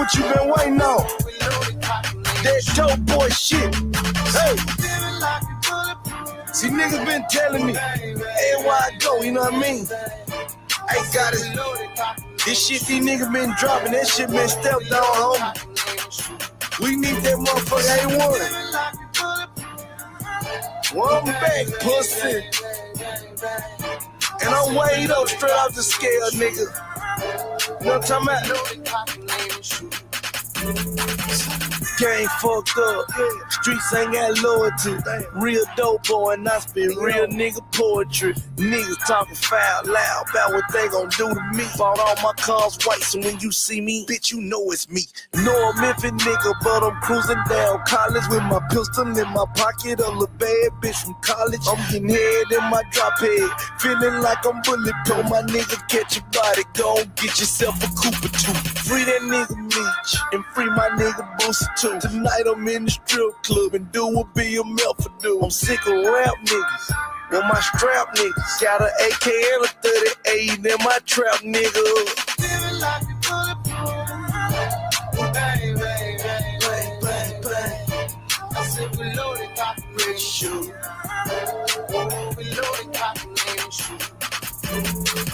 what you been waiting on. That dope boy shit. Hey. See, niggas been telling me, everywhere I go, you know what I mean? I got it. This shit these niggas been dropping, that shit been stepped on, homie. We need that motherfucker A1. One back, pussy. And I'm weighed up straight off the scale, nigga. You know what I'm talking about? Gang fucked up, streets ain't got loyalty. Real dope boy and I spit real nigga poetry. Niggas talking foul loud about what they gon' do to me. Bought all my cars white, so when you see me, bitch, you know it's me. Know I'm Memphis nigga, but I'm cruising down college with my pistol in my pocket. A little bad bitch from college. I'm getting head in my drop head, feeling like I'm bulletproof. My nigga catch your body, go get yourself a Cooper too. Free that nigga Meech and free my nigga Boosie too. Tonight I'm in the strip club and do what BMF for do. I'm sick of rap niggas. With my strap niggas. Got an AK and a 38 in my trap nigga. Living like a bulletproof. Bang, bang, bang, bang, bang, bang. I said we loaded, got the ready shoot. We loaded, got the ready shoot.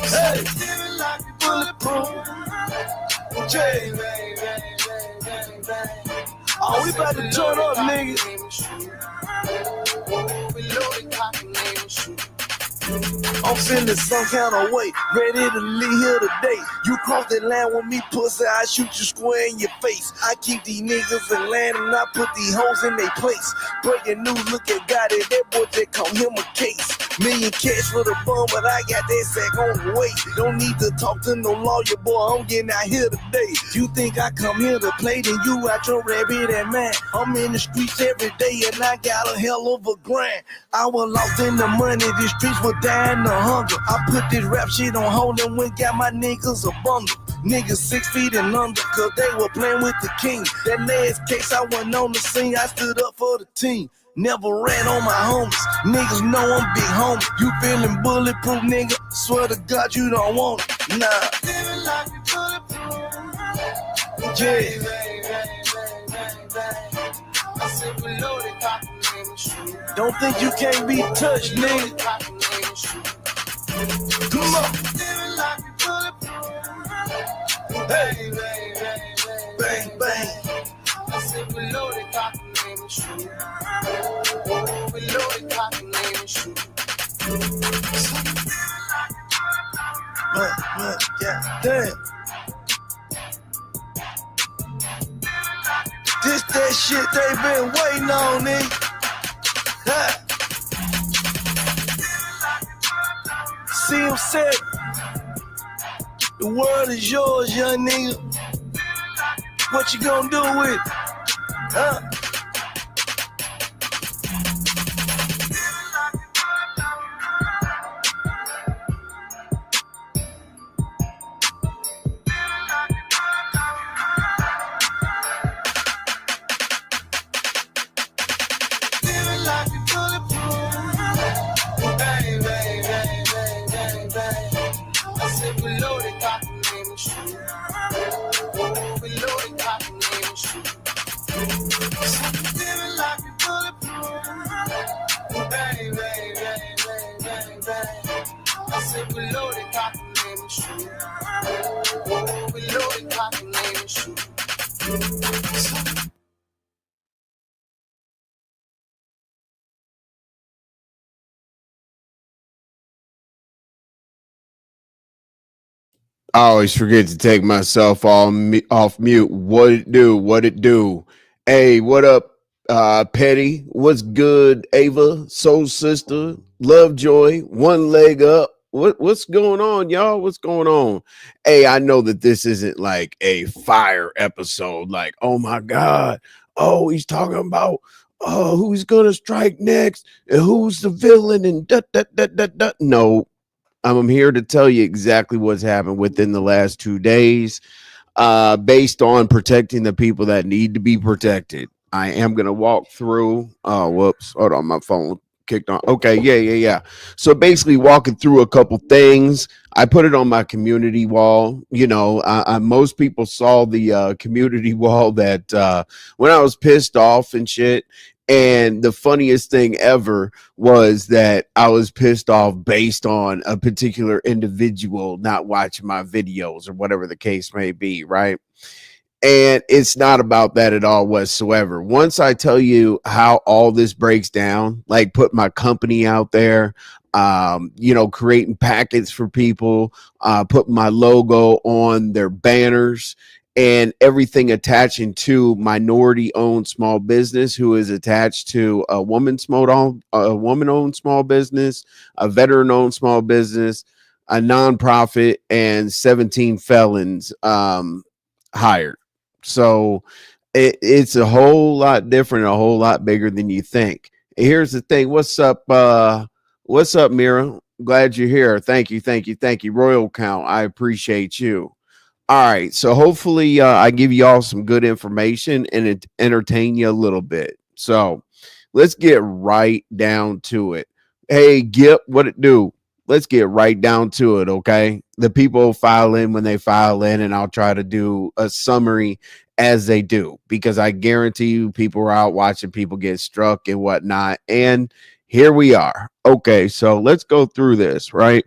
Hey, living like a bulletproof. Bang, bang, bang, bang, bang. Oh, we about to turn up, nigga. I'm feeling some kind of way, ready to leave here today. You cross that line with me, pussy, I shoot you square in your face. I keep these niggas in line and I put these hoes in their place. Breaking news, look at God, that boy just call him a case. Million cash for the bum, but I got that sack on the way. Don't need to talk to no lawyer, boy, I'm getting out here today. You think I come here to play, then you out your rabbit and man. I'm in the streets every day and I got a hell of a grind. I was lost in the money, the streets were dying of hunger. I put this rap shit on hold and went got my niggas a bundle. Niggas 6 feet and under, cause they were playing with the king. That last case I wasn't on the scene, I stood up for the team. Never ran on my homies, niggas know I'm big homie. You feeling bulletproof, nigga? Swear to God you don't want it, nah. Feeling like you bulletproof. Yeah. I said we loaded, got the name shoot. Don't think you can't be touched, nigga. Come on. Feeling like you bulletproof. Hey, bang, bang. I said we loaded, got the name shoot. We loaded, got the name shoot. Yeah, damn. This that shit they been waiting on, nigga. Ha. See him said, the world is yours, young nigga. What you gonna do with it? Huh? I always forget to take myself off mute. What it do? What it do? Hey, what up, Petty? What's good, Ava? Soul Sister, Lovejoy, One Leg Up. What's going on, y'all? What's going on? Hey, I know that this isn't like a fire episode. Like, oh my God, oh he's talking about who's gonna strike next and who's the villain and da. No. I'm here to tell you exactly what's happened within the last 2 days, based on protecting the people that need to be protected. I am going to walk through. Oh, whoops. Hold on. My phone kicked on. Okay, yeah. So basically, walking through a couple things. I put it on my community wall. You know, most people saw the community wall that when I was pissed off and shit. And the funniest thing ever was that I was pissed off based on a particular individual not watching my videos or whatever the case may be, right? And it's not about that at all whatsoever. Once I tell you how all this breaks down, like put my company out there, you know, creating packets for people, putting my logo on their banners and everything attaching to minority owned small business who is attached to a woman owned small business, a veteran owned small business, a nonprofit, and 17 felons hired. So it's a whole lot different, a whole lot bigger than you think. Here's the thing. What's up? What's up, Mira? Glad you're here. Thank you. Royal Count, I appreciate you. All right. So hopefully I give you all some good information and it entertain you a little bit. So let's get right down to it. Hey, Gip, what it do? Let's get right down to it, okay? The people file in when they file in, and I'll try to do a summary as they do, because I guarantee you people are out watching people get struck and whatnot. And here we are. Okay, so let's go through this, right?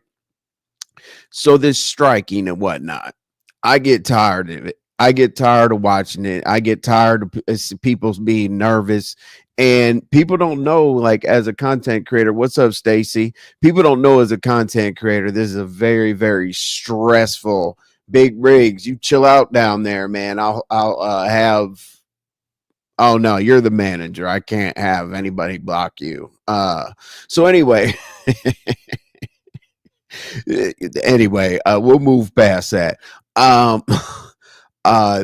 So this striking and whatnot, I get tired of it. I get tired of watching it. I get tired of people being nervous. And people don't know, like, as a content creator, what's up, Stacy? People don't know as a content creator, this is a very, very stressful. Big Rigs, you chill out down there, man. I'll have. Oh no, you're the manager. I can't have anybody block you. So anyway, we'll move past that.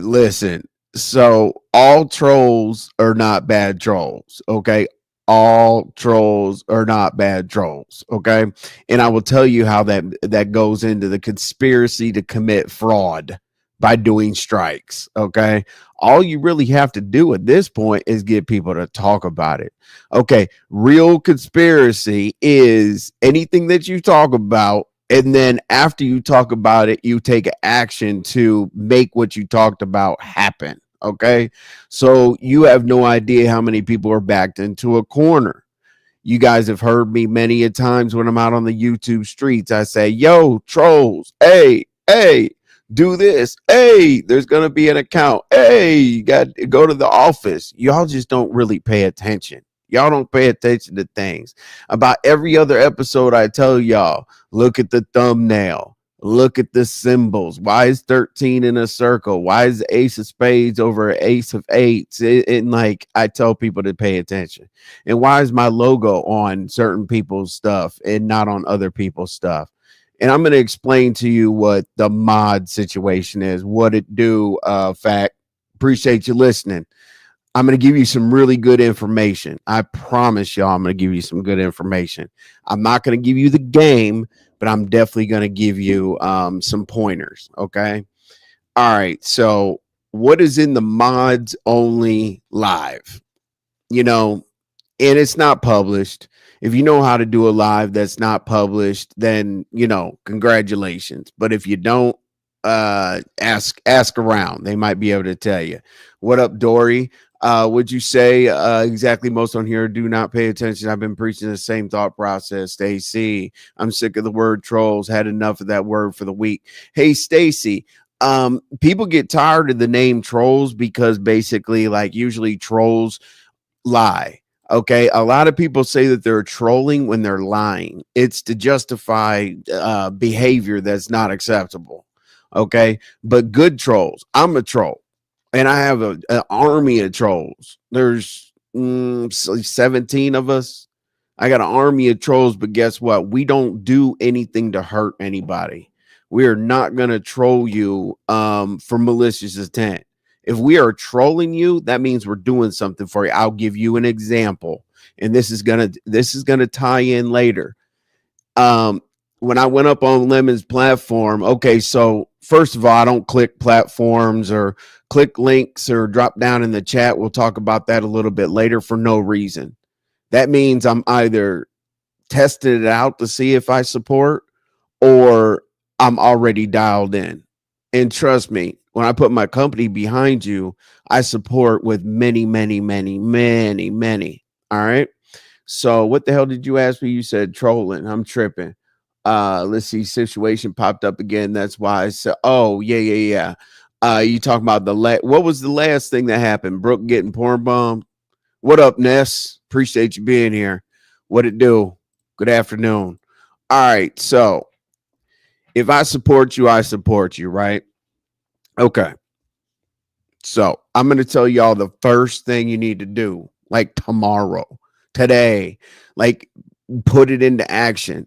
Listen. So all trolls are not bad trolls, okay? All trolls are not bad trolls, okay? And I will tell you how that goes into the conspiracy to commit fraud by doing strikes, okay? All you really have to do at this point is get people to talk about it. Okay, real conspiracy is anything that you talk about, and then after you talk about it, you take action to make what you talked about happen. Okay. So you have no idea how many people are backed into a corner. You guys have heard me many a times when I'm out on the YouTube streets. I say, yo, trolls, hey, do this. Hey, there's going to be an account. Hey, you got to go to the office. Y'all just don't really pay attention. Y'all don't pay attention to things. About every other episode, I tell y'all, look at the thumbnail. Look at the symbols. Why is 13 in a circle? Why is the ace of spades over ace of eights? And like, I tell people to pay attention. And why is my logo on certain people's stuff and not on other people's stuff? And I'm going to explain to you what the mod situation is, what it do. Fact, appreciate you listening. I'm going to give you some really good information. I promise y'all I'm going to give you some good information. I'm not going to give you the game, but I'm definitely going to give you some pointers, okay? All right, so what is in the mods only live? You know, and it's not published. If you know how to do a live that's not published, then, you know, congratulations. But if you don't, ask around. They might be able to tell you. What up, Dory? Would you say exactly most on here do not pay attention? I've been preaching the same thought process. Stacy, I'm sick of the word trolls. Had enough of that word for the week. Hey, Stacy, people get tired of the name trolls because basically, like, usually trolls lie. Okay, a lot of people say that they're trolling when they're lying. It's to justify behavior that's not acceptable. Okay, but good trolls. I'm a troll. And I have an army of trolls. There's 17 of us. I got an army of trolls, but guess what? We don't do anything to hurt anybody. We are not going to troll you for malicious intent. If we are trolling you, that means we're doing something for you. I'll give you an example, and this is gonna tie in later. When I went up on Lemon's platform, okay, so first of all, I don't click platforms or click links or drop down in the chat. We'll talk about that a little bit later for no reason. That means I'm either testing it out to see if I support, or I'm already dialed in. And trust me, when I put my company behind you, I support with many, many, many, many, many. All right. So what the hell did you ask me? You said trolling. I'm tripping. Let's see. Situation popped up again. That's why I said, oh, yeah, yeah, yeah. You talking about what was the last thing that happened? Brooke getting porn bombed. What up, Ness? Appreciate you being here. What it do? Good afternoon. All right. So if I support you, I support you, right? Okay. So I'm going to tell y'all the first thing you need to do, like tomorrow, today, like put it into action.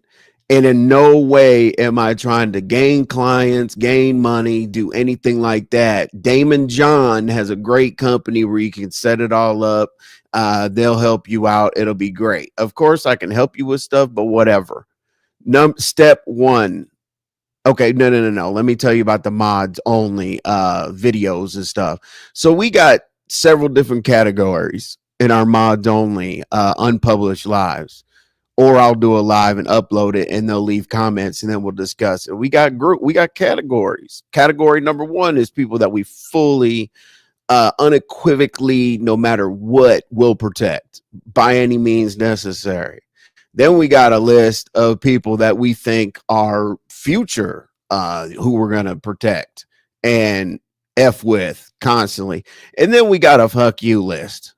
And in no way am I trying to gain clients, gain money, do anything like that. Damon John has a great company where you can set it all up. They'll help you out. It'll be great. Of course, I can help you with stuff, but whatever. Step one. Okay, no. Let me tell you about the mods only videos and stuff. So we got several different categories in our mods only unpublished lives. Or I'll do a live and upload it and they'll leave comments and then we'll discuss it. We got categories. Category number one is people that we fully unequivocally, no matter what, will protect by any means necessary. Then we got a list of people that we think are future who we're going to protect and F with constantly. And then we got a fuck you list.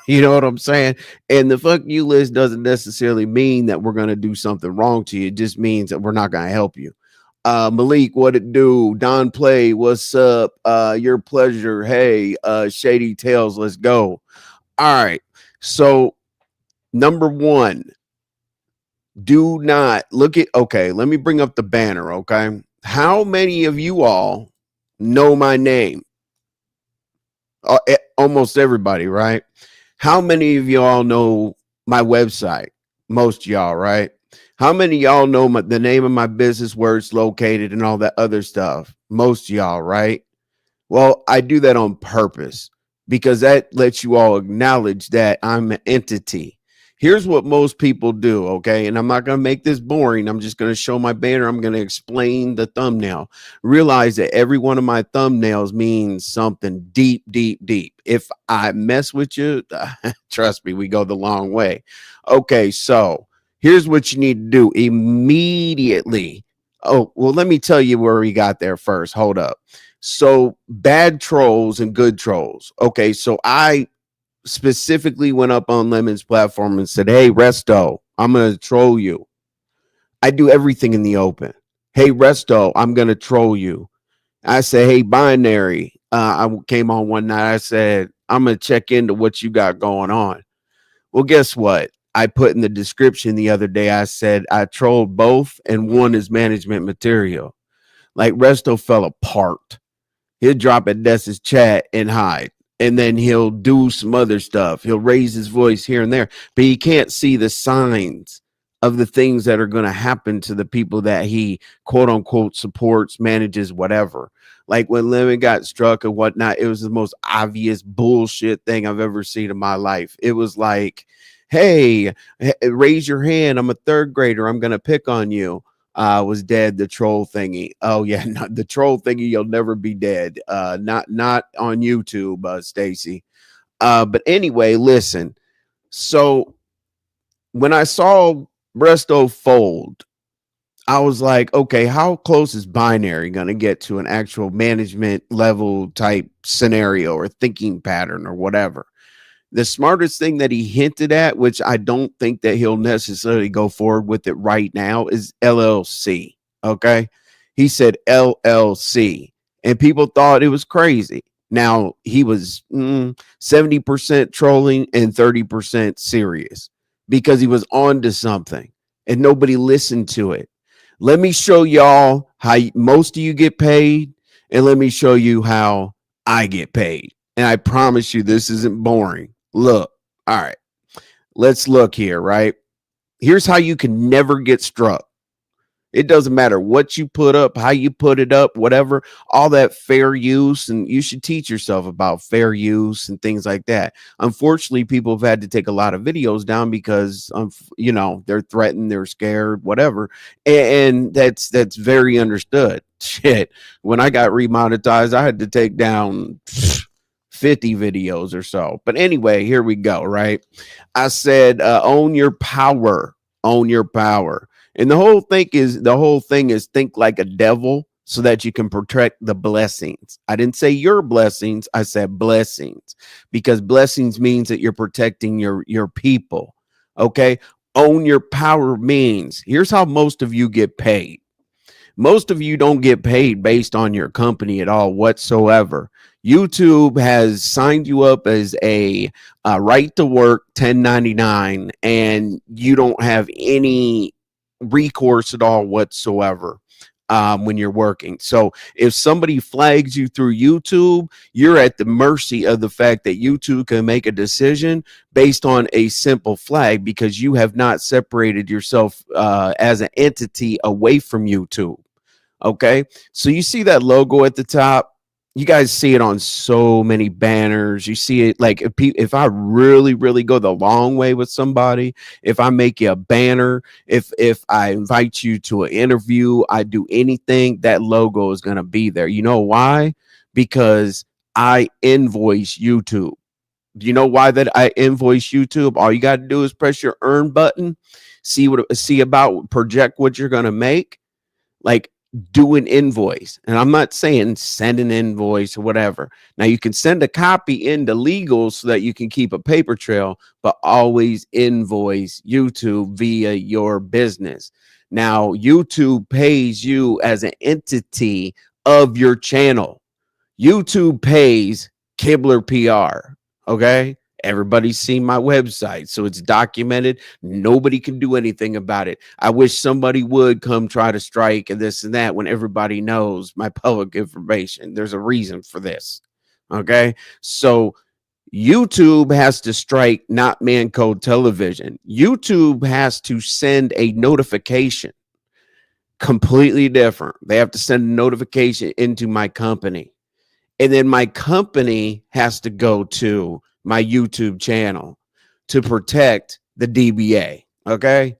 You know what I'm saying? And the fuck you list doesn't necessarily mean that we're going to do something wrong to you. It just means that we're not going to help you. Malik, what it do? Don Play, what's up? Your pleasure. Hey, Shady Tales, let's go. All right. So, number one, do not look at, okay, let me bring up the banner, okay? How many of you all know my name? Almost everybody, right? How many of y'all know my website? Most y'all, right? How many y'all know the name of my business, where it's located, and all that other stuff? Most y'all, right? Well, I do that on purpose because that lets you all acknowledge that I'm an entity. Here's what most people do, okay? And I'm not going to make this boring. I'm just going to show my banner. I'm going to explain the thumbnail. Realize that every one of my thumbnails means something deep, deep, deep. If I mess with you, trust me, we go the long way. Okay, so here's what you need to do immediately. Oh, well, let me tell you where we got there first. Hold up. So bad trolls and good trolls. Okay, so I specifically went up on Lemon's platform and said, hey, Resto, I'm going to troll you. I do everything in the open. Hey, Resto, I'm going to troll you. I said, hey, Binary. I came on one night. I said, I'm going to check into what you got going on. Well, guess what? I put in the description the other day, I said, I trolled both and one is management material. Like Resto fell apart. He'll drop at Dessa's chat and hide. And then he'll do some other stuff. He'll raise his voice here and there, but he can't see the signs of the things that are going to happen to the people that he quote unquote supports, manages, whatever. Like when Lemon got struck and whatnot, it was the most obvious bullshit thing I've ever seen in my life. It was like, hey, raise your hand. I'm a third grader. I'm going to pick on you. Was dead, the troll thingy. Oh yeah, no, the troll thingy, you'll never be dead. Not on YouTube, Stacy. But anyway, listen. So when I saw Resto fold, I was like, okay, how close is Binary gonna get to an actual management level type scenario or thinking pattern or whatever? The smartest thing that he hinted at, which I don't think that he'll necessarily go forward with it right now, is LLC. Okay. He said LLC, and people thought it was crazy. Now he was 70% trolling and 30% serious because he was on to something and nobody listened to it. Let me show y'all how most of you get paid, and let me show you how I get paid. And I promise you, this isn't boring. Look, all right, let's look here, right? Here's how you can never get struck. It doesn't matter what you put up, how you put it up, whatever, all that fair use. And you should teach yourself about fair use and things like that. Unfortunately, people have had to take a lot of videos down because, they're threatened, they're scared, whatever. And that's very understood. Shit. When I got remonetized, I had to take down 50 videos or so. But anyway, here we go, right? I said, own your power, own your power. And the whole thing is think like a devil so that you can protect the blessings. I didn't say your blessings, I said blessings, because blessings means that you're protecting your people. Okay? Own your power means here's how most of you get paid. Most of you don't get paid based on your company at all whatsoever. YouTube has signed you up as a right to work 1099, and you don't have any recourse at all whatsoever when you're working. So if somebody flags you through YouTube, you're at the mercy of the fact that YouTube can make a decision based on a simple flag because you have not separated yourself as an entity away from YouTube. Okay, so you see that logo at the top. You guys see it on so many banners. You see it like if I really, really go the long way with somebody, if I make you a banner, if I invite you to an interview, I do anything, that logo is going to be there. You know why? Because I invoice YouTube. Do you know why that I invoice YouTube? All you got to do is press your earn button, project what you're going to make. Like, do an invoice. And I'm not saying send an invoice or whatever. Now you can send a copy into legal so that you can keep a paper trail, but always invoice YouTube via your business. Now YouTube pays you as an entity of your channel. YouTube pays Kibler PR. Okay. Everybody's seen my website, so it's documented. Nobody can do anything about it. I wish somebody would come try to strike and this and that when everybody knows my public information. There's a reason for this. Okay. So YouTube has to strike, not Man Code Television. YouTube has to send a notification. Completely different. They have to send a notification into my company. And then my company has to go to my YouTube channel to protect the DBA. Okay.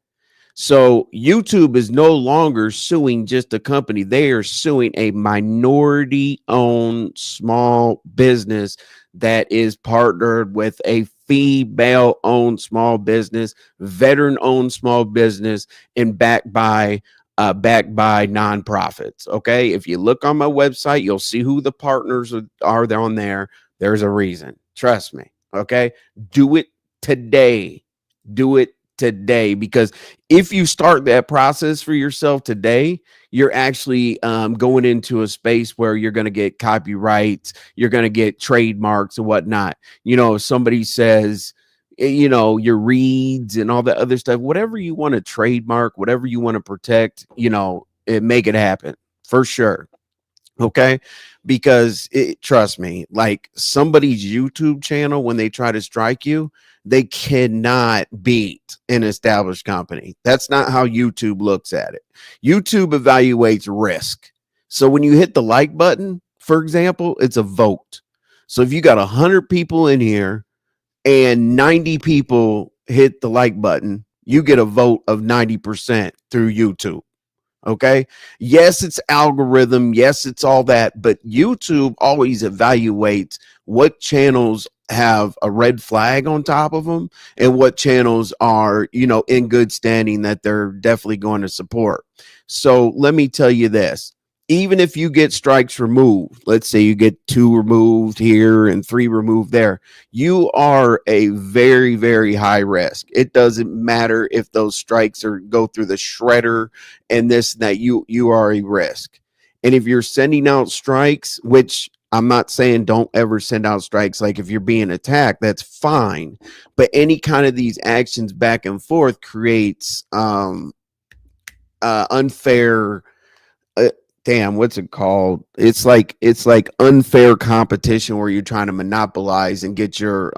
So YouTube is no longer suing just a company. They are suing a minority owned small business that is partnered with a female owned small business, veteran owned small business, and backed by nonprofits. Okay. If you look on my website, you'll see who the partners are there on there. There's a reason. Trust me. Okay. Do it today. Do it today. Because if you start that process for yourself today, you're actually going into a space where you're going to get copyrights, you're going to get trademarks and whatnot. If somebody says, your reads and all that other stuff, whatever you want to trademark, whatever you want to protect, make it happen for sure. Okay. Because trust me, like somebody's YouTube channel, when they try to strike you, they cannot beat an established company. That's not how YouTube looks at it. YouTube evaluates risk. So when you hit the like button, for example, it's a vote. So if you got 100 people in here and 90 people hit the like button, you get a vote of 90% through YouTube. Okay. Yes, it's algorithm. Yes, it's all that. But YouTube always evaluates what channels have a red flag on top of them and what channels are, in good standing that they're definitely going to support. So let me tell you this. Even if you get strikes removed, let's say you get 2 removed here and 3 removed there, you are a very, very high risk. It doesn't matter if those strikes go through the shredder and this and that, you are a risk. And if you're sending out strikes, which I'm not saying don't ever send out strikes, like if you're being attacked, that's fine. But any kind of these actions back and forth creates unfair what's it called? It's like unfair competition where you're trying to monopolize and get your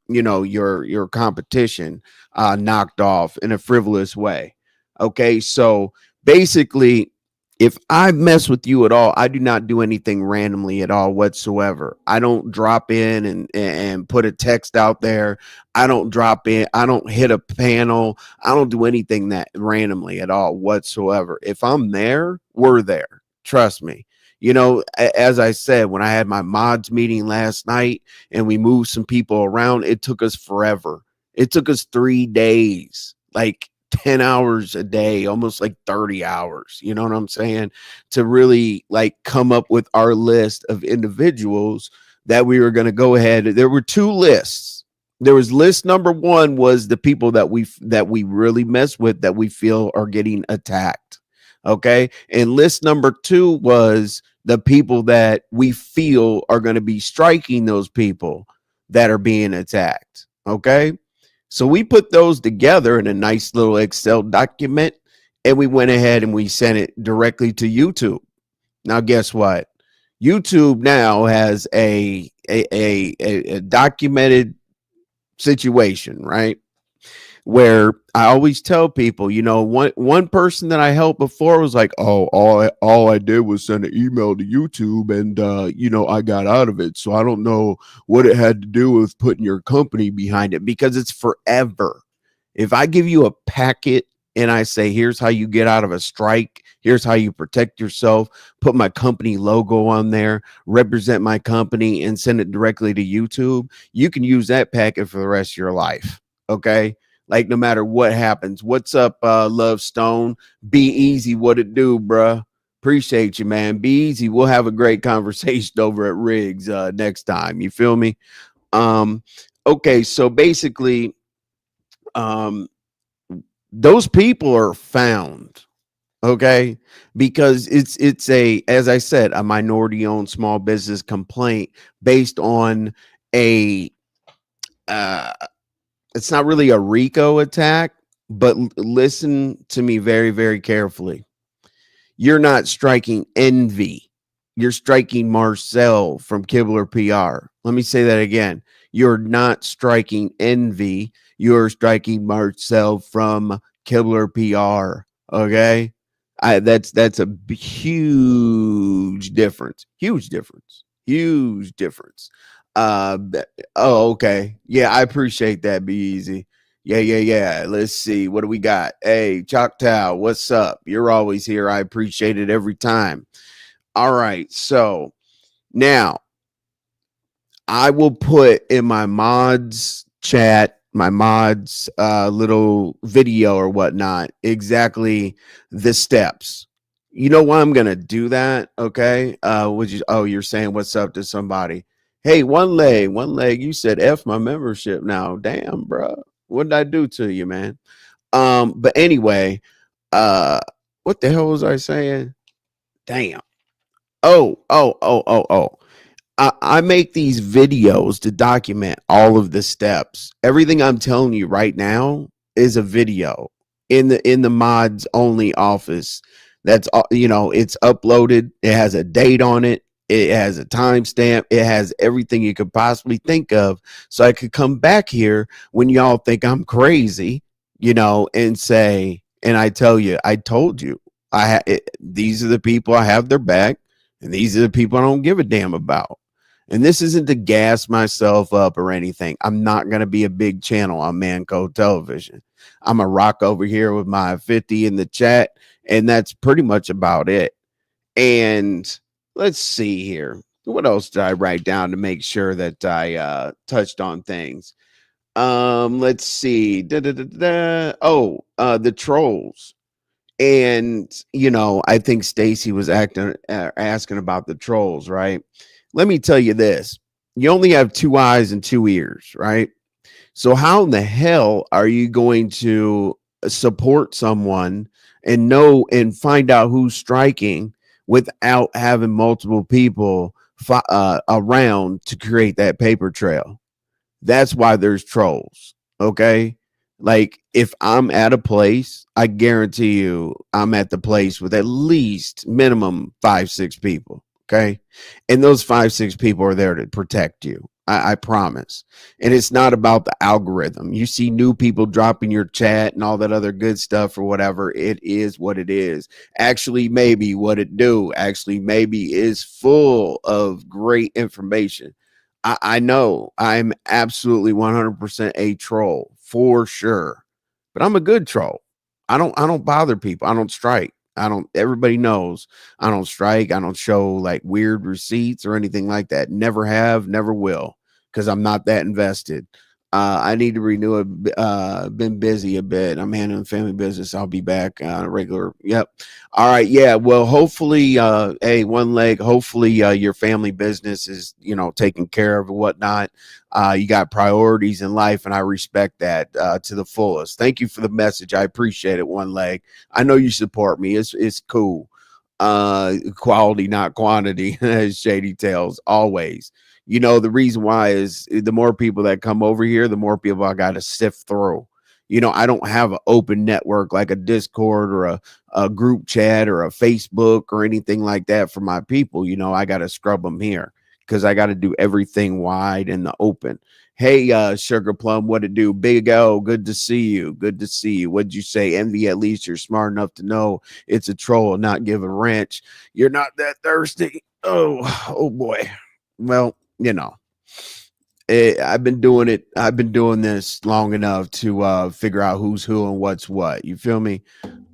your competition knocked off in a frivolous way. Okay, so Basically, if I mess with you at all, I do not do anything randomly at all whatsoever. I don't drop in and put a text out there. I don't drop in. I don't hit a panel. I don't do anything that randomly at all whatsoever. If I'm there, we're there. Trust me. You know, as I said, when I had my mods meeting last night and we moved some people around, it took us forever. It took us 3 days. Like 10 hours a day, almost like 30 hours, you know what I'm saying, to really like come up with our list of individuals that we were going to go ahead. There were two lists. There was list number one was the people that we really mess with, that we feel are getting attacked. Okay. And list number two was the people that we feel are going to be striking those people that are being attacked. Okay. So we put those together in a nice little Excel document, and we went ahead and we sent it directly to YouTube. Now, guess what? YouTube now has a documented situation, right? Where I always tell people, you know, one person that I helped before was like, oh, all I did was send an email to YouTube, and you know, I got out of it. So I don't know what it had to do with putting your company behind it, because it's forever. If I give you a packet and I say, here's how you get out of a strike, here's how you protect yourself, put my company logo on there, represent my company, and send it directly to YouTube, you can use that packet for the rest of your life. Okay. Like, no matter what happens. What's up, Love Stone? Be easy. What it do, bruh? Appreciate you, man. Be easy. We'll have a great conversation over at Riggs next time. You feel me? Okay, so basically, those people are found. Okay, because it's a, as I said, a minority-owned small business complaint based on a it's not really a RICO attack, but listen to me very, very carefully. You're not striking Envy. You're striking Marcel from Kibler PR. Let me say that again. You're not striking Envy. You're striking Marcel from Kibler PR. Okay. That's a huge difference. Huge difference. Huge difference. Oh, okay. Yeah, I appreciate that. Be easy. Yeah. Let's see. What do we got? Hey, Choctaw, what's up? You're always here. I appreciate it every time. All right. So now I will put in my mods chat, my mods little video or whatnot, exactly the steps. You know why I'm gonna do that? Okay. You're saying what's up to somebody. Hey, one leg. You said F my membership now. Damn, bro. What did I do to you, man? But anyway, what the hell was I saying? Damn. Oh. I make these videos to document all of the steps. Everything I'm telling you right now is a video in the mods only office. That's you know, it's uploaded. It has a date on it. It has a timestamp. It has everything you could possibly think of. So I could come back here when y'all think I'm crazy, you know, and say, and I tell you, I told you, these are the people I have their back, and these are the people I don't give a damn about. And this isn't to gas myself up or anything. I'm not going to be a big channel on Manco Television. I'm a rock over here with my 50 in the chat, and that's pretty much about it. And let's see here. What else did I write down to make sure that I touched on things? Let's see. The trolls. And, you know, I think Stacy was asking about the trolls, right? Let me tell you this. You only have 2 eyes and 2 ears, right? So how in the hell are you going to support someone and know and find out who's striking without having multiple people around to create that paper trail? That's why there's trolls. Okay. Like, if I'm at a place, I guarantee you I'm at the place with at least minimum 5-6 people. Okay. And those 5-6 people are there to protect you. I promise. And it's not about the algorithm. You see new people dropping your chat and all that other good stuff or whatever. It is what it is. Actually, maybe what it do, actually, maybe is full of great information. I know I'm absolutely 100% a troll for sure, but I'm a good troll. I don't bother people. I don't strike. I don't, everybody knows I don't strike. I don't show like weird receipts or anything like that. Never have, never will, because I'm not that invested. I need to renew it. Been busy a bit. I'm handling family business. I'll be back on a regular. Yep. All right. Yeah. Well, hopefully, hey, one leg, hopefully your family business is, taken care of and whatnot. You got priorities in life, and I respect that to the fullest. Thank you for the message. I appreciate it, one leg. I know you support me. It's cool. Quality, not quantity, as Shady tells, always. The reason why is the more people that come over here, the more people I got to sift through. I don't have an open network like a Discord or a group chat or a Facebook or anything like that for my people. I got to scrub them here because I got to do everything wide in the open. Hey, Sugar Plum, what it do? Big O, good to see you. Good to see you. What'd you say? Envy, at least you're smart enough to know it's a troll, not give a wrench. You're not that thirsty. Oh boy. Well, I've been doing it. I've been doing this long enough to figure out who's who and what's what. You feel me?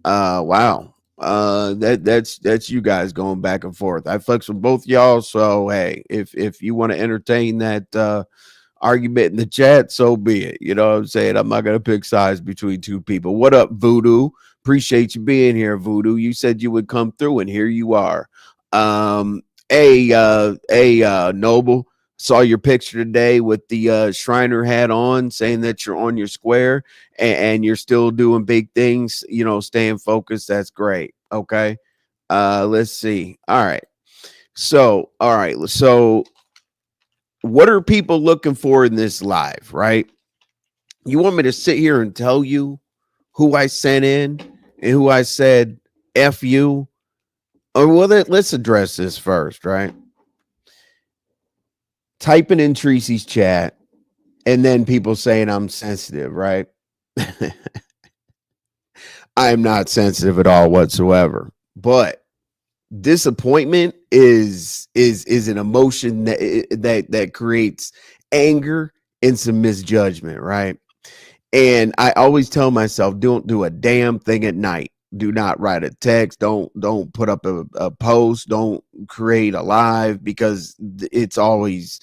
Wow. That's you guys going back and forth. I flex with both y'all. So hey, if you want to entertain that argument in the chat, so be it. You know what I'm saying? I'm not gonna pick sides between two people. What up, Voodoo? Appreciate you being here, Voodoo. You said you would come through, and here you are. Noble. Saw your picture today with the Shriner hat on, saying that you're on your square and you're still doing big things, staying focused. That's great. Okay. Let's see. All right. So, what are people looking for in this live, right? You want me to sit here and tell you who I sent in and who I said F you? Or let's address this first, right? Typing in Tracy's chat and then people saying I'm sensitive, right? I'm not sensitive at all whatsoever. But disappointment is an emotion that creates anger and some misjudgment, right? And I always tell myself, don't do a damn thing at night. Do not write a text. Don't put up a post. Don't create a live, because it's always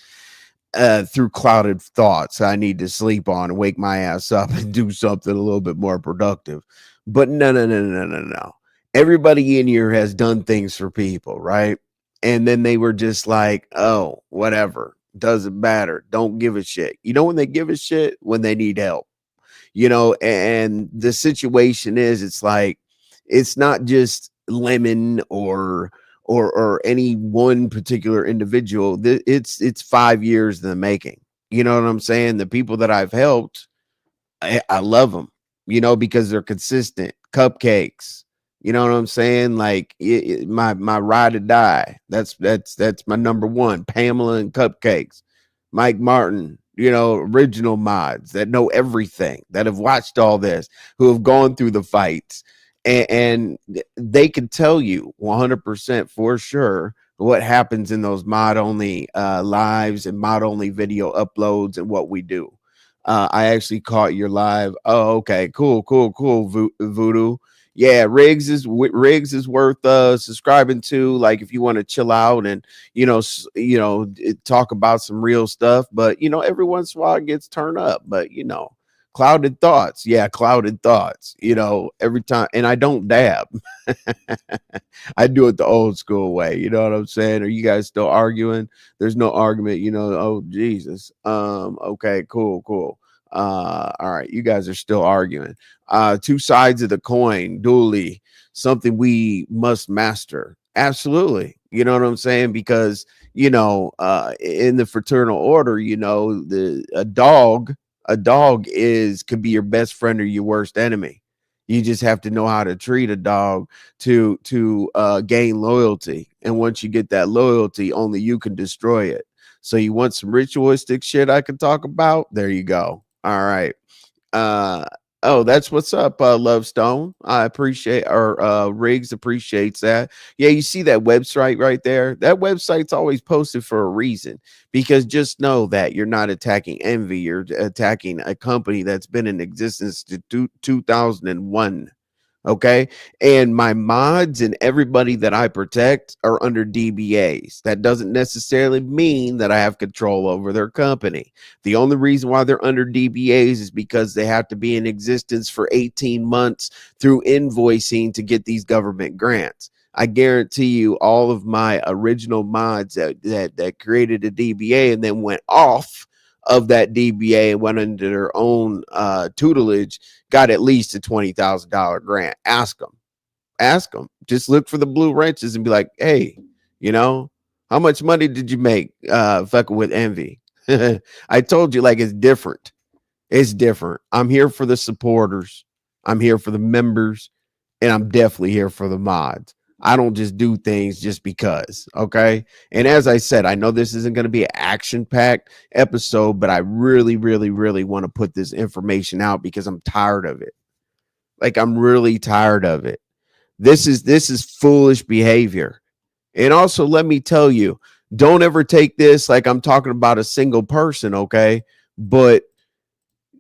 through clouded thoughts I need to sleep on and wake my ass up and do something a little bit more productive. But no. Everybody in here has done things for people, right? And then they were just like, oh, whatever. Doesn't matter. Don't give a shit. When they give a shit? When they need help. And the situation is, it's like, it's not just Lemon or any one particular individual. It's 5 years in the making. You know what I'm saying? The people that I've helped, I love them, because they're consistent. Cupcakes, you know what I'm saying? Like my ride or die. That's my number one. Pamela and Cupcakes, Mike Martin, original mods that know everything, that have watched all this, who have gone through the fights, and they can tell you 100% for sure what happens in those mod only lives and mod only video uploads and what we do. I actually caught your live. Oh, okay, cool, Voodoo. Yeah, Riggs is worth subscribing to. Like, if you want to chill out and talk about some real stuff, but every once in a while it gets turned up. But clouded thoughts, clouded thoughts. Every time, and I don't dab. I do it the old school way. You know what I'm saying? Are you guys still arguing? There's no argument. Oh Jesus. Okay, cool. All right, you guys are still arguing. Two sides of the coin, dually, something we must master. Absolutely. You know what I'm saying? Because in the fraternal order, a dog could be your best friend or your worst enemy. You just have to know how to treat a dog to gain loyalty. And once you get that loyalty, only you can destroy it. So you want some ritualistic shit I could talk about? There you go. All right. Uh oh, that's what's up, Love Stone. I appreciate, or Riggs appreciates that. Yeah, you see that website right there? That website's always posted for a reason, because just know that you're not attacking Envy, you're attacking a company that's been in existence to 2001. Okay. And my mods and everybody that I protect are under DBAs. That doesn't necessarily mean that I have control over their company. The only reason why they're under DBAs is because they have to be in existence for 18 months through invoicing to get these government grants. I guarantee you all of my original mods that created a DBA and then went off of that DBA and went into their own tutelage got at least a $20,000 grant. Ask them. Just look for the blue wrenches and be like, hey, how much money did you make fucking with Envy? I told you, like, it's different. It's different. I'm here for the supporters. I'm here for the members, and I'm definitely here for the mods. I don't just do things just because, okay? And as I said, I know this isn't going to be an action-packed episode, but I really, really, really want to put this information out because I'm tired of it. Like, I'm really tired of it. This is foolish behavior. And also, let me tell you, don't ever take this like I'm talking about a single person, okay? But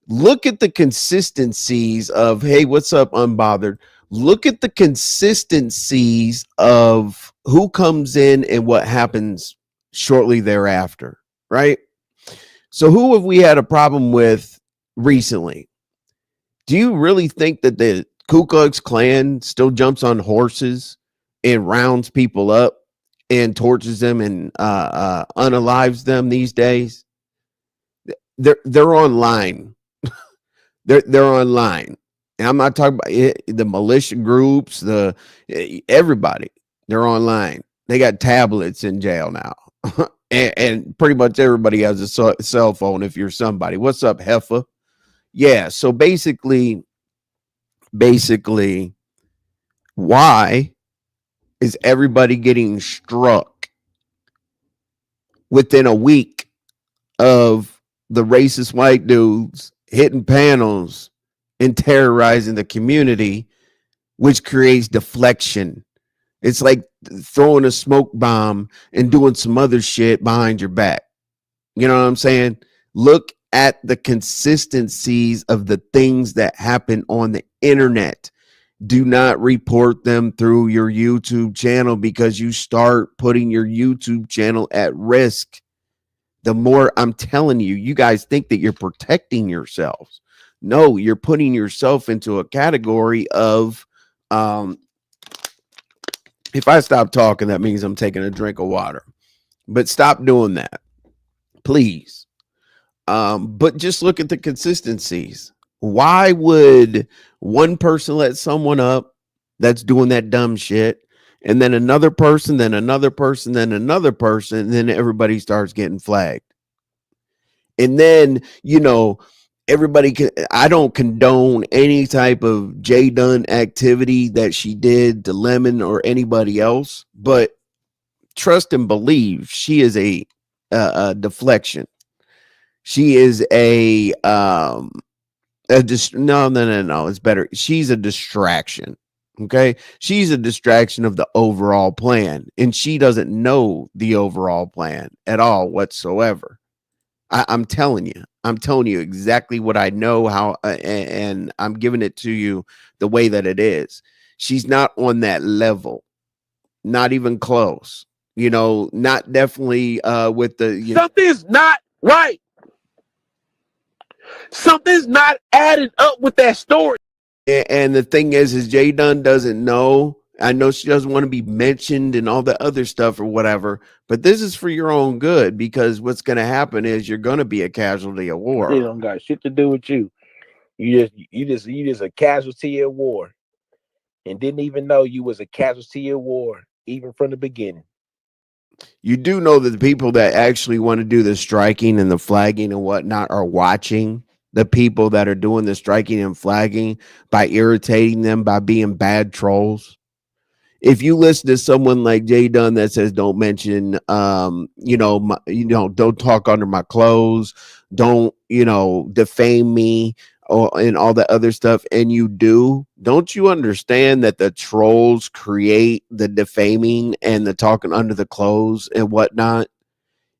look at the consistencies of, hey, what's up, Unbothered? Look at the consistencies of who comes in and what happens shortly thereafter, right? So who have we had a problem with recently? Do you really think that the Ku Klux Klan still jumps on horses and rounds people up and tortures them and unalives them these days? They're online. They're online. And I'm not talking about the militia groups, everybody. They're online. They got tablets in jail now. and pretty much everybody has a cell phone if you're somebody. What's up, Heffa? Yeah, so basically, why is everybody getting struck within a week of the racist white dudes hitting panels and terrorizing the community, which creates deflection? It's like throwing a smoke bomb and doing some other shit behind your back. You know what I'm saying? Look at the consistencies of the things that happen on the internet. Do not report them through your YouTube channel, because you start putting your YouTube channel at risk. The more, I'm telling you, you guys think that you're protecting yourselves. No, you're putting yourself into a category of, if I stop talking, that means I'm taking a drink of water. But stop doing that, please. But just look at the consistencies. Why would one person let someone up that's doing that dumb shit, and then another person, then another person, then another person, and then everybody starts getting flagged? And then, everybody can, I don't condone any type of J Dunn activity that she did to Lemon or anybody else, but trust and believe she is a deflection. She is no, it's better. She's a distraction. Okay. She's a distraction of the overall plan, and she doesn't know the overall plan at all whatsoever. I'm telling you exactly what I know, how, and I'm giving it to you the way that it is. She's not on that level, not even close. Not definitely with the. Something's not right. Something's not adding up with that story. And the thing is J Dunn doesn't know. I know she doesn't want to be mentioned and all the other stuff or whatever, but this is for your own good, because what's going to happen is you're going to be a casualty of war. It don't got shit to do with you. You just a casualty of war, and didn't even know you was a casualty of war even from the beginning. You do know that the people that actually want to do the striking and the flagging and whatnot are watching the people that are doing the striking and flagging by irritating them, by being bad trolls. If you listen to someone like Jay Dunn that says don't mention don't talk under my clothes, don't defame me, and all that other stuff, and you don't you understand that the trolls create the defaming and the talking under the clothes and whatnot?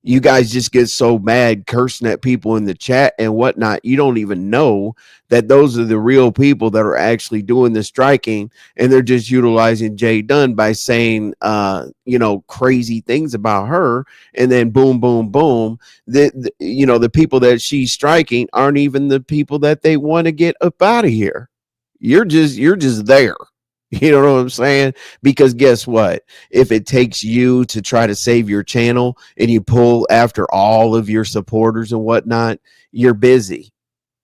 You guys just get so mad cursing at people in the chat and whatnot. You don't even know that those are the real people that are actually doing the striking, and they're just utilizing Jay Dunn by saying, crazy things about her. And then boom, boom, boom. The people that she's striking aren't even the people that they want to get up out of here. You're just there. You know what I'm saying? Because guess what? If it takes you to try to save your channel and you pull after all of your supporters and whatnot, you're busy.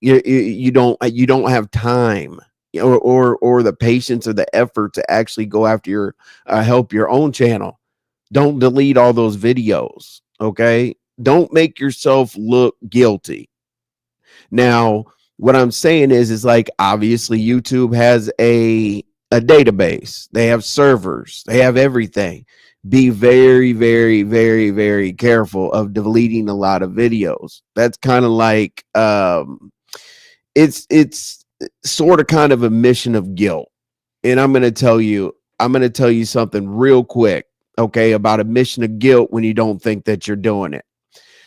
You don't have time or the patience or the effort to actually go after your help your own channel. Don't delete all those videos. Okay. Don't make yourself look guilty. Now, what I'm saying is like, obviously YouTube has a database, they have servers, they have everything. Be very, very, very, very careful of deleting a lot of videos. That's kind of like it's sort of kind of a mission of guilt. And I'm going to tell you something real quick, okay, about a mission of guilt when you don't think that you're doing it.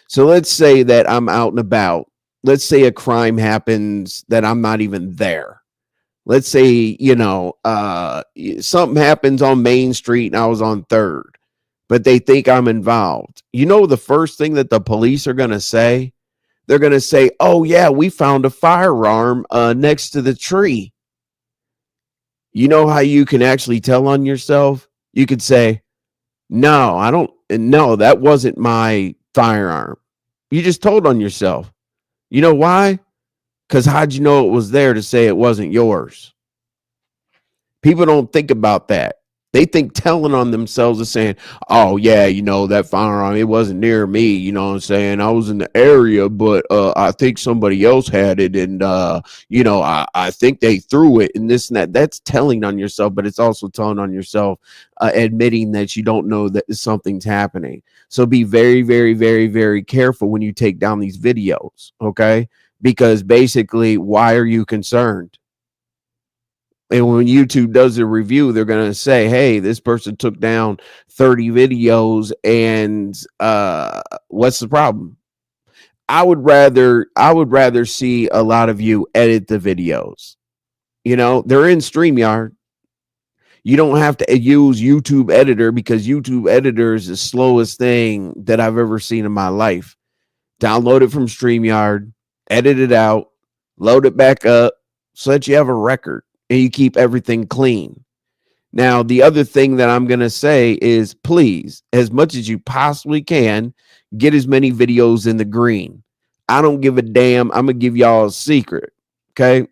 So let's say that I'm out and about. Let's say a crime happens that I'm not even there. Let's say, something happens on Main Street and I was on 3rd, but they think I'm involved. You know, the first thing that the police are going to say? They're going to say, oh, yeah, we found a firearm next to the tree. You know how you can actually tell on yourself? You could say, no, that wasn't my firearm. You just told on yourself. You know why? Because how'd you know it was there to say it wasn't yours? People don't think about that. They think telling on themselves is saying, oh, yeah, that firearm, it wasn't near me. You know what I'm saying? I was in the area, but I think somebody else had it. And, I think they threw it and this and that. That's telling on yourself, but it's also telling on yourself, admitting that you don't know that something's happening. So be very, very, very, very careful when you take down these videos, okay? Because basically, why are you concerned? And when YouTube does a review, they're going to say, hey, this person took down 30 videos and what's the problem? I would rather see a lot of you edit the videos. They're in StreamYard. You don't have to use YouTube Editor because YouTube Editor is the slowest thing that I've ever seen in my life. Download it from StreamYard, edit it out, load it back up so that you have a record and you keep everything clean. Now, the other thing that I'm going to say is, please, as much as you possibly can, get as many videos in the green. I don't give a damn. I'm going to give y'all a secret. Okay.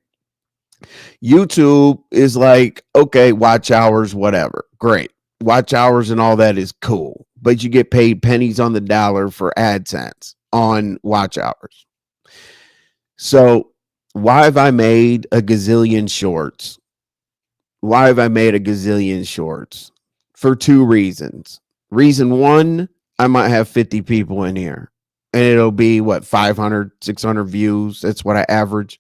YouTube is like, okay, watch hours, whatever. Great. Watch hours and all that is cool. But you get paid pennies on the dollar for AdSense on watch hours. So why have I made a gazillion shorts? For 2 reasons. Reason 1, I might have 50 people in here and it'll be 500, 600 views. That's what I average.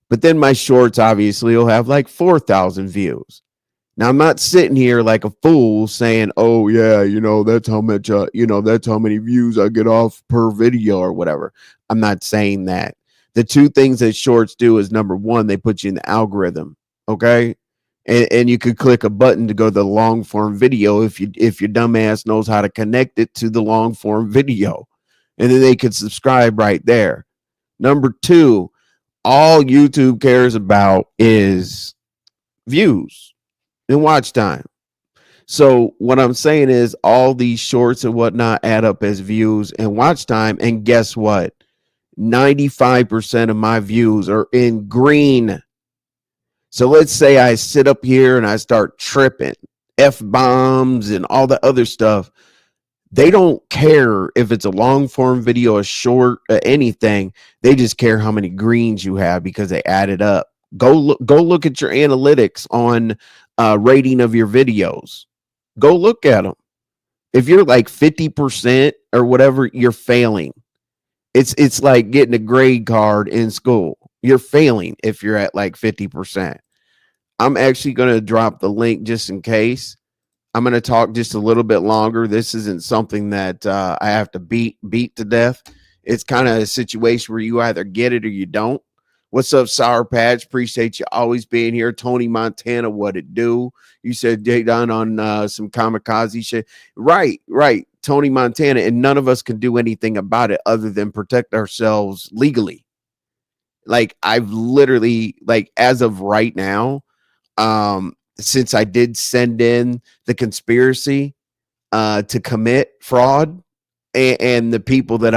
But then my shorts obviously will have 4,000 views. Now I'm not sitting here like a fool saying, oh yeah, that's how much, that's how many views I get off per video or whatever. I'm not saying that. The 2 things that shorts do is, number 1, they put you in the algorithm. Okay. And you could click a button to go to the long form video if your dumbass knows how to connect it to the long form video. And then they could subscribe right there. Number 2, all YouTube cares about is views and watch time. So what I'm saying is all these shorts and whatnot add up as views and watch time. And guess what? 95% of my views are in green. So let's say I sit up here and I start tripping F-bombs and all the other stuff. They don't care if it's a long form video, a short, anything. They just care how many greens you have because they add it up. Go look at your analytics on rating of your videos. Go look at them. If you're like 50% or whatever, you're failing. It's like getting a grade card in school. You're failing if you're at like 50%. I'm actually going to drop the link just in case. I'm going to talk just a little bit longer. This isn't something that I have to beat to death. It's kind of a situation where you either get it or you don't. What's up, Sour Patch? Appreciate you always being here. Tony Montana, what it do? You said they done on some kamikaze shit. Right. Tony Montana, and none of us can do anything about it other than protect ourselves legally. Like I've literally, like as of right now, since I did send in the conspiracy to commit fraud, and the people that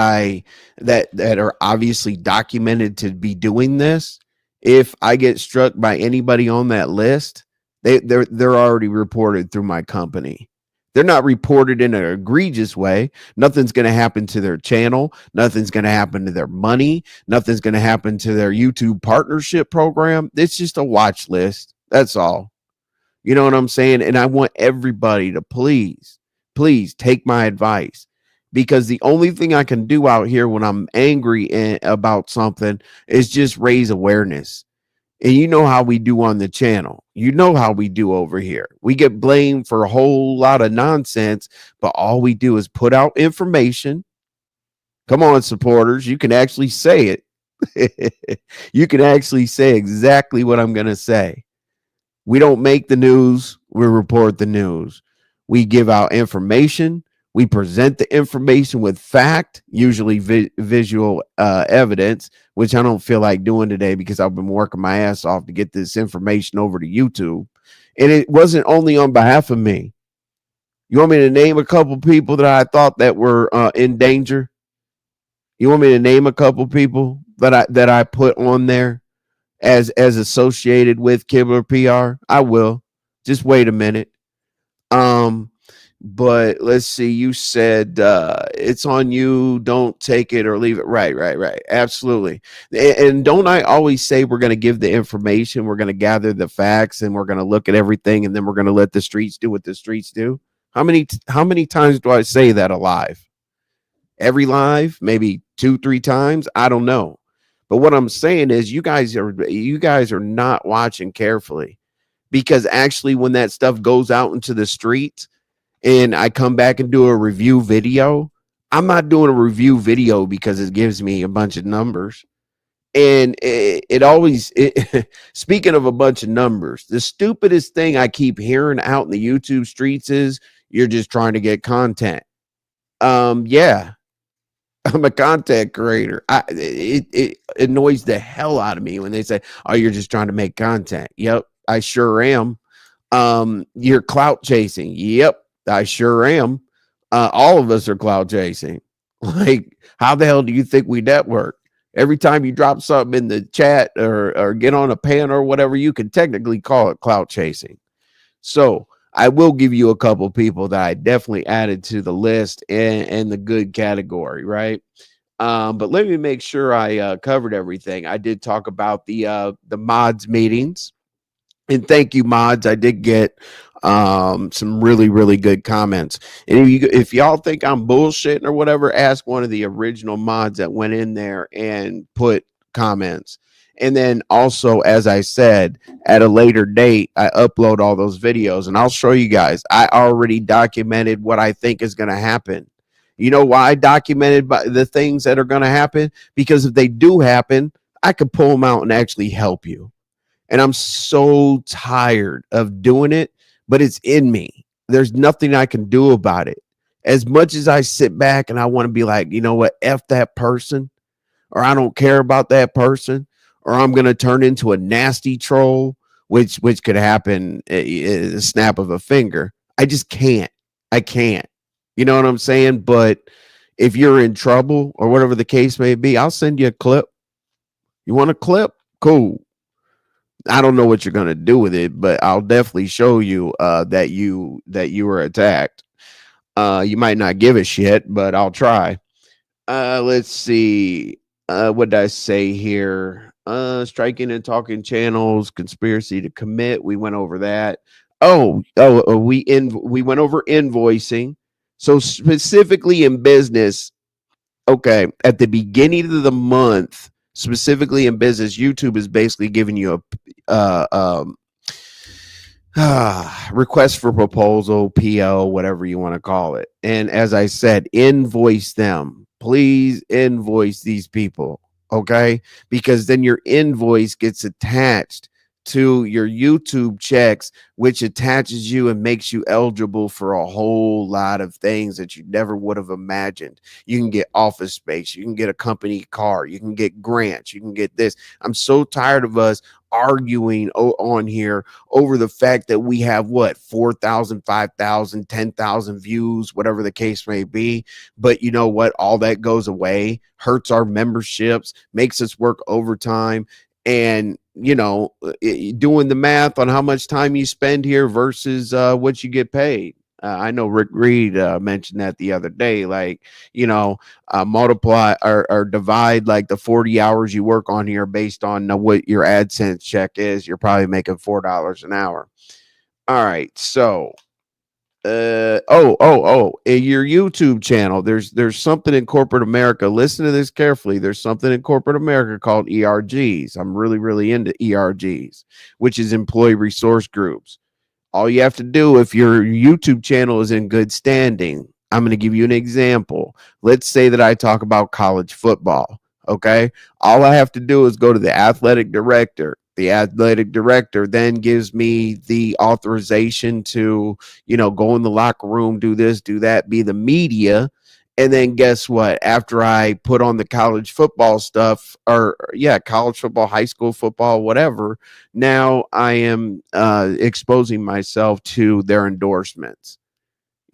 that are obviously documented to be doing this, if I get struck by anybody on that list, they're already reported through my company. They're not reported in an egregious way. Nothing's going to happen to their channel. Nothing's going to happen to their money. Nothing's going to happen to their YouTube partnership program. It's just a watch list. That's all. You know what I'm saying? And I want everybody to please take my advice, because the only thing I can do out here when I'm angry about something is just raise awareness. And you know how we do on the channel. You know how we do over here. We get blamed for a whole lot of nonsense, but all we do is put out information. Come on, supporters. You can actually say it. You can actually say exactly what I'm going to say. We don't make the news. We report the news. We give out information. We present the information with fact, usually visual evidence, which I don't feel like doing today because I've been working my ass off to get this information over to YouTube. And it wasn't only on behalf of me. You want me to name a couple people that I thought that were in danger? You want me to name a couple people that I put on there as associated with Kibler PR? I will. Just wait a minute. But let's see. You said it's on you. Don't take it or leave it. Right. Absolutely. And don't I always say we're going to give the information, we're going to gather the facts, and we're going to look at everything, and then we're going to let the streets do what the streets do? How many times do I say that alive? Every live, maybe 2-3 times. I don't know. But what I'm saying is you guys are not watching carefully, because actually when that stuff goes out into the streets and I come back and do a review video, I'm not doing a review video because it gives me a bunch of numbers. And it always, speaking of a bunch of numbers, the stupidest thing I keep hearing out in the YouTube streets is you're just trying to get content. Yeah, I'm a content creator. It annoys the hell out of me when they say, oh, you're just trying to make content. Yep, I sure am. You're clout chasing. Yep, I sure am. All of us are clout chasing. Like, how the hell do you think we network? Every time you drop something in the chat or get on a pan or whatever, you can technically call it clout chasing. So I will give you a couple people that I definitely added to the list and the good category, right? But let me make sure I covered everything. I did talk about the mods meetings. And thank you, mods. I did get some really good comments. And if y'all think I'm bullshitting or whatever, ask one of the original mods that went in there and put comments. And then also, as I said, at a later date, I upload all those videos and I'll show you guys. I already documented what I think is going to happen. You know why I documented the things that are going to happen? Because if they do happen, I could pull them out and actually help you. And I'm so tired of doing it, but it's in me. There's nothing I can do about it. As much as I sit back and I want to be like, you know what, F that person, or I don't care about that person, or I'm going to turn into a nasty troll, which could happen a snap of a finger. I just can't. I can't. You know what I'm saying? But if you're in trouble or whatever the case may be, I'll send you a clip. You want a clip? Cool. I don't know what you're going to do with it, but I'll definitely show you that you were attacked. You might not give a shit, but I'll try. Let's see. What did I say here? Striking and talking channels, conspiracy to commit. We went over that. We went over invoicing. So specifically in business, okay, at the beginning of the month, specifically in business, YouTube is basically giving you a request for proposal, PO, whatever you want to call it. And as I said, invoice them. Please invoice these people, okay? Because then your invoice gets attached to your YouTube checks, which attaches you and makes you eligible for a whole lot of things that you never would have imagined. You can get office space, you can get a company car, you can get grants, you can get this. I'm so tired of us arguing on here over the fact that we have what 4,000, 5,000, 10,000 views, whatever the case may be. But you know what? All that goes away, hurts our memberships, makes us work overtime. And doing the math on how much time you spend here versus what you get paid. I know Rick Reed mentioned that the other day, like, multiply or divide like the 40 hours you work on here based on what your AdSense check is. You're probably making $4 an hour. All right. So, in your YouTube channel, there's something in corporate America. Listen to this carefully. There's something in corporate America called ERGs. I'm really, really into ERGs, which is employee resource groups. All you have to do if your YouTube channel is in good standing, I'm going to give you an example. Let's say that I talk about college football. Okay. All I have to do is go to the athletic director. The athletic director then gives me the authorization to, go in the locker room, do this, do that, be the media. And then guess what? After I put on the college football stuff, college football, high school football, whatever, now I am exposing myself to their endorsements.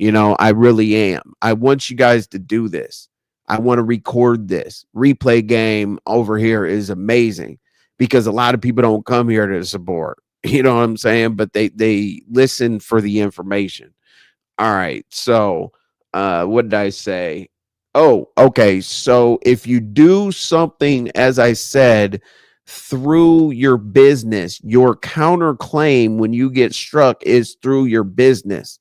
I really am. I want you guys to do this. I want to record this. Replay Game over here is amazing because a lot of people don't come here to support. You know what I'm saying? But they listen for the information. All right. So what did I say? Oh, okay. So if you do something, as I said, through your business, your counterclaim when you get struck is through your business.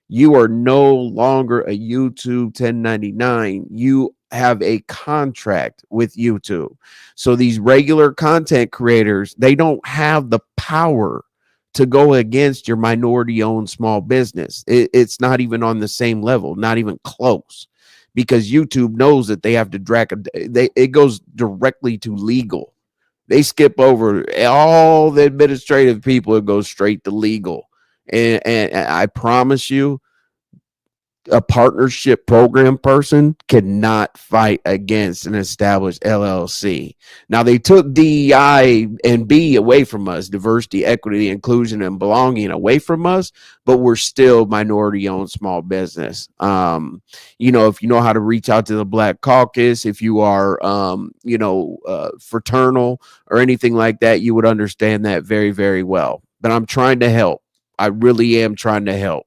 You are no longer a YouTube 1099. You have a contract with YouTube. So these regular content creators, they don't have the power to go against your minority owned small business. It's not even on the same level, not even close, because YouTube knows that they have to it goes directly to legal. They skip over all the administrative people. It goes straight to legal. And I promise you, a partnership program person cannot fight against an established LLC. Now, they took DEI and B away from us, diversity, equity, inclusion, and belonging away from us, but we're still minority-owned small business. If you know how to reach out to the Black Caucus, if you are, fraternal or anything like that, you would understand that very, very well. But I'm trying to help. I really am trying to help.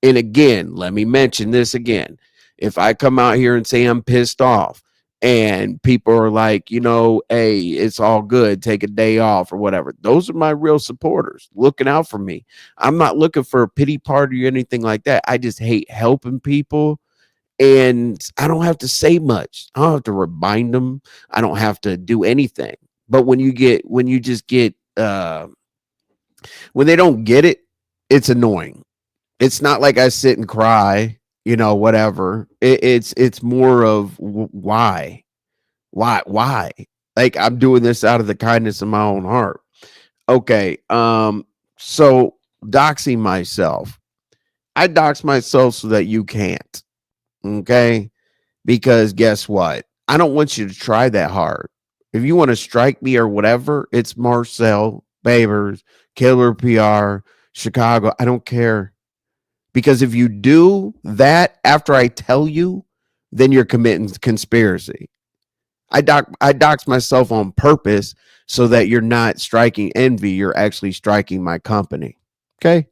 And again, let me mention this again. If I come out here and say I'm pissed off and people are like, hey, it's all good, take a day off or whatever, those are my real supporters looking out for me. I'm not looking for a pity party or anything like that. I just hate helping people. And I don't have to say much. I don't have to remind them. I don't have to do anything. But when they don't get it, it's annoying. It's not like I sit and cry, whatever. It's more of why? Like, I'm doing this out of the kindness of my own heart. Okay. So doxing myself. I dox myself so that you can't. Okay. Because guess what? I don't want you to try that hard. If you want to strike me or whatever, it's Marcel, Babers, Killer PR, Chicago. I don't care. Because if you do that after I tell you, then you're committing conspiracy. I dox myself on purpose so that you're not striking envy. You're actually striking my company. Okay?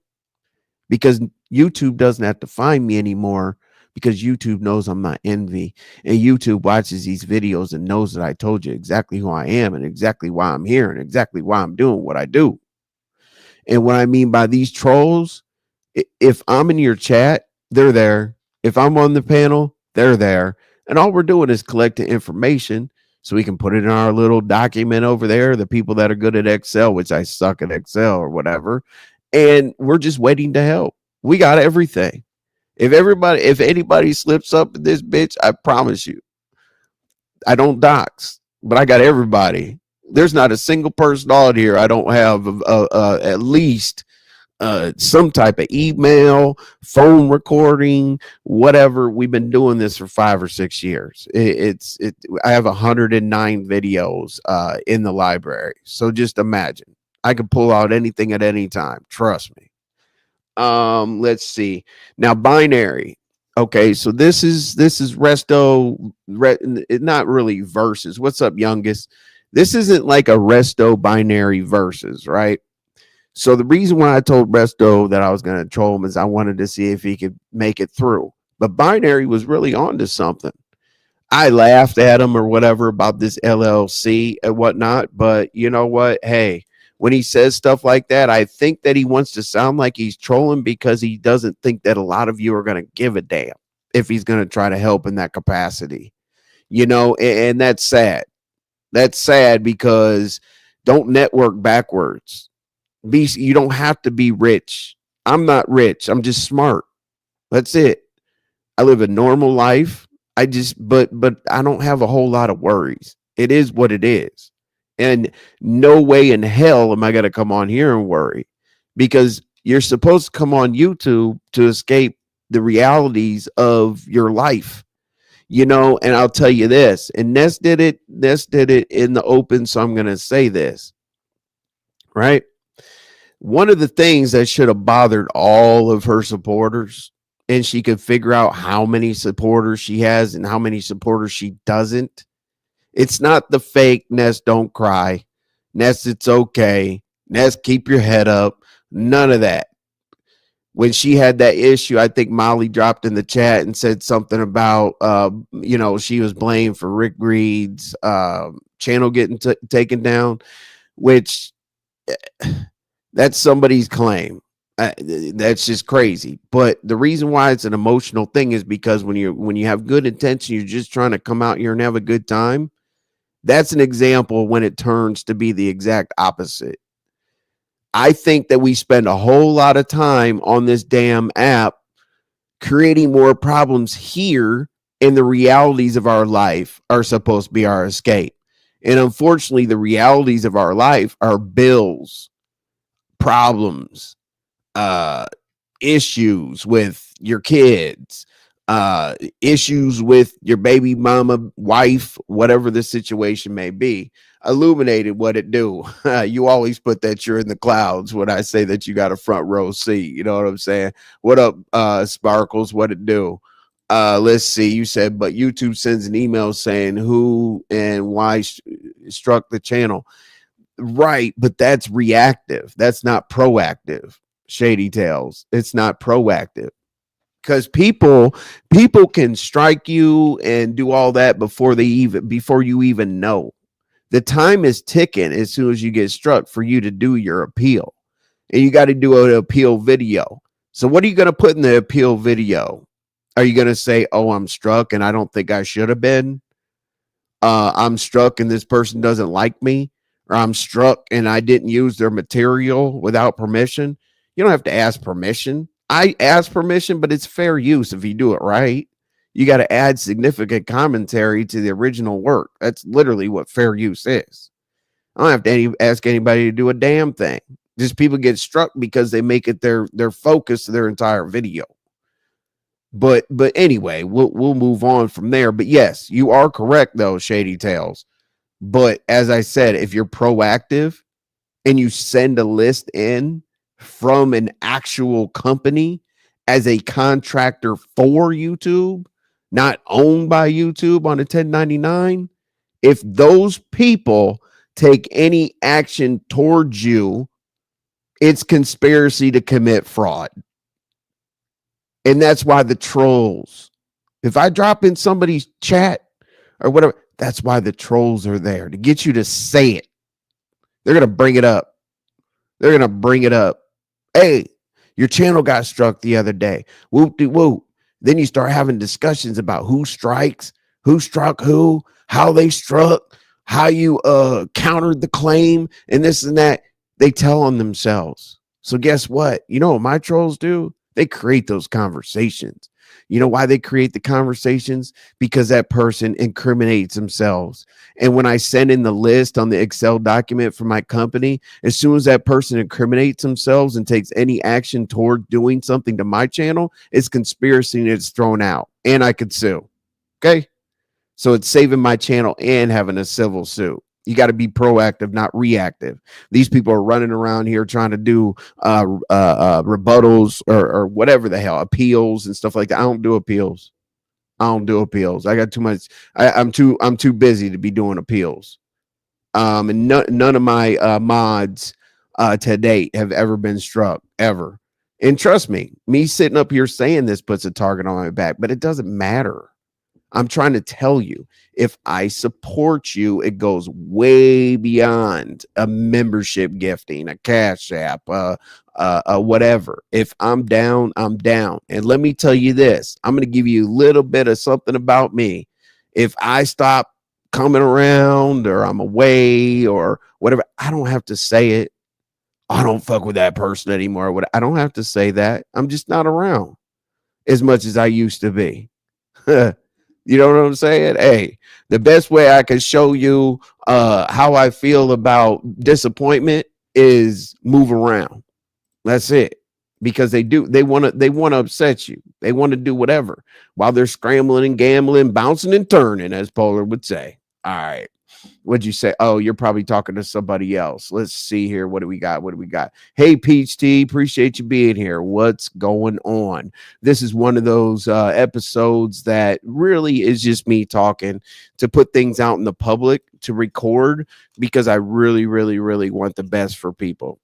Because YouTube doesn't have to find me anymore because YouTube knows I'm not envy. And YouTube watches these videos and knows that I told you exactly who I am and exactly why I'm here and exactly why I'm doing what I do. And what I mean by these trolls, if I'm in your chat, they're there. If I'm on the panel, they're there. And all we're doing is collecting information so we can put it in our little document over there. The people that are good at Excel, which I suck at Excel or whatever, and we're just waiting to help. We got everything. If anybody slips up in this bitch, I promise you, I don't dox, but I got everybody. There's not a single person on here I don't have at least some type of email, phone recording, whatever. We've been doing this for 5 or 6 years. I have 109 videos in the library. So just imagine, I can pull out anything at any time. Trust me. Let's see. Now, binary. Okay, so this is Resto, not really versus. What's up, youngest? This isn't like a Resto binary versus, right? So the reason why I told Resto that I was going to troll him is I wanted to see if he could make it through. But binary was really onto something. I laughed at him or whatever about this LLC and whatnot. But you know what? Hey, when he says stuff like that, I think that he wants to sound like he's trolling because he doesn't think that a lot of you are going to give a damn if he's going to try to help in that capacity. You know, and that's sad. That's sad because don't network backwards. You don't have to be rich. I'm not rich. I'm just smart. That's it. I live a normal life. But I don't have a whole lot of worries. It is what it is. And no way in hell am I going to come on here and worry, because you're supposed to come on YouTube to escape the realities of your life, you know. And I'll tell you this, and Ness did it in the open. So I'm going to say this, right? One of the things that should have bothered all of her supporters, and she could figure out how many supporters she has and how many supporters she doesn't. It's not the fake Ness, don't cry. Ness, it's okay. Ness, keep your head up. None of that. When she had that issue, I think Molly dropped in the chat and said something about, she was blamed for Rick Reed's channel getting taken down, which that's somebody's claim. That's just crazy. But the reason why it's an emotional thing is because when you have good intention, you're just trying to come out here and have a good time. That's an example when it turns to be the exact opposite. I think that we spend a whole lot of time on this damn app creating more problems here, and the realities of our life are supposed to be our escape. And unfortunately, the realities of our life are bills, problems, issues with your kids, issues with your baby mama, wife, whatever the situation may be. Illuminated, what it do? You always put that you're in the clouds when I say that you got a front row seat. You know what I'm saying? What up, Sparkles? What it do? Let's see. You said, but YouTube sends an email saying who and why struck the channel. Right, but that's reactive. That's not proactive. Shady Tales. It's not proactive. Because people can strike you and do all that before you even know. The time is ticking as soon as you get struck for you to do your appeal. And you got to do an appeal video. So what are you going to put in the appeal video? Are you going to say, oh, I'm struck and I don't think I should have been? I'm struck and this person doesn't like me? Or I'm struck and I didn't use their material without permission? You don't have to ask permission. I ask permission, but it's fair use if you do it right. You got to add significant commentary to the original work. That's literally what fair use is. I don't have to ask anybody to do a damn thing. Just people get struck because they make it their focus of their entire video. But anyway, we'll move on from there. But yes, you are correct though, Shady Tales. But as I said, if you're proactive and you send a list in from an actual company as a contractor for YouTube, not owned by YouTube on a 1099, if those people take any action towards you, it's conspiracy to commit fraud. And that's why the trolls, if I drop in somebody's chat or whatever, that's why the trolls are there, to get you to say it. They're going to bring it up. They're going to bring it up. Hey, your channel got struck the other day. Whoop de whoop. Then you start having discussions about who strikes, who struck who, how they struck, how you countered the claim, and this and that. They tell on themselves. So guess what? You know what my trolls do? They create those conversations. You know why they create the conversations? Because that person incriminates themselves. And when I send in the list on the Excel document for my company, as soon as that person incriminates themselves and takes any action toward doing something to my channel, it's conspiracy and it's thrown out. And I could sue. Okay. So it's saving my channel and having a civil suit. You got to be proactive, not reactive. These people are running around here trying to do rebuttals or whatever the hell, appeals and stuff like that. I don't do appeals. I got too much. I'm too busy to be doing appeals. And none of my mods to date have ever been struck ever. And trust me, me sitting up here saying this puts a target on my back, but it doesn't matter. I'm trying to tell you, if I support you, it goes way beyond a membership gifting, a cash app, whatever. If I'm down, I'm down. And let me tell you this, I'm going to give you a little bit of something about me. If I stop coming around or I'm away or whatever, I don't have to say it. I don't fuck with that person anymore. I don't have to say that. I'm just not around as much as I used to be. You know what I'm saying? Hey, the best way I can show you how I feel about disappointment is move around. That's it. Because they want to upset you. They want to do whatever while they're scrambling and gambling, bouncing and turning, as Polar would say. All right. What'd you say? Oh, you're probably talking to somebody else. Let's see here. What do we got? Hey, Peach T, appreciate you being here. What's going on? This is one of those episodes that really is just me talking to put things out in the public to record because I really, really, really want the best for people.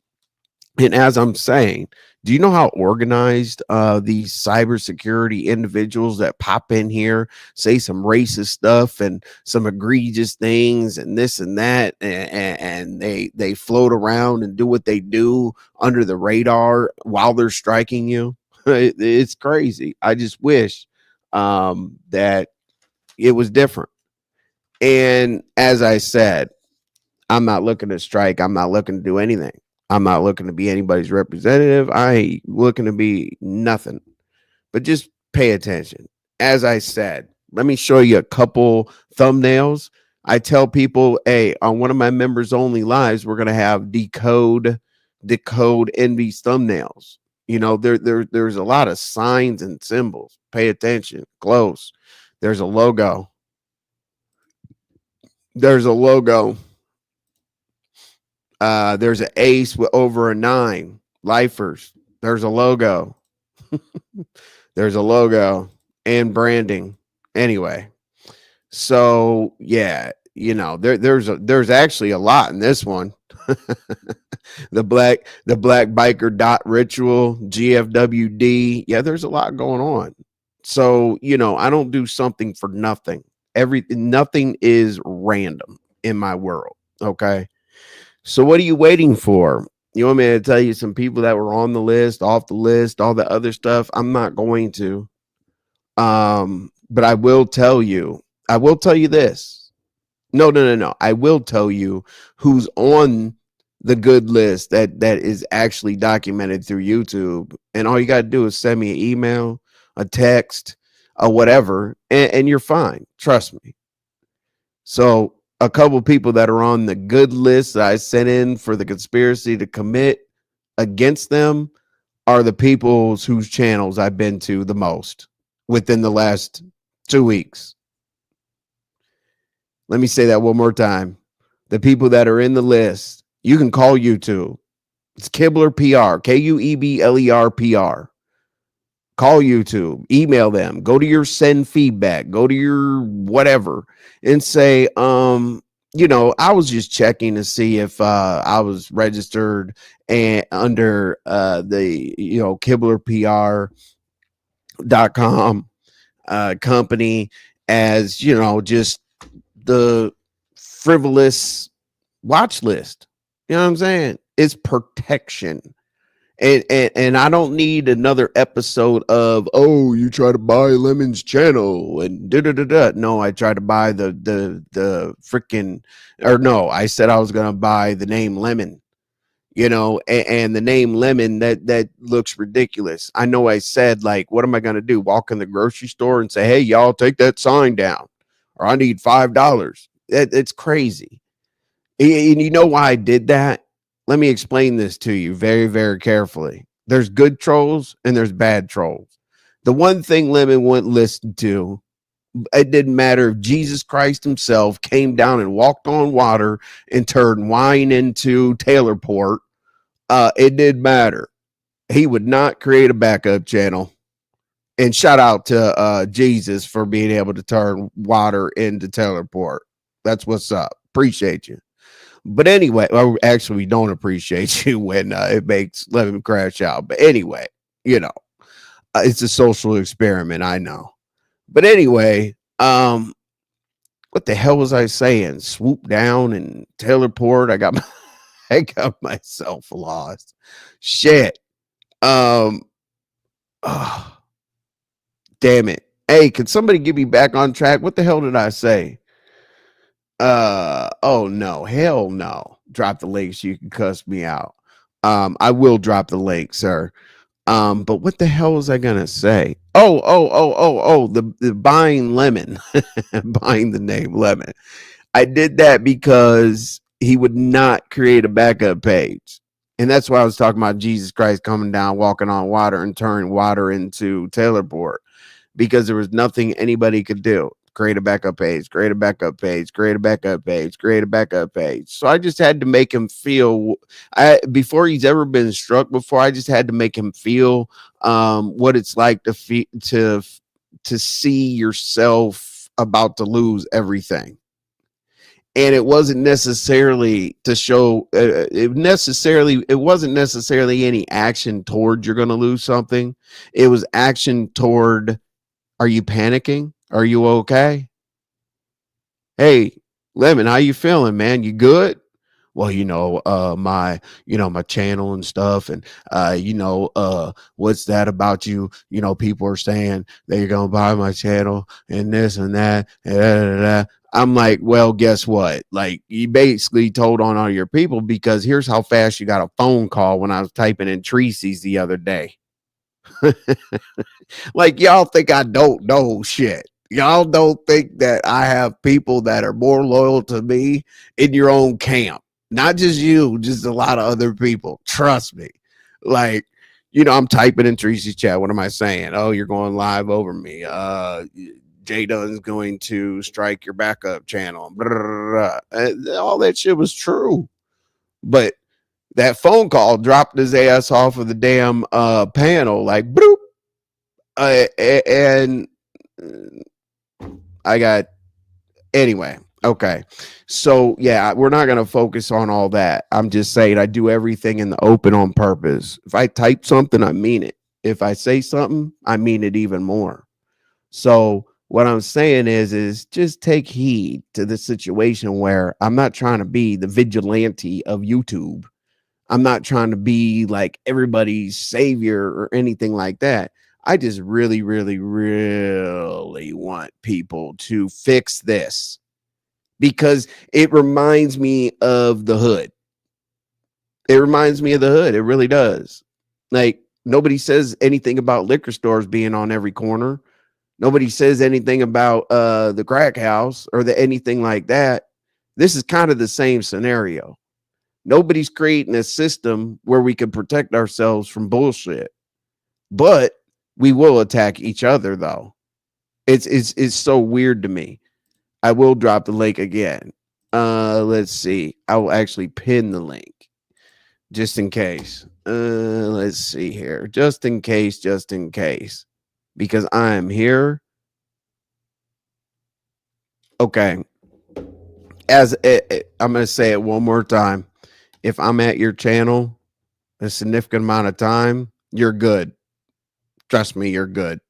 And as I'm saying, do you know how organized these cybersecurity individuals that pop in here say some racist stuff and some egregious things and this and that, and they float around and do what they do under the radar while they're striking you? It's crazy. I just wish that it was different. And as I said, I'm not looking to strike. I'm not looking to do anything. I'm not looking to be anybody's representative. I ain't looking to be nothing, but just pay attention. As I said, let me show you a couple thumbnails. I tell people, hey, on one of my members only lives, we're going to have decode Envy's thumbnails. You know, there's a lot of signs and symbols. Pay attention close. There's a logo. There's an ace with over a 9. Lifers. There's a logo. There's a logo and branding. Anyway, so yeah, you know, there's actually a lot in this one. the black biker dot ritual, GFWD. Yeah, there's a lot going on. So, you know, I don't do something for nothing. Nothing is random in my world. Okay. So what are you waiting for? You want me to tell you some people that were on the list, off the list, all the other stuff? I'm not going to. But I will tell you. I will tell you this. No. I will tell you who's on the good list that is actually documented through YouTube. And all you got to do is send me an email, a text, or whatever, and you're fine. Trust me. So a couple people that are on the good list that I sent in for the conspiracy to commit against them are the people whose channels I've been to the most within the last 2 weeks. Let me say that one more time. The people that are in the list, you can call YouTube. It's Kibler PR, Kuebler PR. Call YouTube, email them, go to your send feedback, go to your whatever and say, you know, I was just checking to see if I was registered and under the, you know, KiblerPR.com company as, you know, just the frivolous watch list. You know what I'm saying? It's protection. And I don't need another episode of, oh, you try to buy Lemon's channel and da da da da. No, I tried to buy the freaking, or no, I said I was gonna buy the name Lemon, and the name Lemon, that looks ridiculous. I know I said, like, what am I gonna do? Walk in the grocery store and say, hey, y'all, take that sign down, or I need $5. It's crazy. And you know why I did that? Let me explain this to you very, very carefully. There's good trolls and there's bad trolls. The one thing Lemon wouldn't listen to, it didn't matter if Jesus Christ himself came down and walked on water and turned wine into Taylor Port. It didn't matter. He would not create a backup channel. And shout out to Jesus for being able to turn water into Taylor Port. That's what's up. Appreciate you. But anyway, well, actually, we don't appreciate you when it makes Lemon crash out. But anyway, it's a social experiment. I know. But anyway, what the hell was I saying? Swoop down and Taylor Port. I got myself lost. Shit. Oh, damn it. Hey, can somebody get me back on track? What the hell did I say? Oh no, hell no. Drop the link so you can cuss me out. I will drop the link, sir. But what the hell was I gonna say? The buying Lemon, buying the name Lemon. I did that because he would not create a backup page. And that's why I was talking about Jesus Christ coming down, walking on water and turning water into Taylor Port, because there was nothing anybody could do. Create a backup page, create a backup page, create a backup page, create a backup page. So I just had to make him feel, before he's ever been struck before, I just had to make him feel what it's like to see yourself about to lose everything. And it wasn't necessarily to show, it wasn't necessarily any action toward you're going to lose something. It was action toward, are you panicking? Are you okay? Hey, Lemon, how you feeling, man? You good? Well, my channel and stuff, and what's that about you? People are saying they're gonna buy my channel and this and that. I'm like, well, guess what? Like, you basically told on all your people, because here's how fast you got a phone call when I was typing in Treacy's the other day. Like, y'all think I don't know shit. Y'all don't think that I have people that are more loyal to me in your own camp. Not just you, just a lot of other people. Trust me. Like, I'm typing in Tracy's chat. What am I saying? Oh, you're going live over me. Jay Dunn's going to strike your backup channel. Blah, blah, blah. All that shit was true. But that phone call dropped his ass off of the damn panel. Like, bloop. And I got, anyway, okay. So yeah, we're not going to focus on all that. I'm just saying I do everything in the open on purpose. If I type something, I mean it. If I say something, I mean it even more. So what I'm saying is just take heed to the situation where I'm not trying to be the vigilante of YouTube. I'm not trying to be like everybody's savior or anything like that. I just really, really, really want people to fix this, because it reminds me of the hood. It reminds me of the hood. It really does. Like, nobody says anything about liquor stores being on every corner. Nobody says anything about the crack house or anything like that. This is kind of the same scenario. Nobody's creating a system where we can protect ourselves from bullshit, but we will attack each other, though. It's so weird to me. I will drop the link again. Let's see. I will actually pin the link just in case. Let's see here. Just in case, because I am here. Okay. I'm going to say it one more time. If I'm at your channel a significant amount of time, you're good. Trust me, you're good.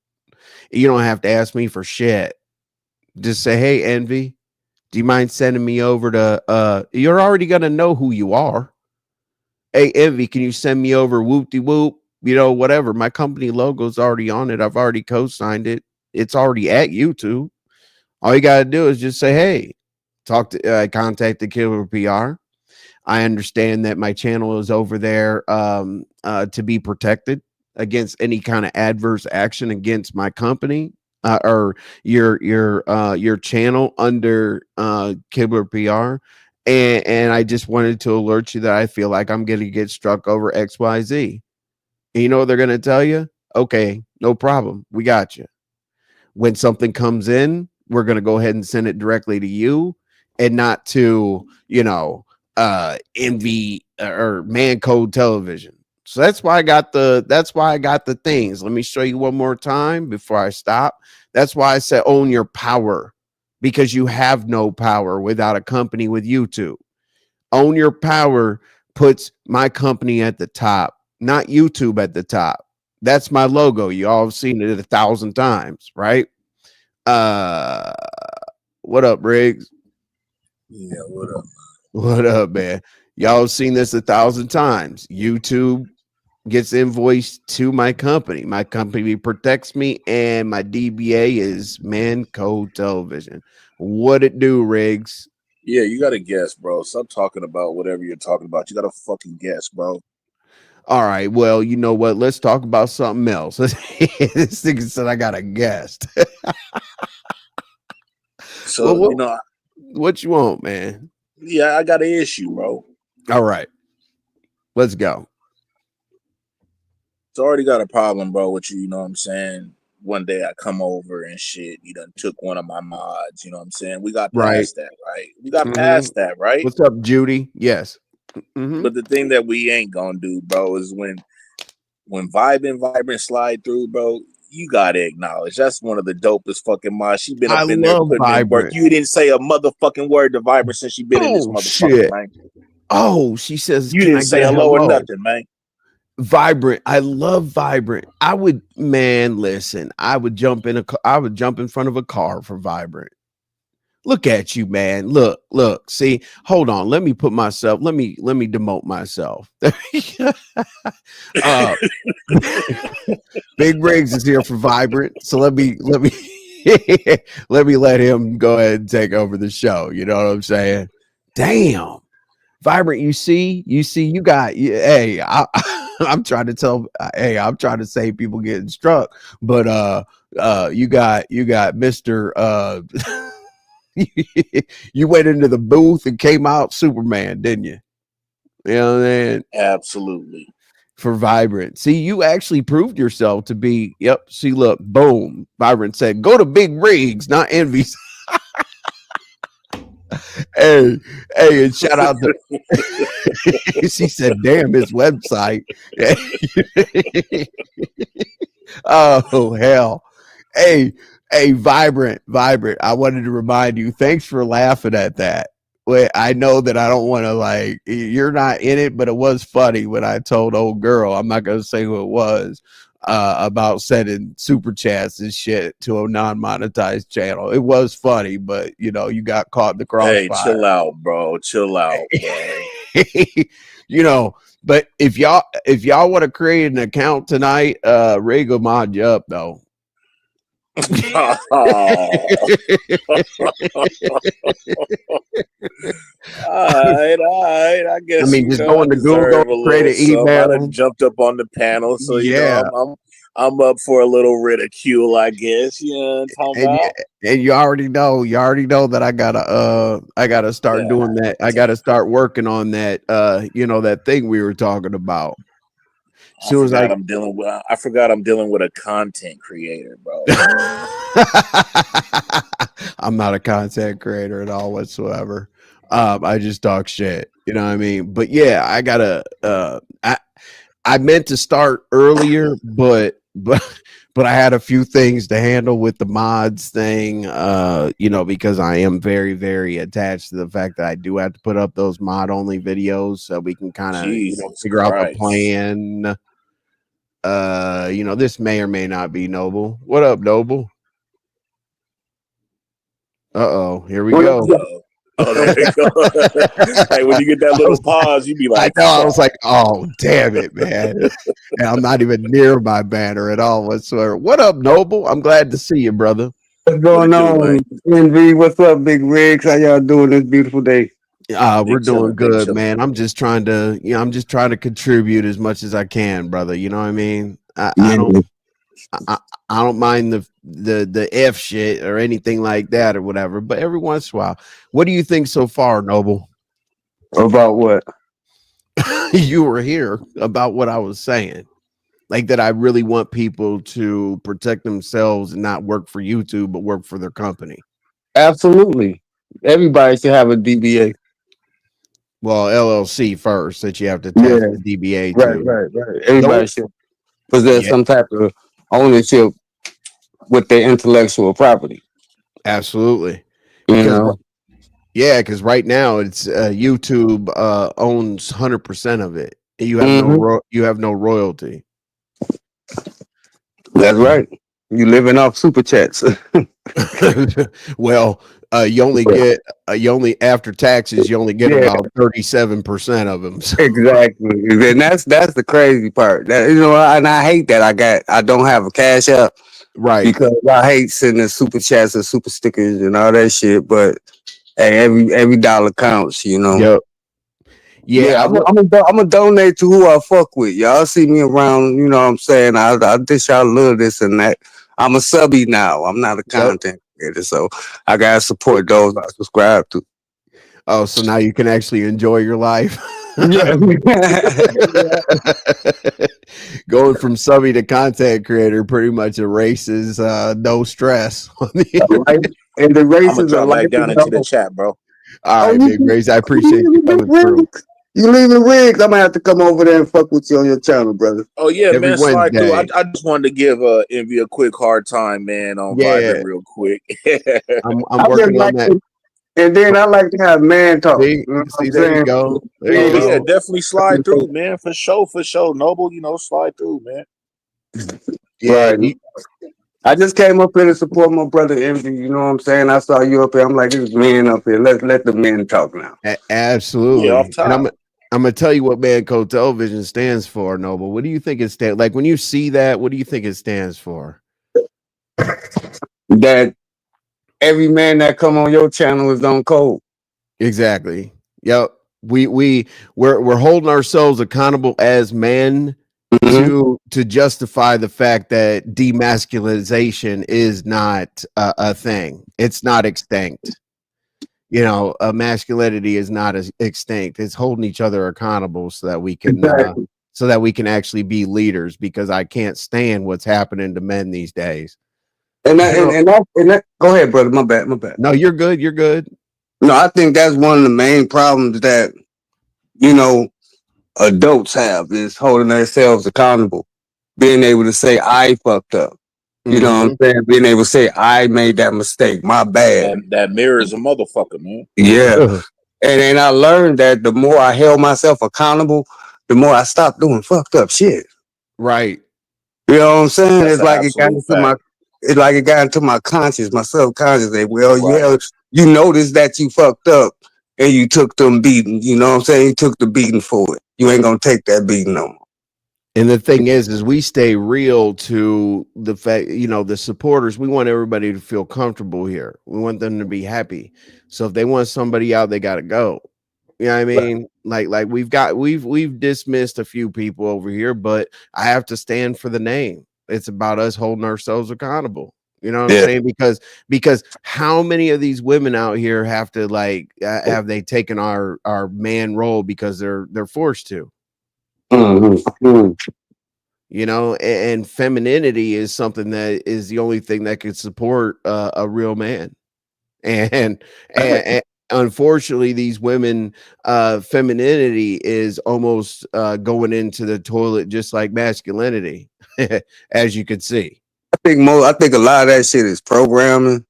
You don't have to ask me for shit. Just say, hey, Envy, do you mind sending me over to, you're already going to know who you are. hey, Envy, can you send me over whoop-de-whoop? You know, whatever. My company logo's already on it. I've already co-signed it. It's already at YouTube. All you got to do is just say, hey, contact the Killer PR. I understand that my channel is over there to be protected against any kind of adverse action against my company or your channel under Kibler PR. And I just wanted to alert you that I feel like I'm going to get struck over XYZ. And you know what they're going to tell you? Okay, no problem. We got you. When something comes in, we're going to go ahead and send it directly to you and not to, Envy or Man Code Television. So that's why I got the things. Let me show you one more time before I stop. That's why I said own your power, because you have no power without a company with YouTube. Own your power puts my company at the top, not YouTube at the top. That's my logo. You all have seen it 1,000 times, right? What up, Riggs? Yeah, what up? What up, man? Y'all have seen this 1,000 times. YouTube gets invoiced to my company. My company protects me, and my DBA is Man Code Television. What it do, Riggs? Yeah, you got to guess, bro. Stop talking about whatever you're talking about. You got to fucking guess, bro. All right, well, you know what? Let's talk about something else. This nigga said I got a guest. So, well, what you want, man? Yeah, I got an issue, bro. All right, let's go. It's already got a problem, bro, with you. You know what I'm saying? One day I come over and shit. You done took one of my mods. You know what I'm saying? We got past that, right? We got past that, right? What's up, Judy? Yes. But the thing that we ain't gonna do, bro, is when Vibrant slide through, bro, you gotta acknowledge that's one of the dopest fucking mods. She been up in there putting in work. You didn't say a motherfucking word to Vibrant since she been in this motherfucker, man. Oh, she says you didn't say hello or nothing, man. Vibrant, I love Vibrant. I would jump in front of a car for Vibrant. Look at you, man. Look, see, hold on. Let me demote myself. Big Riggs is here for Vibrant. So let me let him go ahead and take over the show. You know what I'm saying? Damn. Vibrant, you got, hey, I'm trying to save people getting struck, but you got Mr. You went into the booth and came out Superman, didn't you? You know what I mean? Absolutely. For Vibrant. See, you actually proved yourself to be, yep. See, look, boom. Vibrant said, go to Big Riggs, not Envy. hey, and shout out to she said, damn, his website. Oh, hell. Hey, Vibrant. I wanted to remind you, thanks for laughing at that. Well, I know that I don't want to, you're not in it, but it was funny when I told old girl, I'm not going to say who it was, about sending super chats and shit to a non-monetized channel. It was funny, but you got caught in the crossfire. Hey, chill out, bro. But if y'all want to create an account tonight, Rig will mod you up though. All right. I guess. I mean, just go into Google, create an email. I jumped up on the panel, so I'm up for a little ridicule, I guess. Yeah, and you already know that I gotta start doing that. I gotta start working on that. That thing we were talking about. I forgot I'm dealing with a content creator, bro. I'm not a content creator at all whatsoever. I just talk shit. You know what I mean? But yeah, I gotta. I meant to start earlier, but I had a few things to handle with the mods thing. Because I am very, very attached to the fact that I do have to put up those mod only videos so we can kind of figure out the plan. This may or may not be Noble. What up, Noble? Uh-oh, here we go. Oh, there you go. Like when you get that little pause, you be like, I know. I was like, oh, damn it, man. And I'm not even near my banner at all whatsoever. What up, Noble? I'm glad to see you, brother. What's going on, Envy? What's up, Big Rigs? How y'all doing this beautiful day? We're doing good, man. I'm just trying to contribute as much as I can, brother. You know what I mean? I don't mind the F shit or anything like that or whatever, but every once in a while. What do you think so far, Noble? About what? You were here about what I was saying. Like that I really want people to protect themselves and not work for YouTube, but work for their company. Absolutely. Everybody should have a DBA. Well, LLC first that you have to test the DBA to. Right. Everybody should possess some type of ownership with their intellectual property. Absolutely. You know? Yeah, because right now it's YouTube owns 100% of it. You have you have no royalty. That's right. You living off super chats. Well, you only after taxes you only get about 37% of them. So. Exactly, and that's the crazy part. That, you know, and I hate that I don't have a Cash App, right? Because I hate sending super chats and super stickers and all that shit. But hey, every dollar counts, you know. Yep. Yeah, I'm gonna donate to who I fuck with. Y'all see me around, you know what I'm saying? I dish y'all a little this and that. I'm a subby now. I'm not a content creator, so I gotta support those I subscribe to. Oh, so now you can actually enjoy your life. Yeah. Going from subby to content creator pretty much erases no stress. And the races I'm gonna drop back down into the chat, bro. All right, Big Race. I appreciate you coming through. You leaving Rigs? I'm gonna have to come over there and fuck with you on your channel, brother. Oh yeah, every man. Slide through. I just wanted to give Envy a quick hard time, man, on Vibrant real quick. I'm working on that. And then I like to have man talk. See, there you go. Yeah, definitely slide through, man. For sure. Noble, slide through, man. Yeah. Right. I just came up here to support my brother Envy. You know what I'm saying? I saw you up here. I'm like, there's men up here. Let the men talk now. Absolutely. Yeah, off top. And I'm gonna tell you what Manco Television stands for, Noble. What do you think it stands? Like when you see that, what do you think it stands for? That every man that come on your channel is on code. Exactly. Yep. We're holding ourselves accountable as men to justify the fact that demasculinization is not a thing. It's not extinct. Masculinity is not as extinct. It's holding each other accountable so that we can actually be leaders, because I can't stand what's happening to men these days. And that go ahead, brother. My bad. No, you're good. You're good. No, I think that's one of the main problems that, adults have, is holding themselves accountable, being able to say I fucked up. You know what I'm saying? Being able to say I made that mistake, my bad. That mirrors a motherfucker, man. Yeah. And then I learned that the more I held myself accountable, the more I stopped doing fucked up shit. Right. You know what I'm saying? That's it's like it got into my conscious, my subconscious. You noticed that you fucked up and you took them beating. You know what I'm saying? You took the beating for it. You ain't gonna take that beating no more. And the thing is we stay real to the fact, the supporters. We want everybody to feel comfortable here. We want them to be happy. So if they want somebody out, they got to go. You know what I mean? Right. Like we've dismissed a few people over here, but I have to stand for the name. It's about us holding ourselves accountable. You know what I'm saying? Because how many of these women out here have to have they taken our man role because they're forced to? And femininity is something that is the only thing that could support a real man. And unfortunately, these women, femininity is almost going into the toilet, just like masculinity, as you could see. I think a lot of that shit is programming.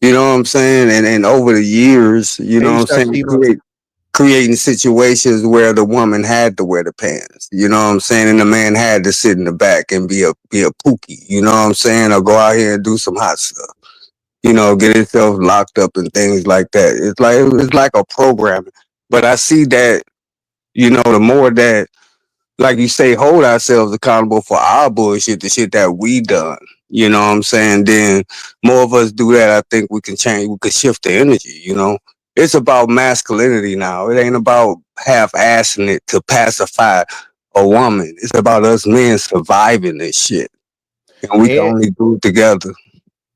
You know what I'm saying? And over the years, you know what I'm saying, creating situations where the woman had to wear the pants. You know what I'm saying? And the man had to sit in the back and be a pookie. You know what I'm saying? Or go out here and do some hot stuff. get itself locked up and things like that. It's like a programming. But I see that, the more that, like you say, hold ourselves accountable for our bullshit, the shit that we done. You know what I'm saying? Then more of us do that, I think we can change, we can shift the energy, It's about masculinity now. It ain't about half-assing it to pacify a woman. It's about us men surviving this shit. And we can only do it together.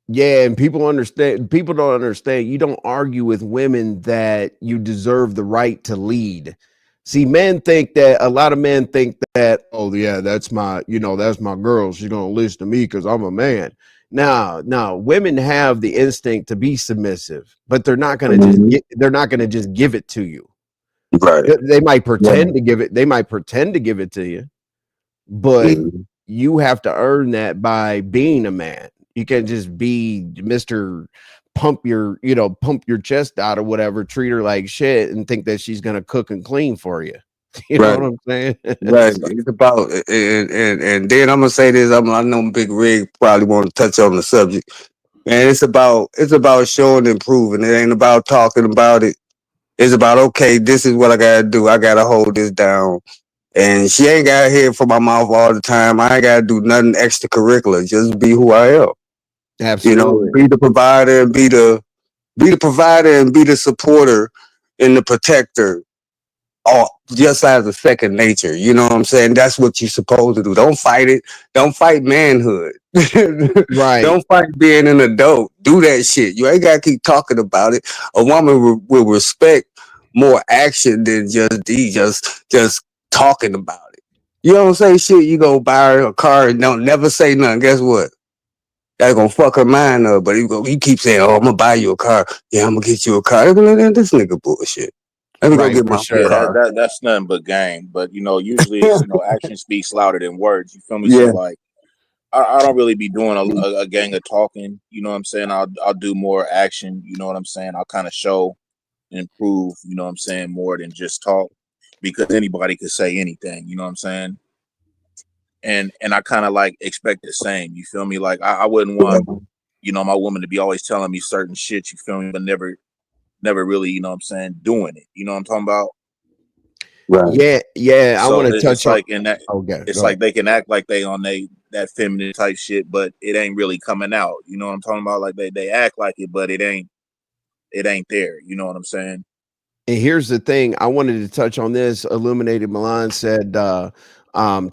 Yeah, and people don't understand. You don't argue with women that you deserve the right to lead. See, a lot of men think that, oh yeah, that's my girl. She's gonna listen to me because I'm a man. Now, women have the instinct to be submissive, but they're not gonna just give it to you. Right. They might pretend to give it. They might pretend to give it to you, but you have to earn that by being a man. You can't just be Mr. Pump your chest out or whatever, treat her like shit and think that she's gonna cook and clean for you. You know what I'm saying? Right. It's about and then I'm gonna say this. I know Big Rig probably want to touch on the subject. And it's about showing and proving. It ain't about talking about it. It's about, okay, this is what I gotta do. I gotta hold this down. And she ain't gotta hear it from my mouth all the time. I ain't gotta do nothing extracurricular. Just be who I am. Absolutely. Be the provider and be the provider and be the supporter and the protector. All just as a second nature. You know what I'm saying? That's what you're supposed to do. Don't fight it. Don't fight manhood. Right. Don't fight being an adult. Do that shit. You ain't gotta keep talking about it. A woman will respect more action than just talking about it. You don't say shit, you go buy her a car and don't never say nothing. Guess what? That's gonna fuck her mind up. But he keeps saying, "Oh, I'm gonna buy you a car. Yeah, I'm gonna get you a car." This nigga bullshit. Let me go get my car. That's nothing but game. But usually it's action speaks louder than words. You feel me? Yeah. So like, I don't really be doing a gang of talking. You know what I'm saying? I'll do more action. You know what I'm saying? I'll kind of show and prove. You know what I'm saying? More than just talk, because anybody could say anything. You know what I'm saying? And I kind of like expect the same. You feel me? Like I wouldn't want my woman to be always telling me certain shit. You feel me? But never really, you know what I'm saying, doing it. You know what I'm talking about? Right. Yeah. So I want to touch like in that. Okay. It's like they can act like they on that feminine type shit, but it ain't really coming out. You know what I'm talking about? Like they act like it, but it ain't there. You know what I'm saying? And here's the thing. I wanted to touch on this. Illuminated Milan said,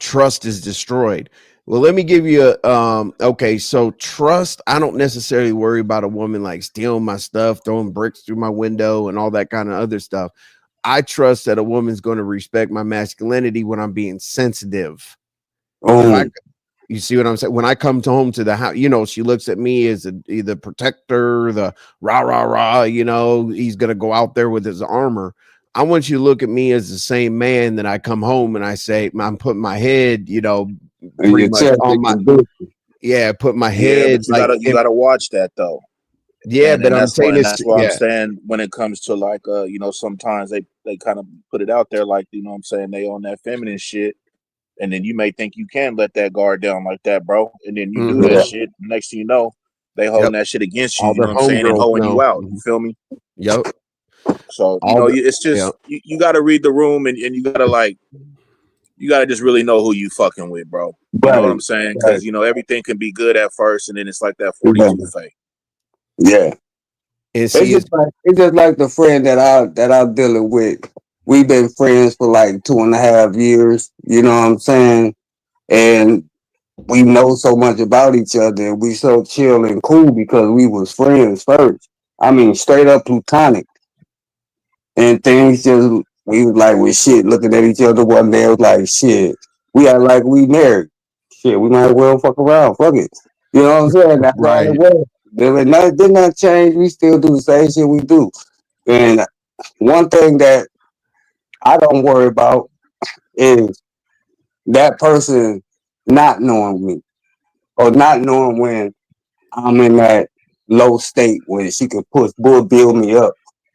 trust is destroyed. Well, let me give you okay, so trust, I don't necessarily worry about a woman like stealing my stuff, throwing bricks through my window and all that kind of other stuff. I trust that a woman's going to respect my masculinity when I'm being sensitive. You see what I'm saying? When I come home to the house, she looks at me as the protector, the rah, he's going to go out there with his armor. I want you to look at me as the same man that I come home and I say, I'm putting my head, pretty much on my, put my head. Yeah, but you gotta watch that though. Yeah, but I'm saying that's what I'm saying when it comes to like, sometimes they kind of put it out there like, what I'm saying, they on that feminine shit. And then you may think you can let that guard down like that, bro. And then you do that shit. Next thing you know, they holding that shit against you. You know what I'm saying? And holding you out. You feel me? Yep. So, it's just, you got to read the room and you got to you got to just really know who you fucking with, bro. You know what I'm saying? Because, everything can be good at first and then it's like that 42 fake. Yeah. And see, it's just like the friend that I'm dealing with. We've been friends for like 2.5 years, you know what I'm saying? And we know so much about each other and we so chill and cool because we was friends first. I mean, straight up platonic. And things just, we was like, with shit, looking at each other one day, it was like, shit, we are like we married. Shit, we might as well fuck around, fuck it. You know what I'm saying? That's all it was. Did not change. We still do the same shit we do. And one thing that I don't worry about is that person not knowing me or not knowing when I'm in that low state when she can build me up.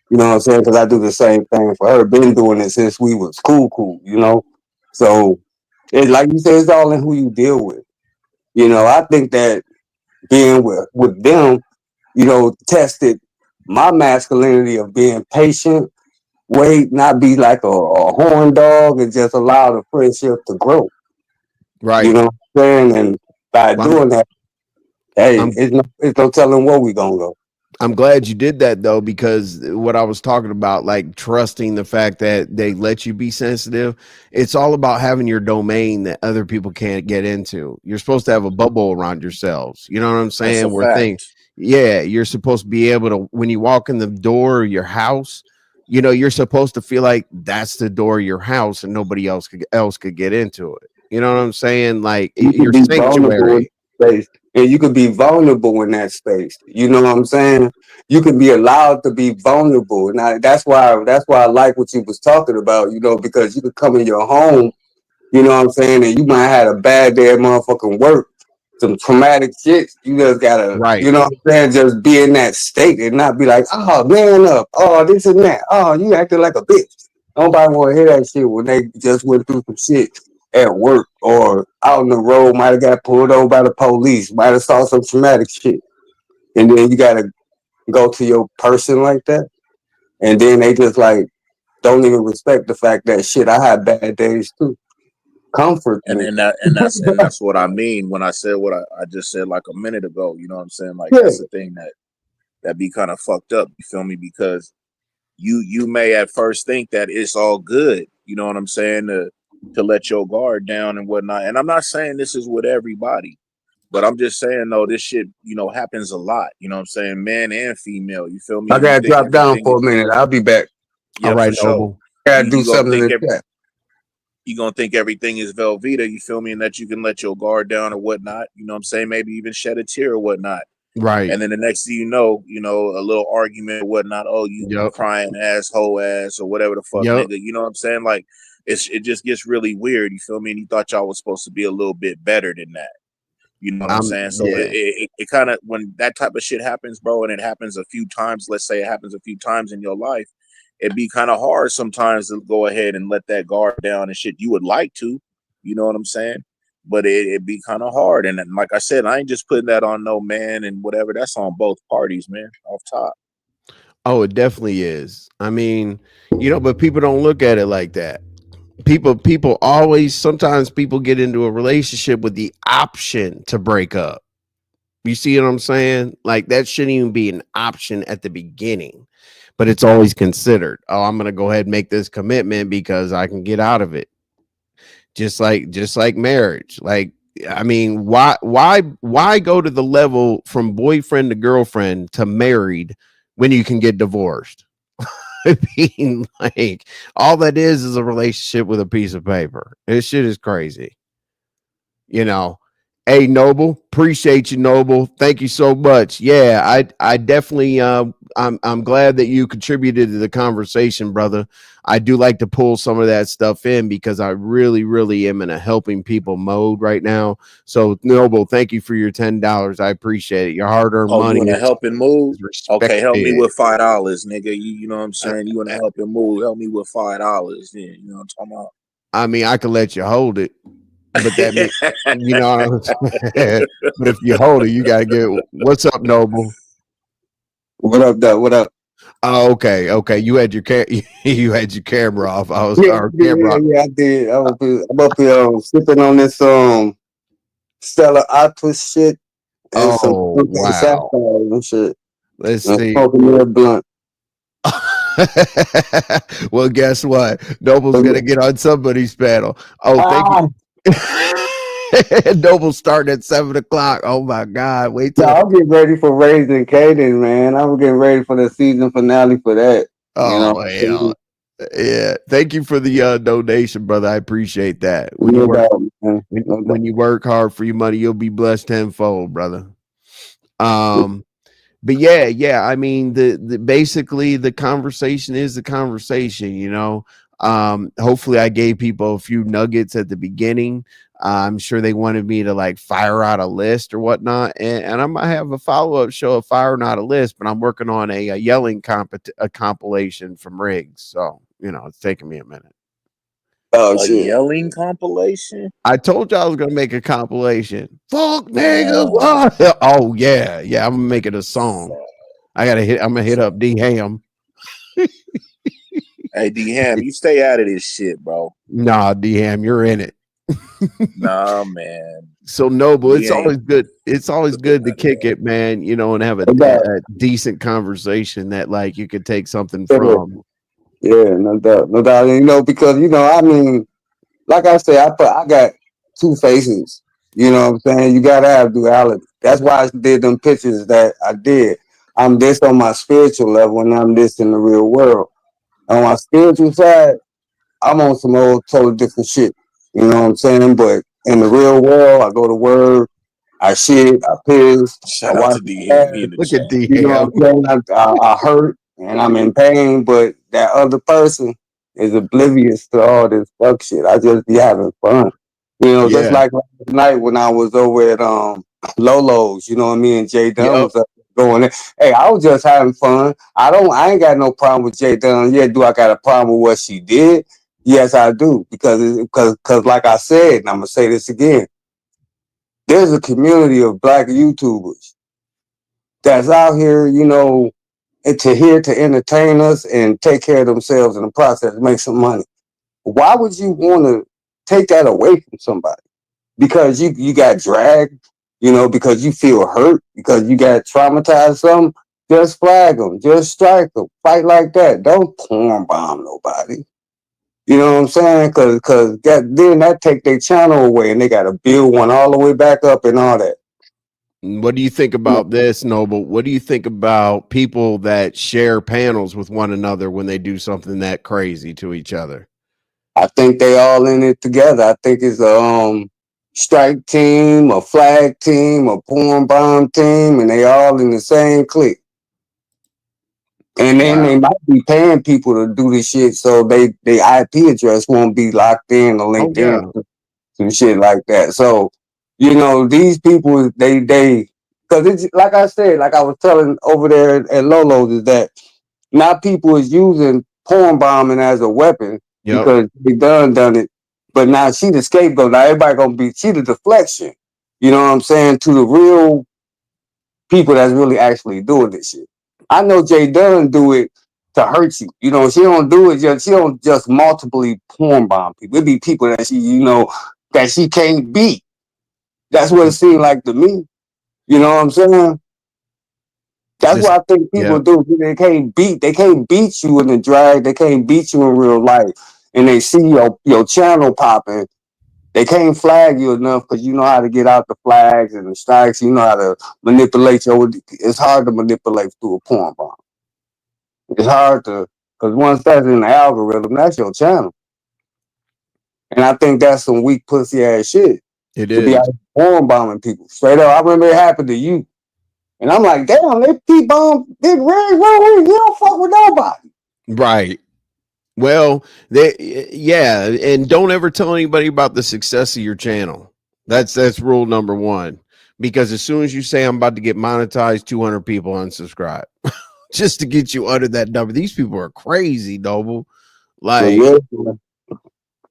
You know what I'm saying? Because I do the same thing for her. Been doing it since we was cool, So it's like you said, it's all in who you deal with. I think that being with them, tested my masculinity of being patient, wait, not be like a horn dog, and just allow the friendship to grow. Right. You know what I'm saying? And by doing that, hey, it's no telling where we gonna go. I'm glad you did that though, because what I was talking about, like trusting the fact that they let you be sensitive, it's all about having your domain that other people can't get into. You're supposed to have a bubble around yourselves. You know what I'm saying? You're supposed to be able to, when you walk in the door of your house, you're supposed to feel like that's the door of your house and nobody else could get into it. You know what I'm saying? Like your sanctuary. And you could be vulnerable in that space. You know what I'm saying? You can be allowed to be vulnerable. And that's why I like what you was talking about, because you could come in your home, you know what I'm saying, and you might have had a bad day at motherfucking work, some traumatic shit. You just gotta, you know what I'm saying, just be in that state and not be like, oh, man up, oh, this and that, oh, you acting like a bitch. Nobody want to hear that shit when they just went through some shit at work or out on the road, might have got pulled over by the police, might have saw some traumatic shit. And then you gotta go to your person like that. And then they just like don't even respect the fact that shit, I had bad days too. Comfort. And that's what I mean when I said what I just said like a minute ago. You know what I'm saying? Like that's the thing that be kind of fucked up, you feel me? Because you may at first think that it's all good, you know what I'm saying, to let your guard down and whatnot. And I'm not saying this is with everybody, but I'm just saying, no, this shit, happens a lot. You know what I'm saying? Man and female. You feel me? I gotta drop down for a minute. I'll be back. Yeah, all right, for sure. Gotta do something in the chat. You're gonna think everything is Velveeta, you feel me, and that you can let your guard down or whatnot. You know what I'm saying? Maybe even shed a tear or whatnot. Right. And then the next thing you know, a little argument or whatnot. Oh, you crying asshole ass or whatever the fuck, nigga. You know what I'm saying? Like it just gets really weird. You feel me? And you thought y'all was supposed to be a little bit better than that. You know what I'm saying? So it kind of, when that type of shit happens, bro, and it happens a few times, let's say it happens a few times in your life, it'd be kind of hard sometimes to go ahead and let that guard down and shit. You would like to, you know what I'm saying? But it'd be kind of hard. And like I said, I ain't just putting that on no man and whatever. That's on both parties, man, off top. Oh, it definitely is. I mean, but people don't look at it like that. People always, sometimes people get into a relationship with the option to break up. You see what I'm saying? Like that shouldn't even be an option at the beginning, but it's always considered. Oh, I'm going to go ahead and make this commitment because I can get out of it. Just like marriage. Like, I mean, why go to the level from boyfriend to girlfriend to married when you can get divorced? I mean, like, all that is a relationship with a piece of paper. This shit is crazy. Hey, Noble, appreciate you, Noble. Thank you so much. Yeah, I definitely I'm glad that you contributed to the conversation, brother. I do like to pull some of that stuff in because I really, really am in a helping people mode right now. So, Noble, thank you for your $10. I appreciate it. Your hard-earned money. You in a helping mood? Okay, help me with $5, nigga. You know what I'm saying? You in a helping mood? Help me with $5. Yeah, you know what I'm talking about? I mean, I can let you hold it. But that means, you know what I'm saying? But if you hold it, you gotta get. What's up, Noble? What up, though? What up? Oh, okay. You had your camera off. I was I did. I'm up here sipping on this Stella Artois shit. And wow! And shit. Let's see. Blunt. Well, guess what? Noble's gonna get on somebody's panel. Oh, thank you. Noble starting at 7:00. Oh my God! Wait till I'm getting ready for Raising Kaden, man. I'm getting ready for the season finale for that. Oh, hell. Yeah. Thank you for the donation, brother. I appreciate that. When you work hard for your money, you'll be blessed tenfold, brother. But yeah. I mean, the basically the conversation is the conversation. Hopefully I gave people a few nuggets at the beginning. I'm sure they wanted me to like fire out a list or whatnot. And I might have a follow-up show of firing out a list, but I'm working on a yelling compilation from Riggs. So, it's taking me a minute. Oh A shit! yelling compilation? I told you I was gonna make a compilation. Fuck niggas. Oh yeah, I'm gonna make it a song. I'm gonna hit up D Ham. Hey D Ham, you stay out of this shit, bro. Nah, D Ham, you're in it. Nah, man. So Noble, it's always good. It's always good to kick it, man. You know, and have a decent conversation that like you could take something from. Yeah, no doubt, no doubt. You know, because I mean, like I say, I got two faces. You know what I'm saying? You gotta have duality. That's why I did them pictures that I did. I'm this on my spiritual level, and I'm this in the real world. On my spiritual side, I'm on some old totally different shit. You know what I'm saying? But in the real world, I go to work, I shit, I piss, Shout I out watch to D Ham. He in the Look chat. at D you know Ham. what I'm saying? I hurt and I'm in pain, but that other person is oblivious to all this fuck shit. I just be having fun. You know, just like last night when I was over at Lolo's, you know what I mean? Jay Dunn was up going there. Hey, I was just having fun. I ain't got no problem with Jay Dunn. Yeah, do I got a problem with what she did? Yes, I do. Because like I said, and I'm gonna say this again, there's a community of black YouTubers that's out here, you know, to entertain us and take care of themselves in the process, make some money. Why would you want to take that away from somebody? Because you got dragged, you know, because you feel hurt, because you got traumatized something, just flag them, just strike them, fight like that. Don't porn bomb nobody. You know what I'm saying? Because then that take their channel away and they got to build one all the way back up and all that. What do you think about this, Noble? What do you think about people that share panels with one another when they do something that crazy to each other? I think they all in it together. I think it's a strike team, a flag team, a porn bomb team, and they all in the same clique. And then they might be paying people to do this shit so they IP address won't be locked in or linked in, some shit like that. So, you know, these people, they because it's like I said, like I was telling over there at Lolo's, is that now people is using porn bombing as a weapon because they done it. But now she the scapegoat. Now everybody gonna be she the deflection. You know what I'm saying? To the real people that's really actually doing this shit. I know Jay Dunn do it to hurt you. You know, she don't do it just she don't just multiply porn bomb people. It be people that she, you know, that she can't beat. That's what it seemed like to me. You know what I'm saying? That's what I think people do. They can't beat you in the drag. They can't beat you in real life. And they see your channel popping. They can't flag you enough because you know how to get out the flags and the strikes. You know how to manipulate it's hard to manipulate through a porn bomb. It's hard to, because once that's in the algorithm, that's your channel. And I think that's some weak pussy ass shit. It is. Be out porn bombing people. Straight up. I remember it happened to you. And I'm like, damn, they P-bomb Big Red. You don't fuck with nobody. Right. Well, and don't ever tell anybody about the success of your channel. That's rule number one. Because as soon as you say I'm about to get monetized, 200 people unsubscribe. Just to get you under that number. These people are crazy, Noble. Like,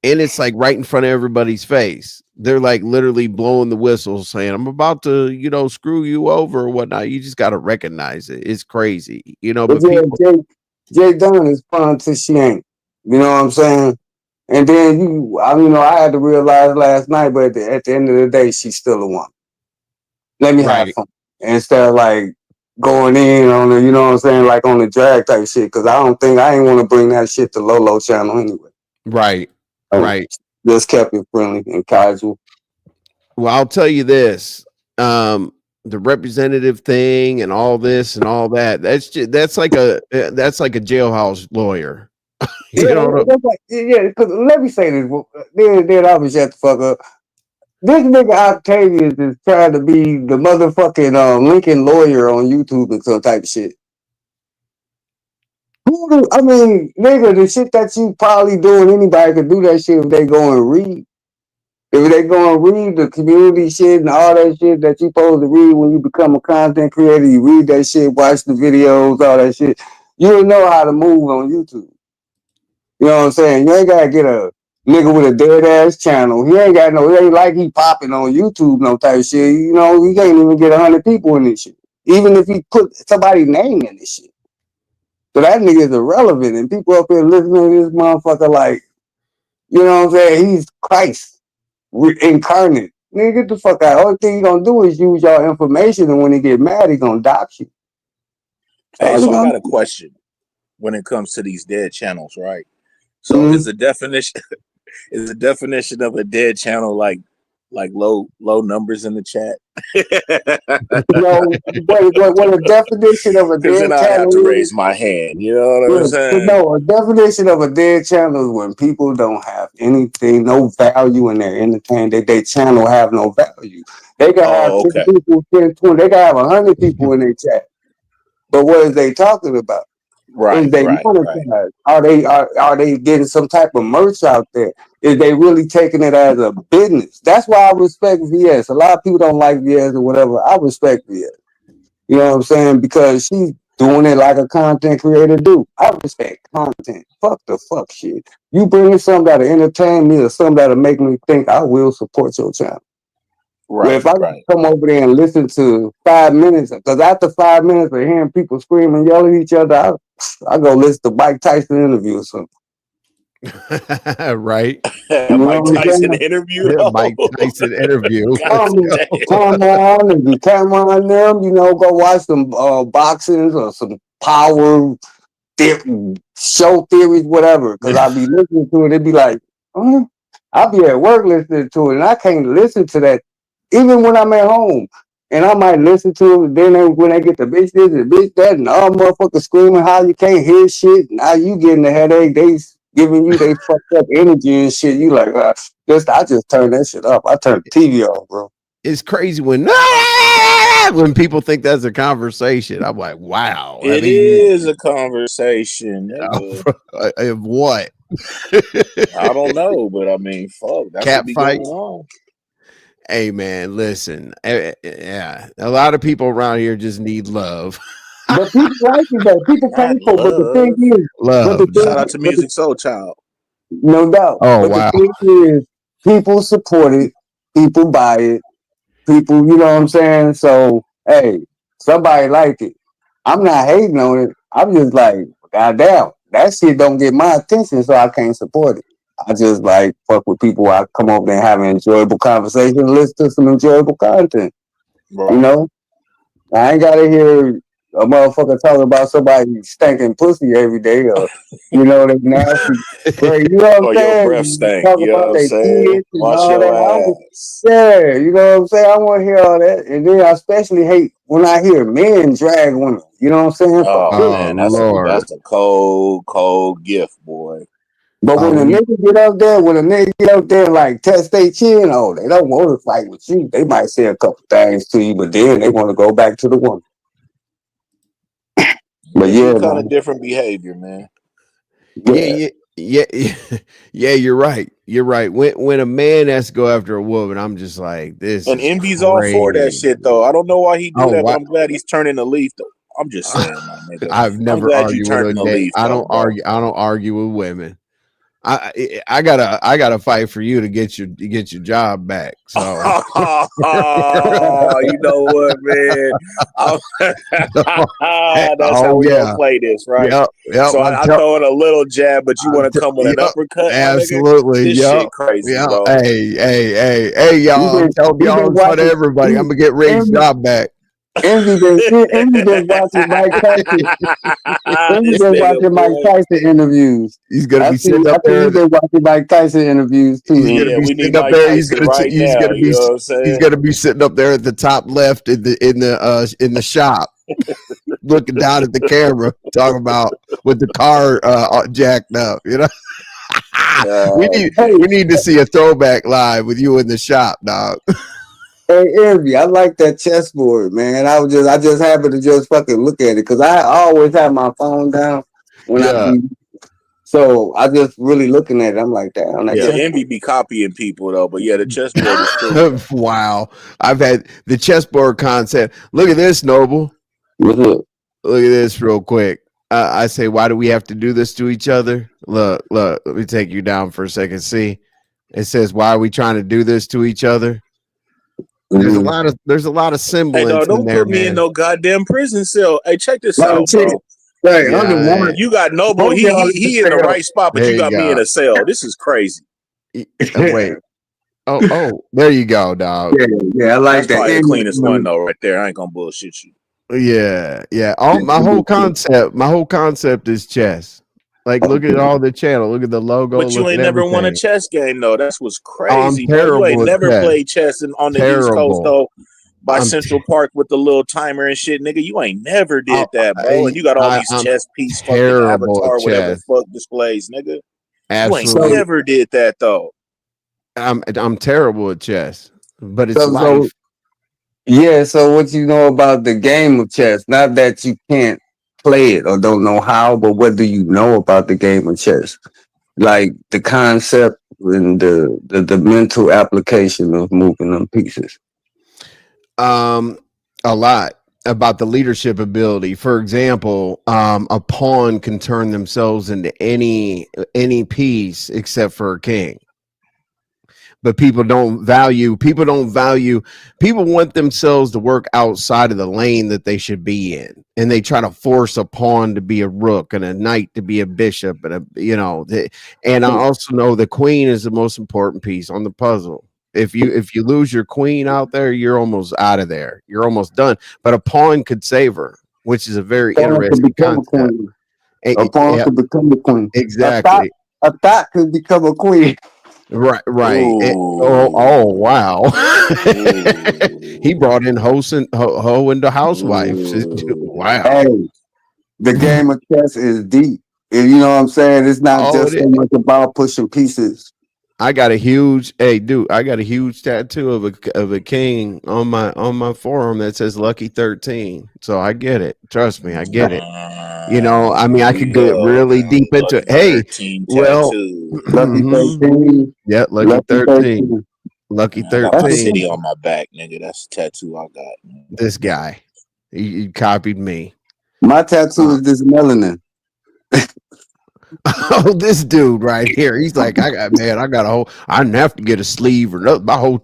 and it's like right in front of everybody's face. They're like literally blowing the whistle saying, I'm about to, you know, screw you over or whatnot. You just got to recognize it. It's crazy, you know. But Jay Dunn is fun till she ain't. You know what I'm saying? And then I had to realize last night, but at the end of the day, she's still a woman. Let me have fun. Instead of like going in on the, you know what I'm saying, like on the drag type shit. Because I ain't want to bring that shit to Lolo channel anyway. Right. Just kept it friendly and casual. Well, I'll tell you this. The representative thing and all this and all that, that's like a jailhouse lawyer. Because let me say this. Then I was shut the fuck up. This nigga Octavius is trying to be the motherfucking Lincoln lawyer on YouTube and some type of shit. I mean, nigga, the shit that you probably doing, anybody could do that shit if they go and read. If they go and read the community shit and all that shit that you supposed to read when you become a content creator, you read that shit, watch the videos, all that shit, you'll know how to move on YouTube. You know what I'm saying? You ain't gotta get a Nigga with a dead ass channel. He ain't like he popping on YouTube no type of shit. You know, he can't even get 100 people in this shit. Even if he put somebody's name in this shit. So that nigga is irrelevant. And people up here listening to this motherfucker like, you know what I'm saying? He's Christ incarnate. Nigga, get the fuck out. Only thing you gonna do is use your information, and when he get mad, he gonna dox you. Hey, so I got a question when it comes to these dead channels, right? So is the definition of a dead channel like low numbers in the chat? No, what a definition of a dead channel? I have to raise my hand. You know what I'm saying? No, a definition of a dead channel is when people don't have anything, no value in their entertainment. Their channel have no value. They can have 10 people, 10, 20. They can have 100 people in their chat. But what is they talking about? Right, is they monetize? Are they getting some type of merch out there? Is they really taking it as a business? That's why I respect VS. A lot of people don't like VS or whatever. I respect VS. You know what I'm saying? Because she's doing it like a content creator do. I respect content. Fuck the fuck shit. You bring me something that'll entertain me or something that'll make me think, I will support your channel. Right. If I come over there and listen to 5 minutes, because after 5 minutes of hearing people scream and yell at each other, I go listen to Mike Tyson interview or something. Right. Mike Tyson interview. Yeah, Mike Tyson interview. Cameron them, you know, go watch some boxings or some power show theories, whatever. Because I'll be listening to it, it'd be like, I'll be at work listening to it, and I can't listen to that even when I'm at home. And I might listen to it, then when they get the bitch this and bitch that, and all motherfuckers screaming how you can't hear shit. Now you getting a headache. They giving you they fucked up energy and shit. You like, I just turn that shit up. I turn the TV off, bro. It's crazy when people think that's a conversation. I'm like, wow. It is a conversation. Of what? I don't know, but I mean, fuck. That's cat what fight. Going on. Hey man, listen. Yeah, a lot of people around here just need love. But people like it though. People pay for it. But the thing is, love. Shout out to Music Soul Child. No doubt. Oh, but wow. The thing is, people support it. People buy it. People, you know what I'm saying? So, hey, somebody like it. I'm not hating on it. I'm just like, goddamn, that shit don't get my attention, so I can't support it. I just like fuck with people. I come over there and have an enjoyable conversation, listen to some enjoyable content. Right. You know, I ain't gotta hear a motherfucker talking about somebody stinking pussy every day, or you know, they nasty. Right, you know what I'm saying? Your breath stank. Talk you know about what I'm saying? Wash your ass. Yeah, you know what I'm saying? I want to hear all that, and then I especially hate when I hear men drag women. You know what I'm saying? Oh man, that's a cold gift, boy. But when a nigga get up there, and like test their chin, they don't want to fight with you. They might say a couple things to you, but then they want to go back to the woman. But yeah, kind of different behavior, man. Yeah, you're right. You're right. When a man has to go after a woman, I'm just like this. And Envy's all for that shit, though. I don't know why he do that, but I'm glad he's turning the leaf, though. I'm just saying, my nigga. I've never argued with a leaf. I don't argue with women. I gotta fight for you to get your job back. So you know what, man? That's how we gonna play this, right? Yep, so I throw in a little jab, but you want to come with an uppercut? Absolutely, this shit crazy, bro. Hey, y'all! Tell me y'all in front of everybody. I'm gonna get Ray's job back. Envy been watching Mike Tyson. Envy been watching Mike Tyson interviews. He's gonna be sitting up there. He's been watching Mike Tyson interviews too. He's gonna be sitting up there. He's gonna be sitting up there at the top left in the shop, looking down at the camera, talking about with the car jacked up. You know, we need to see a throwback live with you in the shop, dog. Hey, Envy, I like that chessboard, man. I just happened to just fucking look at it because I always have my phone down when so I just really looking at it. I'm like, damn. Envy be copying people though, but the chessboard is true. Wow, I've had the chessboard concept. Look at this, Noble. What's up? Look at this real quick. I say, why do we have to do this to each other? Look, let me take you down for a second. See, it says, why are we trying to do this to each other? There's a lot of semblance don't in there, put me man. in no goddamn prison cell. Hey, check this out, bro. Right, Yeah, You got Noble. He in the right spot, but you got me in a cell. This is crazy. wait. Oh, there you go, dog. Yeah, I like That's probably the cleanest one though, right there. I ain't gonna bullshit you. Yeah. My whole concept is chess. Like, look at all the channel. Look at the logo. But you ain't never won a chess game though. That's what's crazy, bro. You ain't never played chess on the East Coast though. By Central Park with the little timer and shit, nigga. You ain't never did that, bro. And you got all these chess piece fucking avatar, whatever the fuck displays, nigga. Absolutely. You ain't never did that though. I'm terrible at chess, but it's life. Yeah, so what you know about the game of chess? Not that you can't play it or don't know how, but what do you know about the game of chess? Like the concept and the mental application of moving them pieces. A lot about the leadership ability. For example, a pawn can turn themselves into any piece except for a king. But people want themselves to work outside of the lane that they should be in. And they try to force a pawn to be a rook and a knight to be a bishop. And and I also know the queen is the most important piece on the puzzle. If you lose your queen out there, you're almost out of there. You're almost done. But a pawn could save her, which is a very interesting concept. A pawn could become a queen. Exactly. A thought could become a queen. Right. Wow. He brought in Ho into housewives. Wow. Hey, the game of chess is deep. You know what I'm saying? It's not just so much about pushing pieces. I got a huge tattoo of a king on my forearm that says Lucky 13. So I get it. Trust me, I get it. I mean, I could get really deep into it. Hey, well, Lucky 13. Yeah, Lucky 13. Lucky 13. I got my city on my back, nigga. That's the tattoo I got. Man. This guy, he copied me. My tattoo is this melanin. Oh, this dude right here. He's like, I didn't have to get a sleeve or nothing. My whole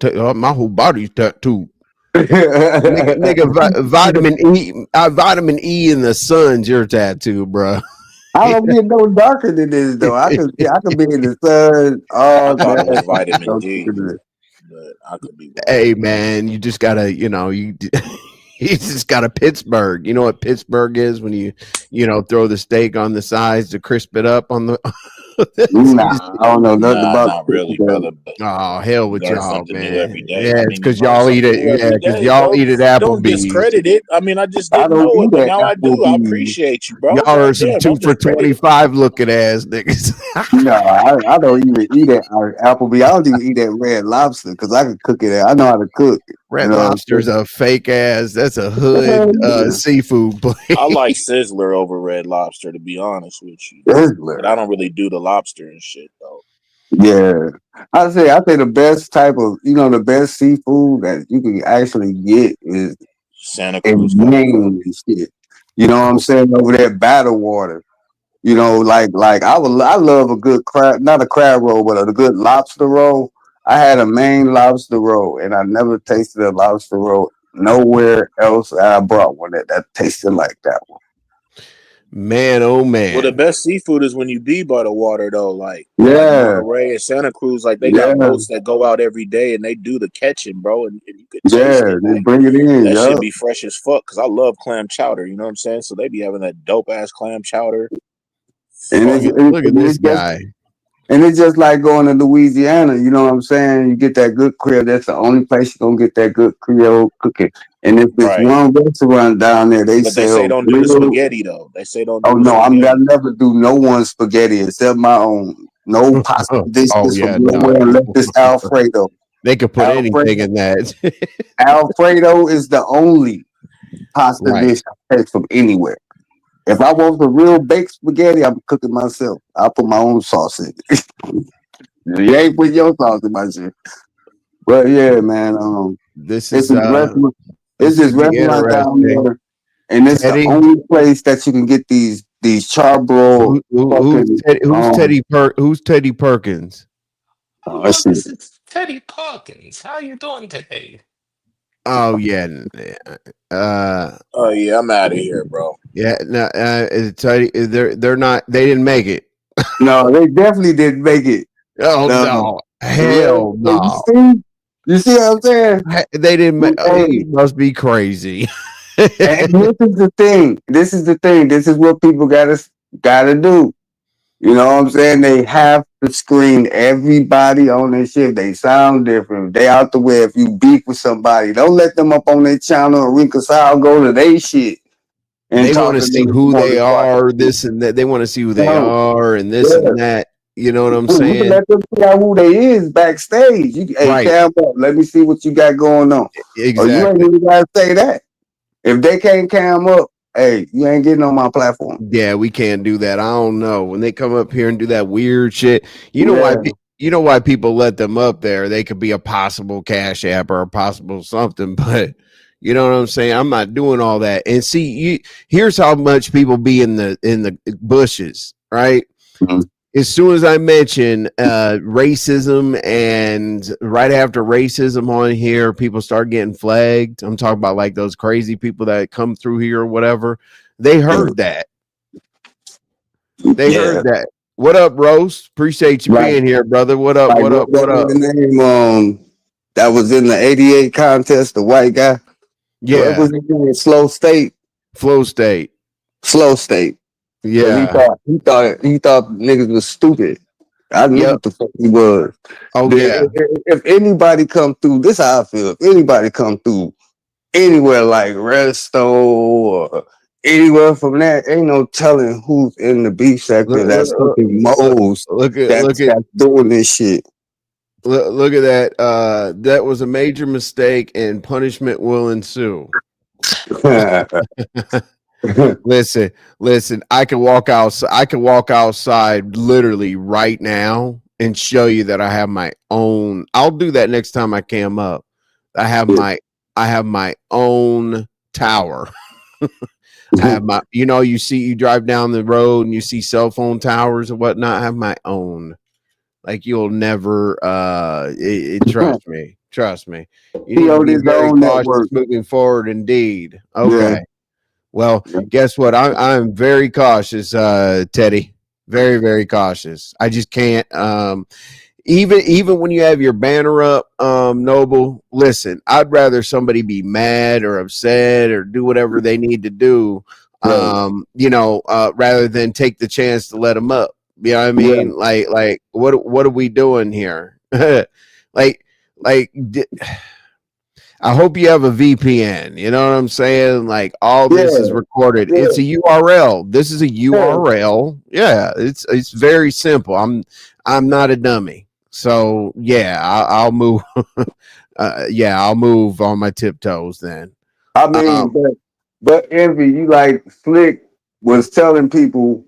body's tattooed. nigga, vitamin E in the sun's your tattoo, bro. I don't get no darker than this though. I could be in the sun. I thought it was vitamin D, but I could be. Hey man, you just gotta, you just got a Pittsburgh. You know what Pittsburgh is when you throw the steak on the sides to crisp it up on the. Nah, I don't know nothing about. Not really, brother. Oh hell with y'all, man! Yeah, it's because y'all eat it. Yeah, because y'all eat it Applebee's. Don't discredit it. I mean, I just didn't know it, but now I do. I appreciate you, bro. Y'all are some 2 for $25 looking ass niggas. No, I don't even eat that Applebee's. I don't even eat that Red Lobster because I can cook it. I know how to cook. Red Lobster's a fake ass. That's a hood seafood place. I like Sizzler over Red Lobster, to be honest with you. Sizzler. But I don't really do the lobster and shit though. Yeah, I say the best type of the best seafood that you can actually get is Santa Cruz and shit. You know what I'm saying? Over there, Battle Water. Like I love a good crab, not a crab roll, but a good lobster roll. I had a Maine lobster roll, and I never tasted a lobster roll nowhere else. I brought one that tasted like that one. Man, oh man! Well, the best seafood is when you be by the water, though. Like Monterey and Santa Cruz, like they got boats that go out every day and they do the catching, bro. And you could taste it. They bring it in. That should be fresh as fuck. Because I love clam chowder. You know what I'm saying? So they be having that dope ass clam chowder. And look at this guy. And it's just like going to Louisiana, you know what I'm saying? You get that good Creole. That's the only place you're going to get that good Creole cooking. And if there's one restaurant down there, they say don't do the spaghetti, though. They say don't do I never do no one's spaghetti except my own. No pasta dishes from nowhere unless it's Alfredo. They could put anything in that. Alfredo is the only pasta dish I take from anywhere. If I want the real baked spaghetti, I'm cooking myself. I'll put my own sauce in it. You ain't put your sauce in my shit. But yeah, man. It's this restaurant down there, and it's the only place that you can get these these Charbro. Who's Teddy Perkins? This is Teddy Perkins. How you doing today? Oh yeah. Oh yeah, I'm out of here, bro. Yeah, no, Teddy, they're not. They didn't make it. No, they definitely didn't make it. Oh no, hell no. You see what I'm saying? They didn't make. Oh, you must be crazy. And this is the thing. This is what people gotta do. You know what I'm saying? They have to screen everybody on their shit. They sound different. They out the way. If you beef with somebody, don't let them up on their channel and reconcile. Go to their shit. And they want to see who they are, this and that. They want to see who they are and this and that. You know what I'm saying? You let them see out who they is backstage. Hey, cam up. Let me see what you got going on. Exactly. You ain't really gotta say that. If they can't cam up, hey, you ain't getting on my platform. Yeah, we can't do that. I don't know. When they come up here and do that weird shit, you know why? You know why people let them up there? They could be a possible Cash App or a possible something, but you know what I'm saying? I'm not doing all that. And see, here's how much people be in the bushes, right? Mm-hmm. As soon as I mention racism, and right after racism on here, people start getting flagged. I'm talking about like those crazy people that come through here or whatever. They heard that. They heard that. What up, Rose? Appreciate you being here, brother. What up? What up? What up? The name that was in the '88 contest, the white guy. Yeah. What was his name? Slow State. Flow State. Slow State. Yeah. So he thought niggas was stupid. I knew what the fuck he was. Oh yeah. If anybody come through, this is how I feel. If anybody come through anywhere like Resto or anywhere from that, ain't no telling who's in the beef sector that's looking most that's doing this shit. Look at that. That was a major mistake and punishment will ensue. Listen, I can walk outside literally right now and show you that I have my own. I'll do that next time I cam up. I have my own tower. I have my, you drive down the road and you see cell phone towers and whatnot. I have my own. Like you'll never trust me. You need to be very cautious moving forward indeed. Okay. Yeah. Well, guess what? I'm very cautious, Teddy. Very, very cautious. I just can't. Even when you have your banner up, Noble. Listen, I'd rather somebody be mad or upset or do whatever they need to do, rather than take the chance to let them up. You know what I mean? Yeah. Like, what are we doing here? I hope you have a VPN. You know what I'm saying? Like all this is recorded. Yeah. It's a URL. This is a URL. Yeah, it's very simple. I'm not a dummy. So yeah, I'll move. I'll move on my tiptoes then. I mean, but Envy, you like Slick was telling people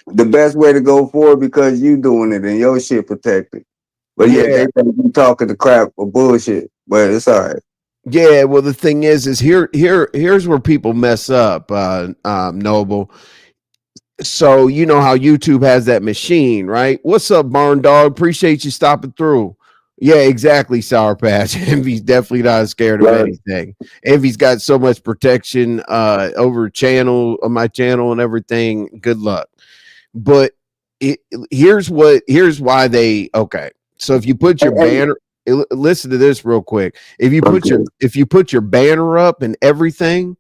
the best way to go forward because you doing it and your shit protected. But they think you talking the crap or bullshit. But it's all right. Yeah, well, the thing is here's where people mess up, Noble. So you know how YouTube has that machine, right? What's up, Barn Dog? Appreciate you stopping through. Yeah, exactly, Sour Patch. Envy's definitely not scared of anything. Envy's got so much protection over my channel and everything. Good luck. But here's why they So if you put your banner. Listen to this real quick. If you put your banner up and everything,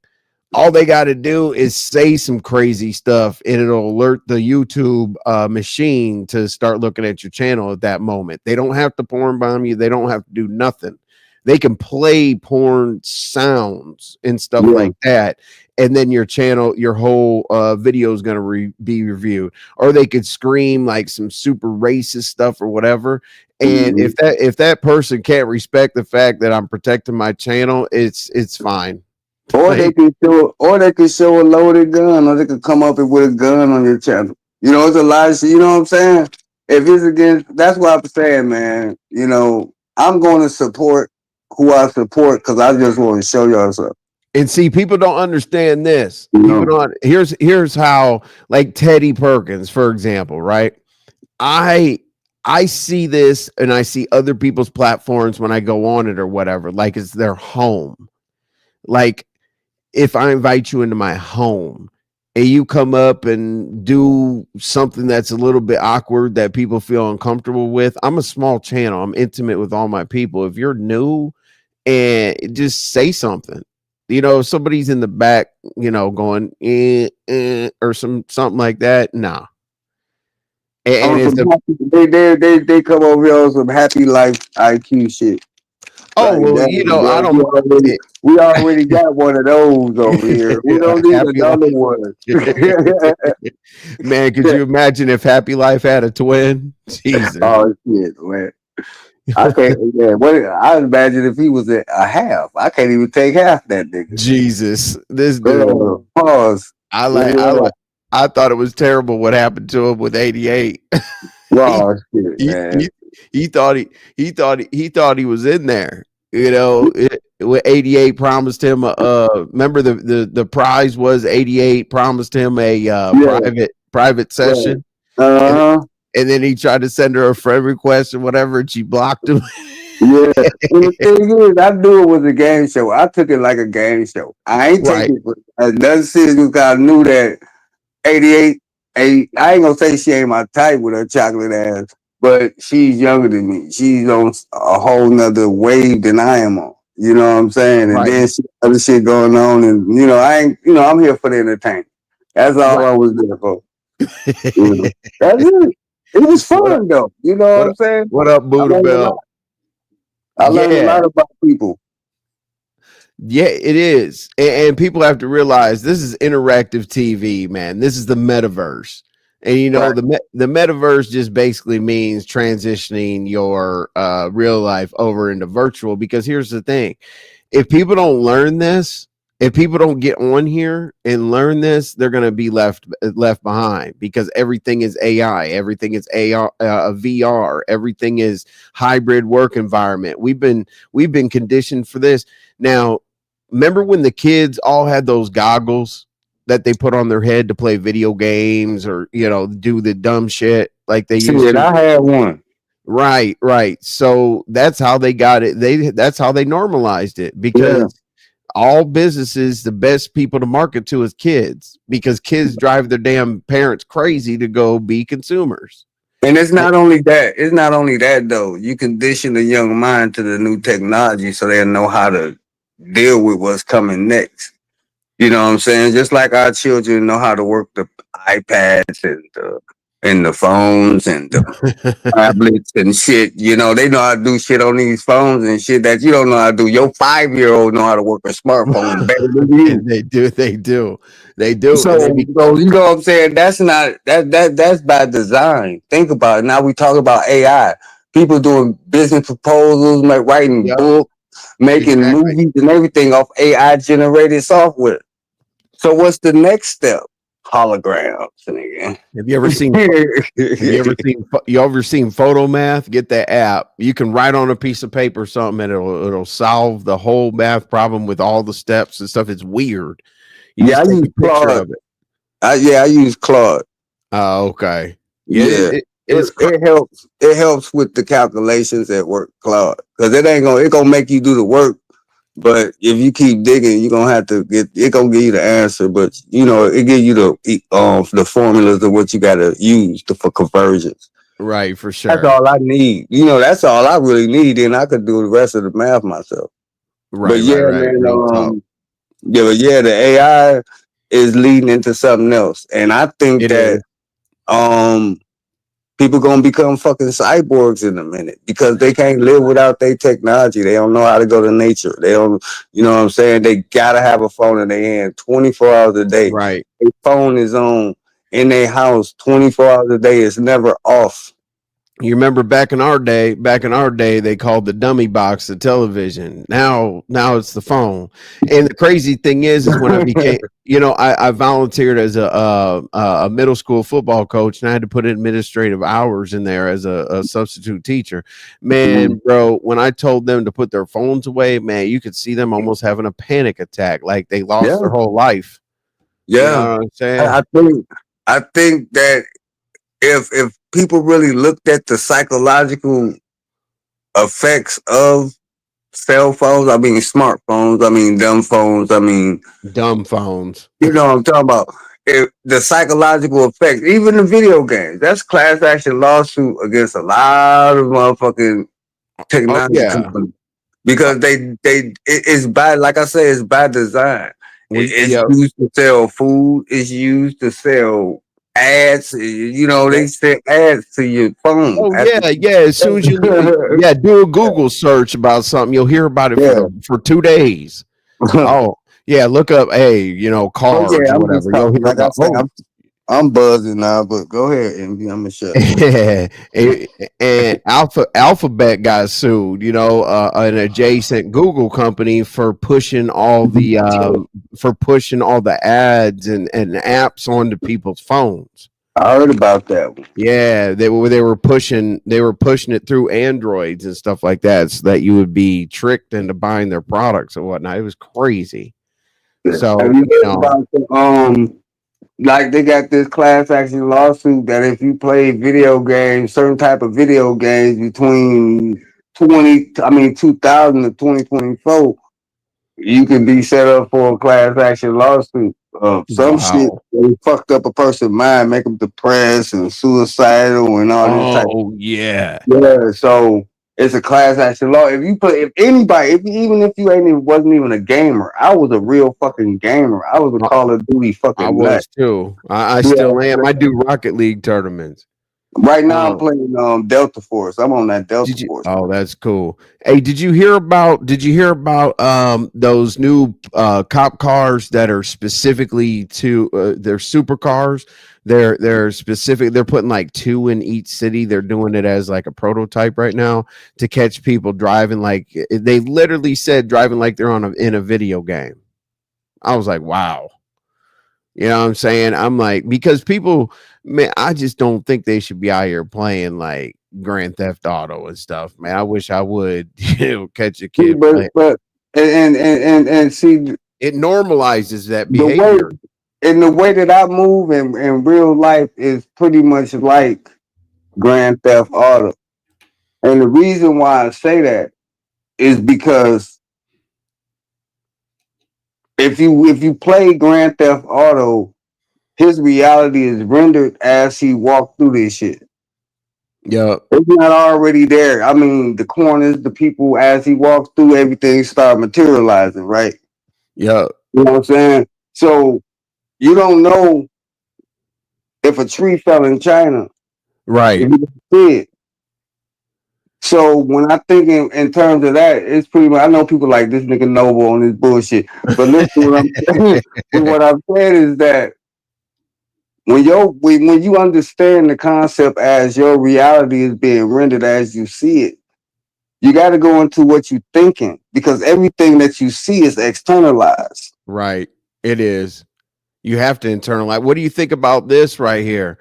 all they got to do is say some crazy stuff and it'll alert the YouTube machine to start looking at your channel at that moment. They don't have to porn bomb you. They don't have to do nothing. They can play porn sounds and stuff like that. And then your channel, your whole video is going to be reviewed. Or they could scream like some super racist stuff or whatever. And if that person can't respect the fact that I'm protecting my channel, it's fine. Or they could show a loaded gun, or they could come up with a gun on your channel. You know, it's a lot of shit. You know what I'm saying? If it's against, that's what I'm saying, man. You know, I'm going to support who I support because I just want to show y'all something. And see, people don't understand this. No. People don't. Here's how, like Teddy Perkins, for example, right? I see this, and I see other people's platforms when I go on it or whatever. Like it's their home. Like if I invite you into my home and you come up and do something that's a little bit awkward that people feel uncomfortable with, I'm a small channel. I'm intimate with all my people. If you're new, and just say something. You know, if somebody's in the back, you know, going or something like that. Nah. And it's they come over here on some happy life IQ shit. Oh, like, well, you know, I don't. We already got one of those over here. We don't need another one. Man, could you imagine if Happy Life had a twin? Jesus. Oh shit, man. I can't. Yeah, I imagine if he was a half. I can't even take half that nigga. Jesus, this dude. Pause. I thought it was terrible what happened to him with 88. Oh shit, man. He thought he was in there. You know, 88 promised him remember the prize was 88 promised him a private session. And then he tried to send her a friend request or whatever, and she blocked him. Yeah. And the thing is, I knew it was a game show. I took it like a game show. I ain't taking it another serious because I knew that 88, I ain't gonna say she ain't my type with her chocolate ass, but she's younger than me. She's on a whole nother wave than I am on. You know what I'm saying? And then other shit going on, and you know, I'm here for the entertainment. That's all I was there for. You know? That's it. It was fun though. You know what I'm saying? What up, Buddha Bell? I learned a lot about people. Yeah, it is. And people have to realize this is interactive TV, man. This is the metaverse. And you know, the metaverse just basically means transitioning your real life over into virtual, because here's the thing. If people don't learn this, if people don't get on here and learn this, they're going to be left behind, because everything is AI, everything is AR, VR, everything is hybrid work environment. We've been conditioned for this. Now, remember when the kids all had those goggles that they put on their head to play video games or, you know, do the dumb shit like they used to? I had one. Right. So that's how they got it. That's how they normalized it, because all businesses, the best people to market to is kids, because kids drive their damn parents crazy to go be consumers. And it's not only that. It's not only that though. You condition the young mind to the new technology so they'll know how to deal with what's coming next. You know what I'm saying? Just like our children know how to work the iPads and the phones and the tablets and shit. You know, they know how to do shit on these phones and shit that you don't know how to do. Your 5-year-old know how to work a smartphone better than you. They do. So you know what I'm saying? That's not that's by design. Think about it. Now we talk about AI. People doing business proposals, writing books, making movies and everything off AI generated software. So what's the next step? Holograms. Have you ever seen Photomath? Get that app. You can write on a piece of paper something and it'll solve the whole math problem with all the steps and stuff. It's weird. I use Claude. I use Claude. Oh, okay. It helps. It helps with the calculations at work, Claude, because it gonna make you do the work. But if you keep digging, you're gonna have to it gonna give you the answer. But you know, it give you the formulas of what you gotta use for conversions. Right, for sure. That's all I need. You know, that's all I really need, and I could do the rest of the math myself. Right, but man, the AI is leading into something else, and I think that people gonna become fucking cyborgs in a minute because they can't live without their technology. They don't know how to go to nature. They don't, you know what I'm saying? They gotta have a phone in their hand 24 hours a day. Right. Their phone is on in their house 24 hours a day. It's never off. You remember back in our day, they called the dummy box the television. Now it's the phone. And the crazy thing is when I became, I volunteered as a middle school football coach, and I had to put administrative hours in there as a substitute teacher. Man, bro, when I told them to put their phones away, man, you could see them almost having a panic attack, like they lost their whole life. Yeah, you know what I'm saying? I think that if people really looked at the psychological effects of cell phones, I mean smartphones, I mean dumb phones, I mean dumb phones. You know what I'm talking about? The psychological effects, even the video games. That's class action lawsuit against a lot of motherfucking technology companies because it's by, like I say, it's by design. It's used to sell food. It's used to sell ads. They send ads to your phone. Oh yeah. As soon as you do a Google search about something, you'll hear about it for 2 days. Oh yeah, look up cars or whatever. You'll hear about, I'm buzzing now, but go ahead, Envy. I'm gonna shut and Alphabet got sued, an adjacent Google company for pushing all the ads and apps onto people's phones. I heard about that one. Yeah, they were pushing it through Androids and stuff like that, so that you would be tricked into buying their products and whatnot. It was crazy. So have you heard about like they got this class action lawsuit that if you play video games, certain type of video games between 2000 to 2024, you can be set up for a class action lawsuit. Shit they fucked up a person's mind, make them depressed and suicidal and all this type. Oh yeah. So it's a class action law. If you wasn't even a gamer, I was a real fucking gamer. I was a Call of Duty fucking. I was too. I still am. I do Rocket League tournaments. Right now I'm playing Delta Force. I'm on that Delta Force. Oh, that's cool. Hey, did you hear about those new cop cars that are specifically to they're supercars? They're specific. They're putting like 2 in each city. They're doing it as like a prototype right now to catch people driving like they literally said driving like they're in a video game. I was like, wow. You know what I'm saying? I'm like, because people, man, I just don't think they should be out here playing like Grand Theft Auto and stuff, man. I wish I would, catch a kid. But see, it normalizes that behavior. The way that I move in real life is pretty much like Grand Theft Auto. And the reason why I say that is because if you play Grand Theft Auto, his reality is rendered as he walked through this shit. Yeah, it's not already there. I mean, the corners, the people, as he walks through, everything start materializing, right? Yeah, you know what I'm saying. So you don't know if a tree fell in China, right? If you see it. So when I think in terms of that, it's pretty much, I know people like this nigga Noble on this bullshit, but listen, what I'm saying is that when you understand the concept as your reality is being rendered as you see it, you got to go into what you're thinking, because everything that you see is externalized. Right, it is. You have to internalize. What do you think about this right here?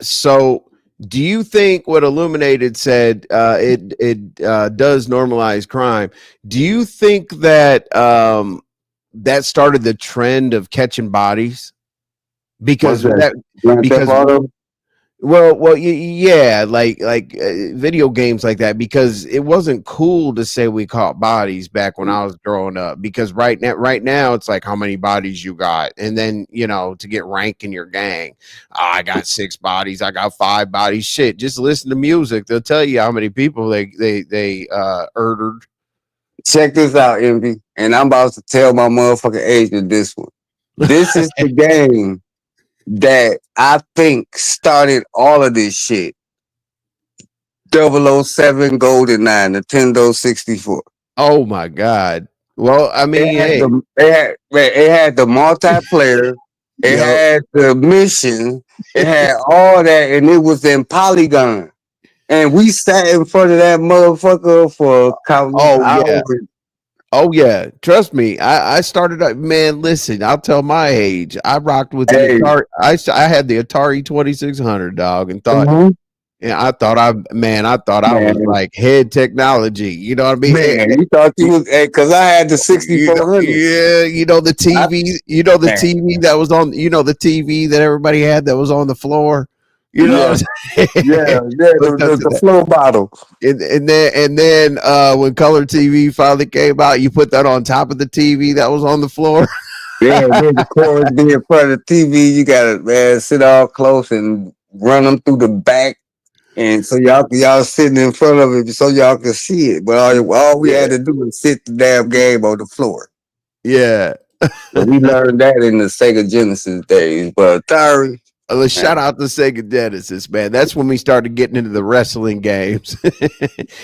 So. Do you think what Illuminated said it does normalize crime? Do you think that that started the trend of catching bodies? Because yeah, like video games like that, because it wasn't cool to say we caught bodies back when I was growing up, because right now it's like how many bodies you got, and then to get rank in your gang, I got 6 bodies, I got 5 bodies. Shit, just listen to music, they'll tell you how many people they murdered. Check this out, Envy, and I'm about to tell my motherfucking age with this one. This is the game that I think started all of this shit. 007 GoldenEye, Nintendo 64. Oh my God. Well, I mean, it had the multiplayer. It had the mission. It had all that, and it was in Polygon. And we sat in front of that motherfucker for countless hours. Oh yeah, trust me. I started up. Man, listen, I'll tell my age. I rocked with the Atari. I had the Atari 2600, dog, and thought. And I thought I was like head technology. You know what I mean? Man, you thought you was because I had the 6400. Yeah, you know the TV. The TV that was on. The TV that everybody had that was on the floor. You know, the flow bottle. And then when color TV finally came out, you put that on top of the TV that was on the floor. Yeah, then the cords be in front of the TV. You gotta sit all close and run them through the back, and so y'all sitting in front of it so y'all can see it. But all we had to do was sit the damn game on the floor. Yeah, so we learned that in the Sega Genesis days. But Atari. Shout out to Sega Genesis, man. That's when we started getting into the wrestling games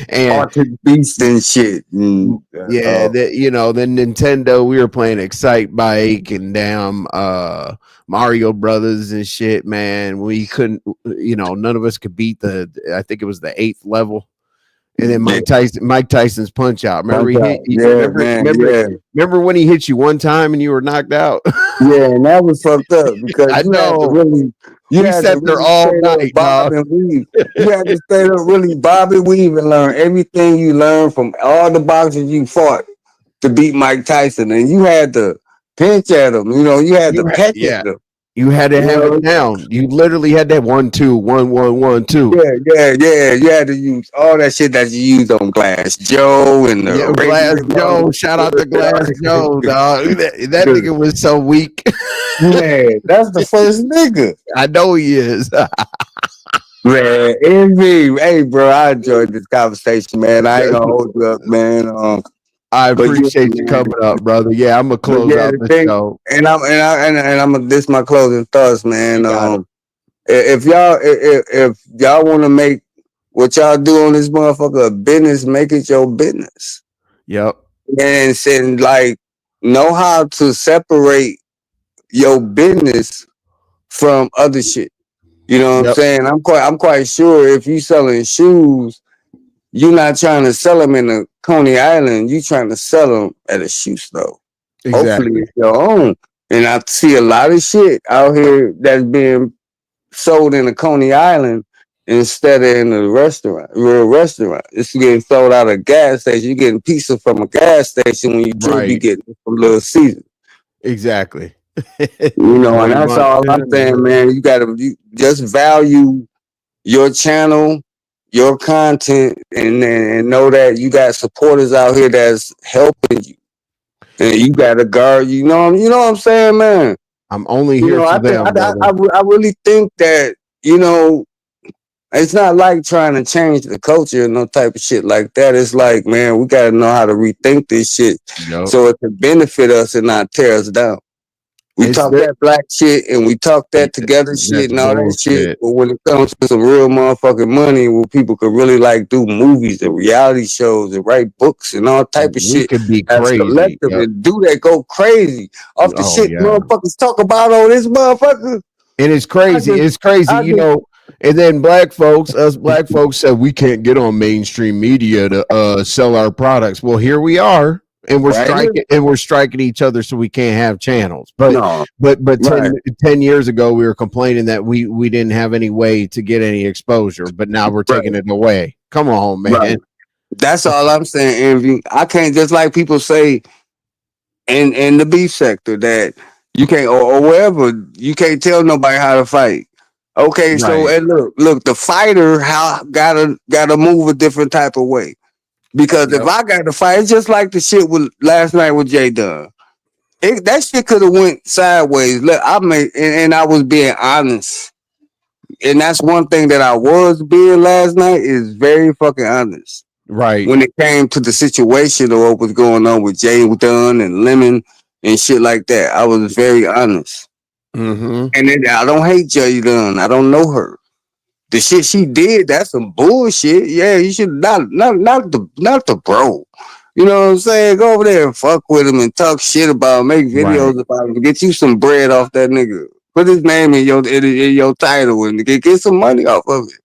and Arctic Beast and shit. Then Nintendo, we were playing Excite Bike and damn Mario Brothers and shit, man. We couldn't, none of us could beat I think it was the 8th level. And then Mike Tyson's Punch Out. Remember remember when he hit you one time and you were knocked out? Yeah, and that was fucked up because you sat there all night, bob and weave. You had to stay up really bob and weave and learn everything you learned from all the boxers you fought to beat Mike Tyson, and you had to pinch at him. You had to peck at him. You had to have it down. You literally had that 1, 2, 1, 1, 1, 2. Yeah. You had to use all that shit that you used on Glass Joe and Glass Joe. Shout out to Glass Joe, dog. That nigga was so weak. Man, that's the first nigga. I know he is. Man, Envy. Hey, bro, I enjoyed this conversation, man. I ain't gonna hold you up, man. I appreciate you coming up, brother. Yeah, I'm gonna close out the show. And I'm this my closing thoughts, man. If y'all want to make what y'all do on this motherfucker a business, make it your business. Yep. And like know how to separate your business from other shit. You know what I'm saying? I'm quite sure if you selling shoes, you're not trying to sell them in a Coney Island. You trying to sell them at a shoe store. Exactly. Hopefully it's your own. And I see a lot of shit out here that's being sold in a Coney Island instead of in a real restaurant. It's getting sold out of a gas station. You're getting pizza from a gas station when you should be getting it from Little Caesar. Exactly. And that's all I'm saying, man. You gotta just value your channel, your content, and know that you got supporters out here that's helping you, and you got to guard. You know what I'm saying, man. I'm only here for them. I really think that it's not like trying to change the culture and no type of shit like that. It's like, man, we got to know how to rethink this shit so it can benefit us and not tear us down. We talk that black shit and we talk that together shit and all that shit. But when it comes to some real motherfucking money where people could really like do movies and reality shows and write books and all type of shit. Could be crazy. Collective and do that, go crazy off the shit motherfuckers talk about on this motherfucker. And it's crazy. And then us black folks said we can't get on mainstream media to sell our products. Well, here we are. And we're striking each other so we can't have channels. But 10 years ago we were complaining that we didn't have any way to get any exposure, but now we're taking it away. Come on, man. Right. That's all I'm saying, Envy. I can't, just like people say in the beef sector that you can't or wherever, you can't tell nobody how to fight. Okay, so and look, the fighter gotta move a different type of way. Because if I got to fight, it's just like the shit with last night with Jay Dunn. That shit could have went sideways. Look, I was being honest. And that's one thing that I was being last night is very fucking honest. Right. When it came to the situation of what was going on with Jay Dunn and Lemon and shit like that, I was very honest. Mm-hmm. And then I don't hate Jay Dunn. I don't know her. The shit she did, that's some bullshit. Yeah, you should not the bro. You know what I'm saying? Go over there and fuck with him and talk shit about him, make videos about him, get you some bread off that nigga. Put his name in your title and get some money off of it.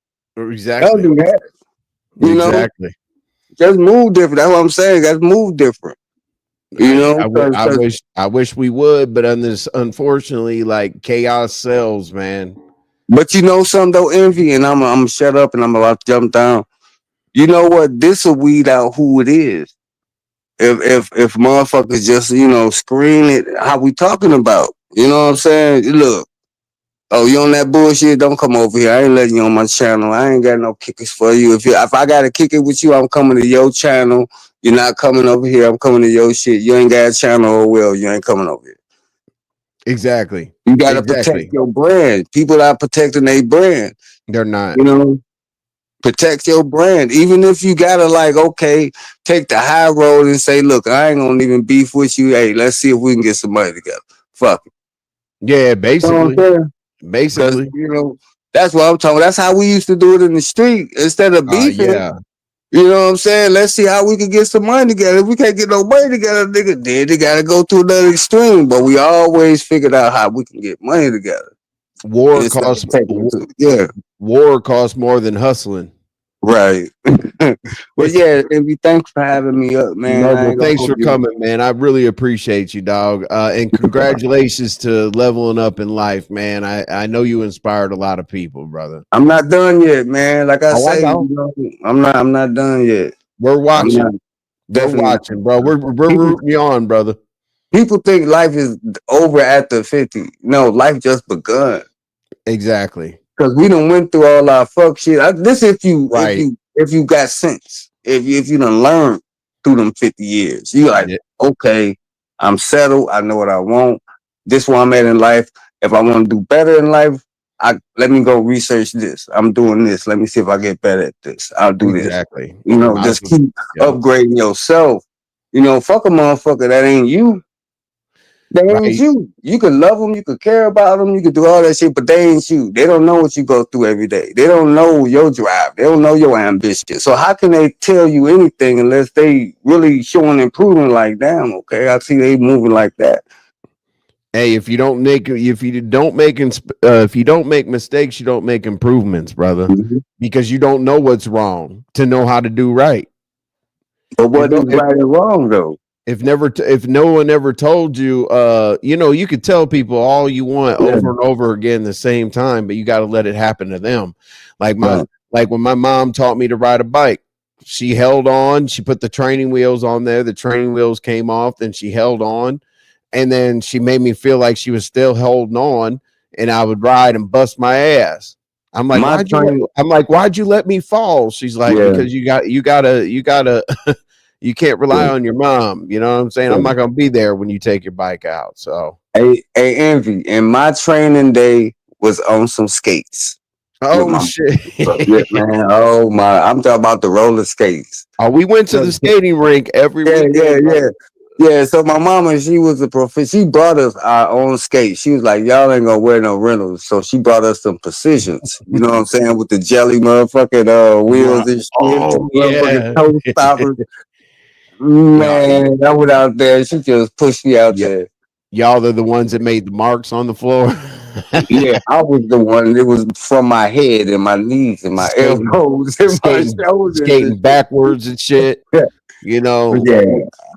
Exactly. Don't do that. You know? Just move different. That's what I'm saying. Just move different. You know? I wish we would, but unfortunately, like chaos sells, man. But you know something though, Envy, and I'm gonna shut up and I'm about to jump down. You know what? This will weed out who it is. If motherfuckers just, you know, screen it how we talking about. You know what I'm saying? Look, oh, you on that bullshit? Don't come over here. I ain't letting you on my channel. I ain't got no kickers for you. If I gotta kick it with you, I'm coming to your channel. You're not coming over here. I'm coming to your shit. You ain't got a channel, oh well, you ain't coming over here. Exactly. You gotta protect your brand. People that are protecting their brand. They're not. You know, protect your brand. Even if you gotta like, okay, take the high road and say, look, I ain't gonna even beef with you. Hey, let's see if we can get some money together. Fuck it. Yeah, basically. Basically. You know, that's what I'm talking about. That's how we used to do it in the street instead of beefing. Yeah. You know what I'm saying? Let's see how we can get some money together. If we can't get no money together, nigga, then they gotta go to another extreme. But we always figured out how we can get money together. War costs more than hustling. Right. Well, yeah, Envy, thanks for having me up, man. Thanks for coming, man. I really appreciate you, dog. And congratulations to leveling up in life, man. I know you inspired a lot of people, brother. I'm not done yet, man. Like I say, you know, I'm not done yet. We're watching. We're watching, bro. We're rooting you on, brother. People think life is over after 50. No, life just begun. Exactly. Because we done went through all our fuck shit. If you got sense, if you done learned through them 50 years, you like, okay, I'm settled. I know what I want. This is where I'm at in life. If I want to do better in life, let me go research this. I'm doing this. Let me see if I get better at this. I'll do this. Exactly. You know, just keep upgrading yourself. You know, fuck a motherfucker that ain't you. They ain't you. You can love them, you could care about them, you could do all that shit, but they ain't you. They don't know what you go through every day. They don't know your drive. They don't know your ambition. So how can they tell you anything unless they really showing improvement? Like, damn, okay, I see they moving like that. Hey, if you don't make mistakes, you don't make improvements, brother. Mm-hmm. Because you don't know what's wrong to know how to do right. But what is right and wrong though? If no one ever told you, you know, you could tell people all you want over and over again the same time, but you got to let it happen to them. Like when my mom taught me to ride a bike, she held on, she put the training wheels on there, the training wheels came off, then she held on, and then she made me feel like she was still holding on, and I would ride and bust my ass. I'm like, why'd you let me fall? She's like, because you gotta you can't rely on your mom. You know what I'm saying? I'm not gonna be there when you take your bike out. So hey, Envy, and my training day was on some skates. Oh shit. Yeah, man. Oh my, I'm talking about the roller skates. Oh, we went to the skating rink every weekend. Yeah, so my mama, she was a she brought us our own skates. She was like, y'all ain't gonna wear no rentals. So she brought us some Precisions. You know what I'm saying? With the jelly motherfucking wheels and shit. Toe stoppers. Man, I went out there. She just pushed me out there. Y'all are the ones that made the marks on the floor. Yeah, I was the one. It was from my head and my knees and my elbows and my shoulders. Skating backwards and shit. You know. Yeah,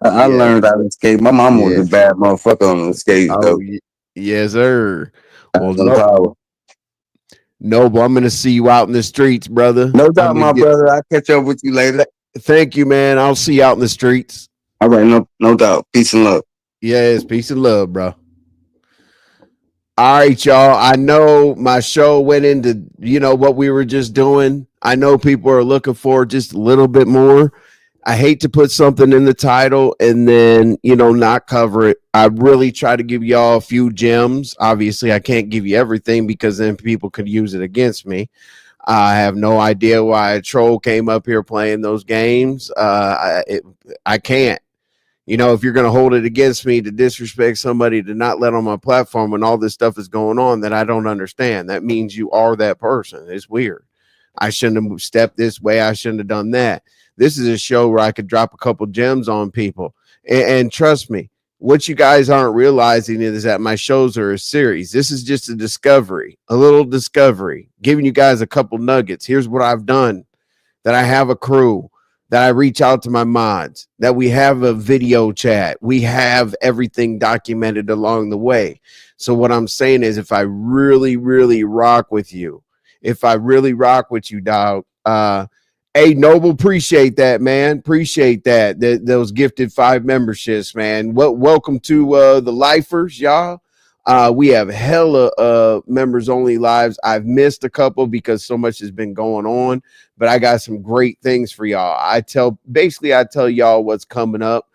I learned how to skate. My mom was a bad motherfucker on the skates, though. Yes, sir. Well, Noble, I'm gonna see you out in the streets, brother. No doubt, my brother. I'll catch up with you later. Thank you, man. I'll see you out in the streets. All right, no doubt. Peace and love. Yes, peace and love, bro. All right, y'all. I know my show went into, you know, what we were just doing. I know people are looking for just a little bit more. I hate to put something in the title and then, you know, not cover it. I really try to give y'all a few gems. Obviously, I can't give you everything because then people could use it against me. I have no idea why a troll came up here playing those games. I can't. You know, if you're going to hold it against me to disrespect somebody, to not let on my platform when all this stuff is going on, that I don't understand. That means you are that person. It's weird. I shouldn't have stepped this way. I shouldn't have done that. This is a show where I could drop a couple gems on people. And trust me, what you guys aren't realizing is that my shows are a series. This is just a discovery, a little discovery, giving you guys a couple nuggets. Here's what I've done, that I have a crew, that I reach out to my mods, that we have a video chat. We have everything documented along the way. So what I'm saying is, if I really, really rock with you, dog, hey, Noble, appreciate that, man. Appreciate that. Those gifted 5 memberships, man. Welcome to the lifers, y'all. We have hella members only lives. I've missed a couple because so much has been going on, but I got some great things for y'all. I tell y'all what's coming up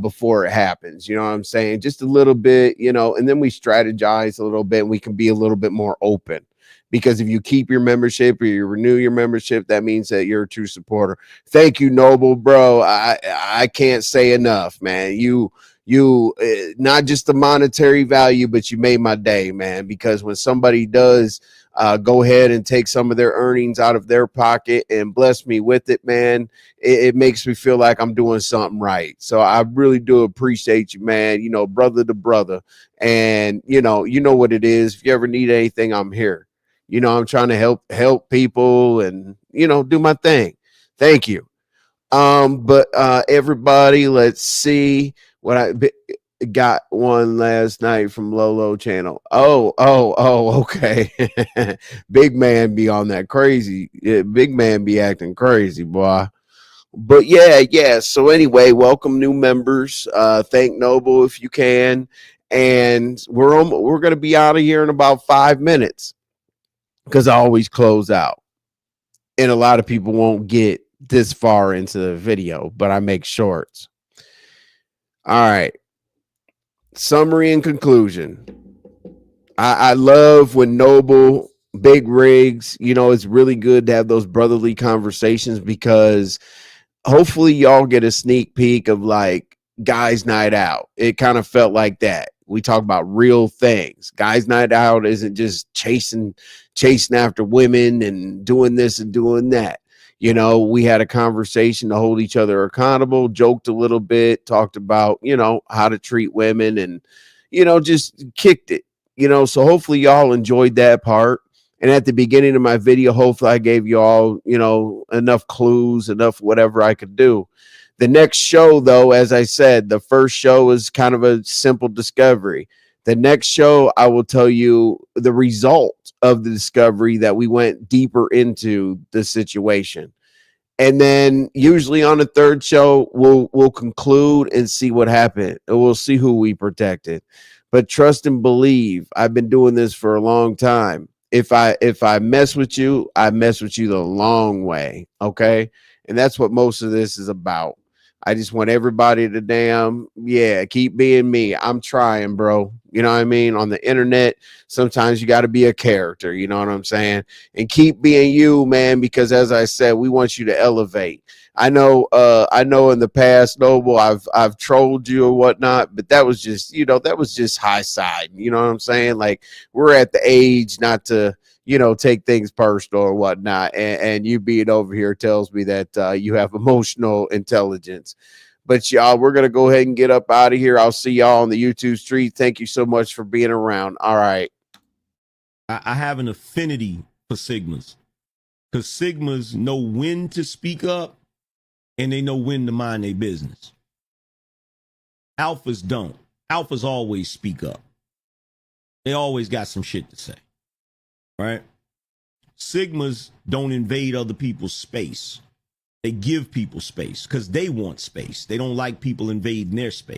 before it happens. You know what I'm saying? Just a little bit, you know, and then we strategize a little bit and we can be a little bit more open. Because if you keep your membership or you renew your membership, that means that you're a true supporter. Thank you, Noble, bro. I can't say enough, man. You not just the monetary value, but you made my day, man. Because when somebody does go ahead and take some of their earnings out of their pocket and bless me with it, man, it makes me feel like I'm doing something right. So I really do appreciate you, man. You know, brother to brother. And you know what it is. If you ever need anything, I'm here. You know, I'm trying to help people and, you know, do my thing. Thank you. But everybody, let's see what I got one last night from Lolo channel. Oh, okay. Big man be on that crazy. Yeah, big man be acting crazy, boy. But yeah. So anyway, welcome new members. Thank Noble if you can. And we're going to be out of here in about 5 minutes. Because I always close out. And a lot of people won't get this far into the video, but I make shorts. All right. Summary and conclusion. I love when Noble, Big Rigs, you know, it's really good to have those brotherly conversations because hopefully y'all get a sneak peek of like guys' night out. It kind of felt like that. We talk about real things. Guys' night out isn't just chasing after women and doing this and doing that. You know, we had a conversation to hold each other accountable, joked a little bit, talked about, you know, how to treat women and, you know, just kicked it, you know. So hopefully y'all enjoyed that part. And at the beginning of my video, hopefully I gave you all, you know, enough clues, enough whatever I could do. The next show, though, as I said, the first show is kind of a simple discovery. The next show, I will tell you the result of the discovery that we went deeper into the situation. And then usually on the third show, we'll conclude and see what happened. And we'll see who we protected. But trust and believe, I've been doing this for a long time. If I mess with you, I mess with you the long way. Okay. And that's what most of this is about. I just want everybody to keep being me. I'm trying, bro. You know what I mean? On the internet, sometimes you got to be a character. You know what I'm saying? And keep being you, man, because as I said, we want you to elevate. I know in the past, Noble, I've trolled you or whatnot, but that was just, you know, that was just high side. You know what I'm saying? Like, we're at the age not to, you know, take things personal or whatnot. And you being over here tells me that you have emotional intelligence. But y'all, we're going to go ahead and get up out of here. I'll see y'all on the YouTube street. Thank you so much for being around. All right. I have an affinity for Sigmas because Sigmas know when to speak up and they know when to mind their business. Alphas don't. Alphas always speak up. They always got some shit to say. Right? Sigmas don't invade other people's space. They give people space because they want space. They don't like people invading their space.